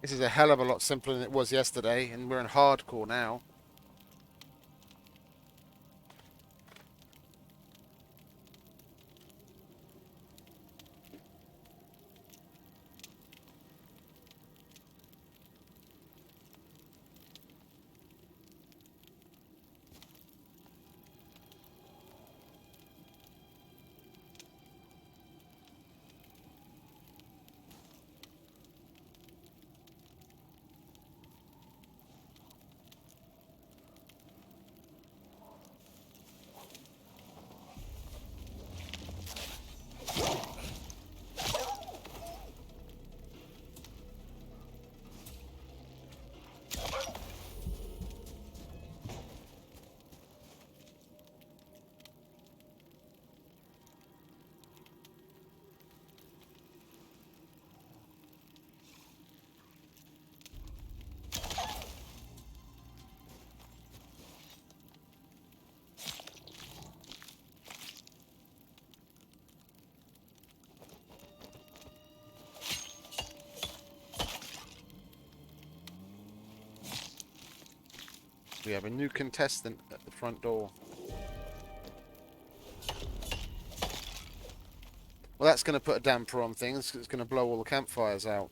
This is a hell of a lot simpler than it was yesterday, and we're in hardcore now. We have a new contestant at the front door. Well, that's going to put a damper on things. It's going to blow all the campfires out.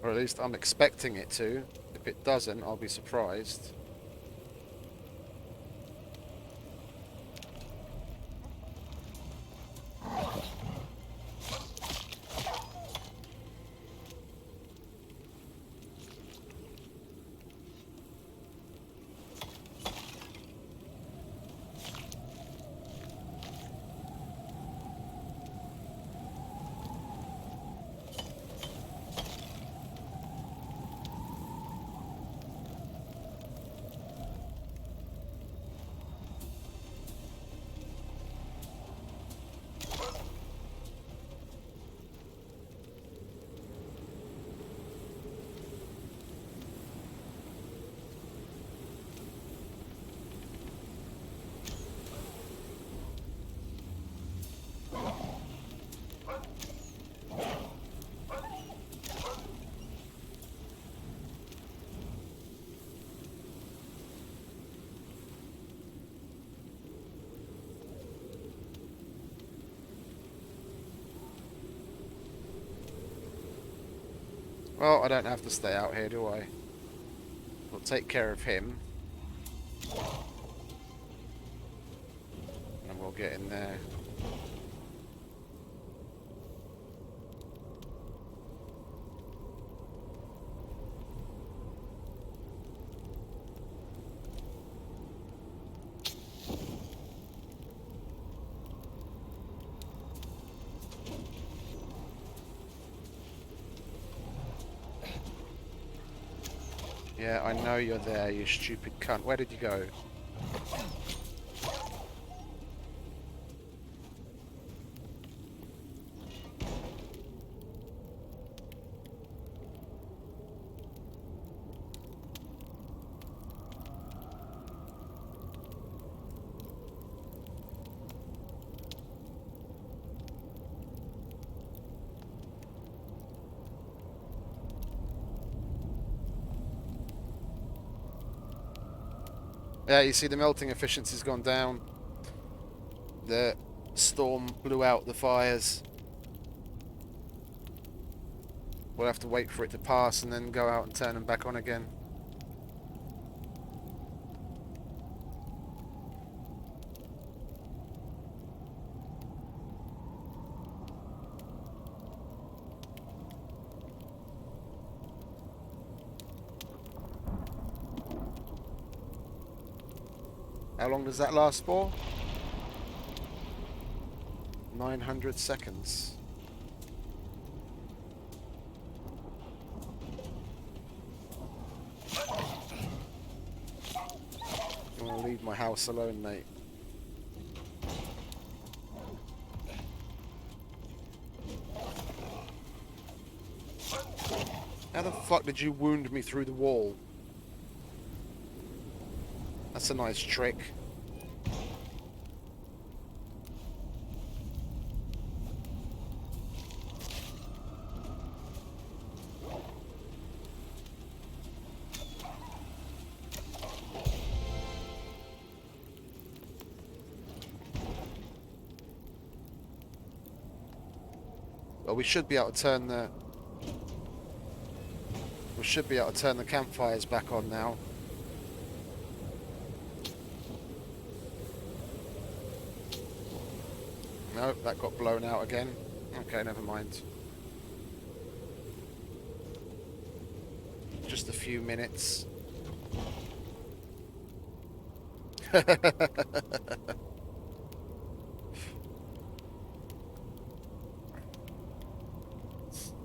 Or at least I'm expecting it to. If it doesn't, I'll be surprised. Well, I don't have to stay out here, do I? We'll take care of him. And we'll get in there. Yeah, I know you're there, you stupid cunt. Where did you go? Yeah, you see the melting efficiency's gone down. The storm blew out the fires. We'll have to wait for it to pass and then go out and turn them back on again. How long does that last for? 900 seconds. I'm gonna leave my house alone, mate. How the fuck did you wound me through the wall? That's a nice trick. Well, we should be able to turn the... We should be able to turn the campfires back on now. No, that got blown out again. Okay, never mind. Just a few minutes.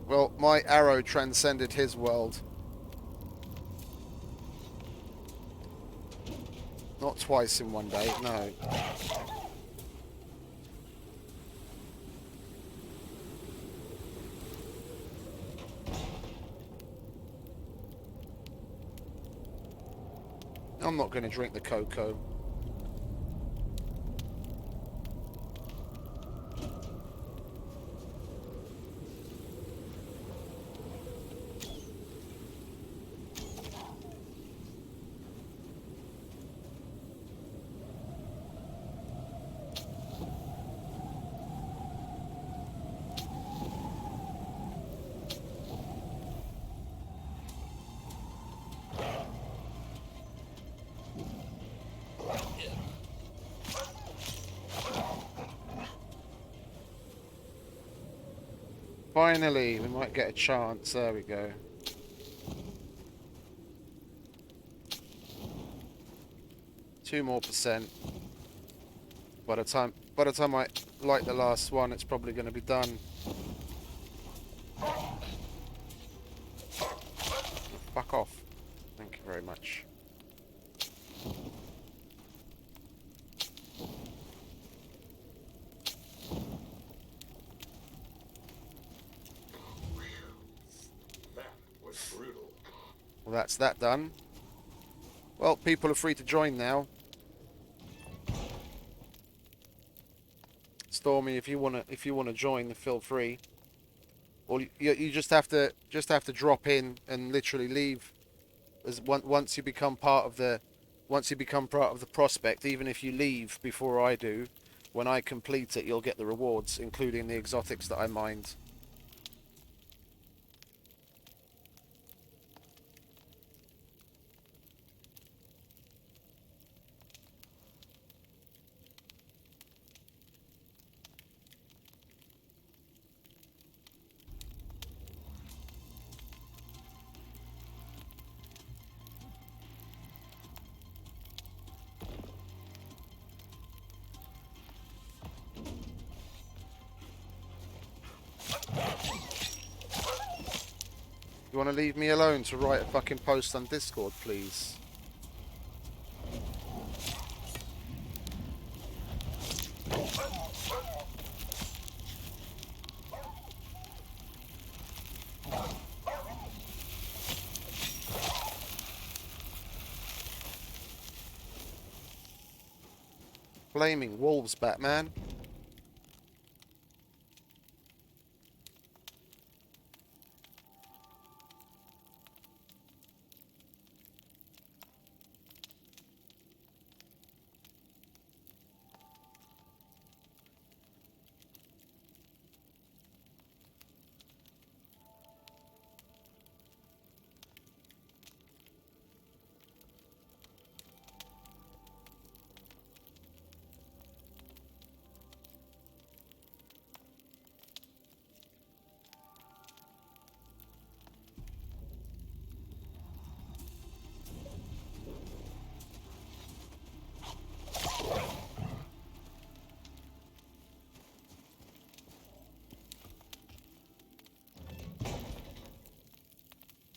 Well, my arrow transcended his world. Not twice in one day, no. I'm not going to drink the cocoa. Finally, we might get a chance. There we go. Two more %. By the time I light the last one, it's probably going to be done. Oh, fuck off. Thank you very much. Well, that's that done. Well, people are free to join now. Stormy, if you wanna join, feel free. Or you just have to drop in and literally leave. As once you become part of the prospect, even if you leave before I do, when I complete it, you'll get the rewards, including the exotics that I mined. You want to leave me alone to write a fucking post on Discord, please? Flaming wolves, Batman.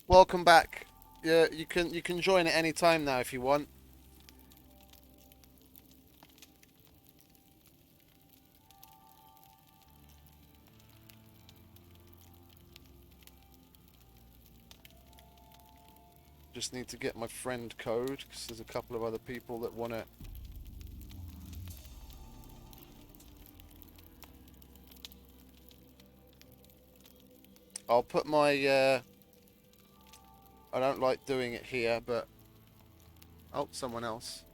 Welcome back. Yeah, you can join at any time now if you want. Just need to get my friend code because there's a couple of other people that want to. I'll put my. I don't like doing it here, but. Oh, someone else.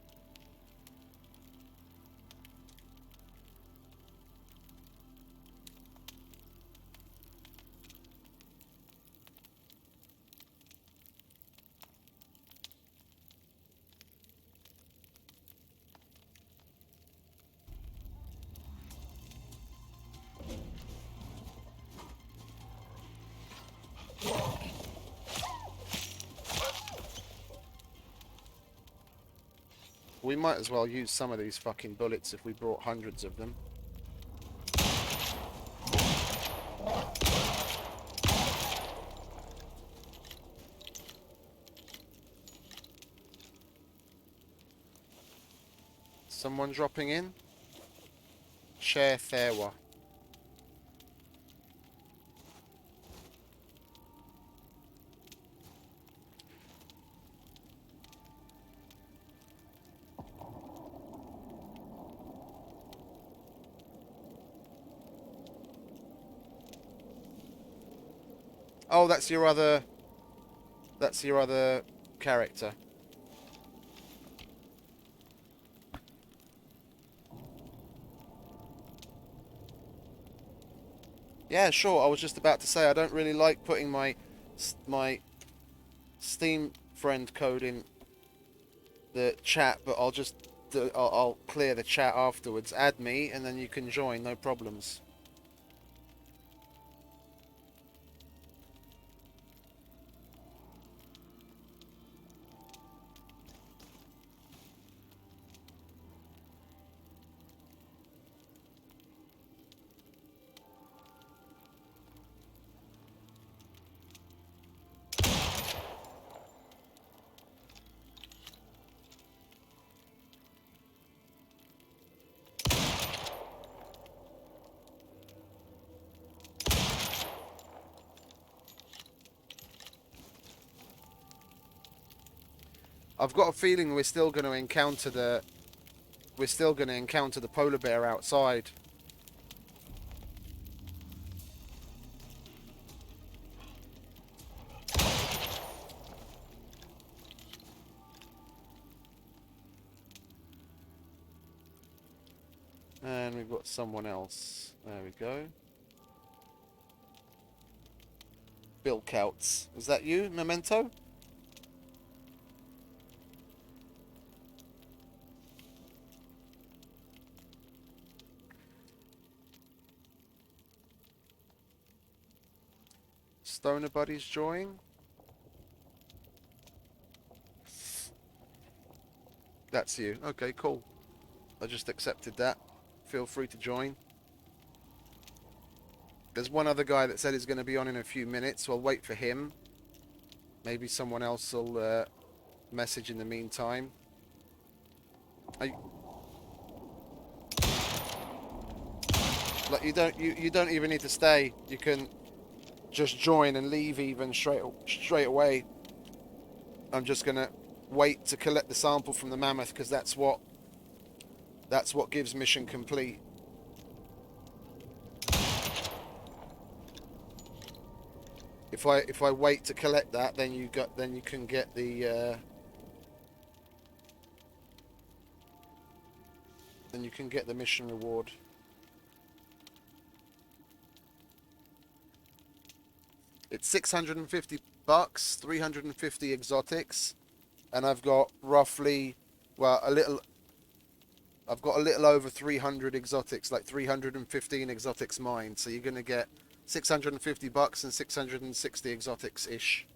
We might as well use some of these fucking bullets if we brought hundreds of them. Someone dropping in? Share Therwa. Oh, that's your other. That's your other character. Yeah, sure. I was just about to say I don't really like putting my Steam friend code in the chat, but I'll just I'll clear the chat afterwards. Add me, and then you can join. No problems. I've got a feeling we're still going to encounter the polar bear outside. And we've got someone else. There we go. Bill Couts. Is that you, Memento? Stoner Buddies join. That's you. Okay, cool. I just accepted that. Feel free to join. There's one other guy that said he's going to be on in a few minutes, so I'll wait for him. Maybe someone else will message in the meantime. Like you don't even need to stay. You can just join and leave even straight away. I'm just gonna wait to collect the sample from the mammoth because that's what gives mission complete. If I wait to collect that, then you can get the mission reward. It's 650 bucks, 350 exotics, and I've got roughly, well, I've got a little over 300 exotics, like 315 exotics mined. So you're gonna get 650 bucks and 660 exotics ish.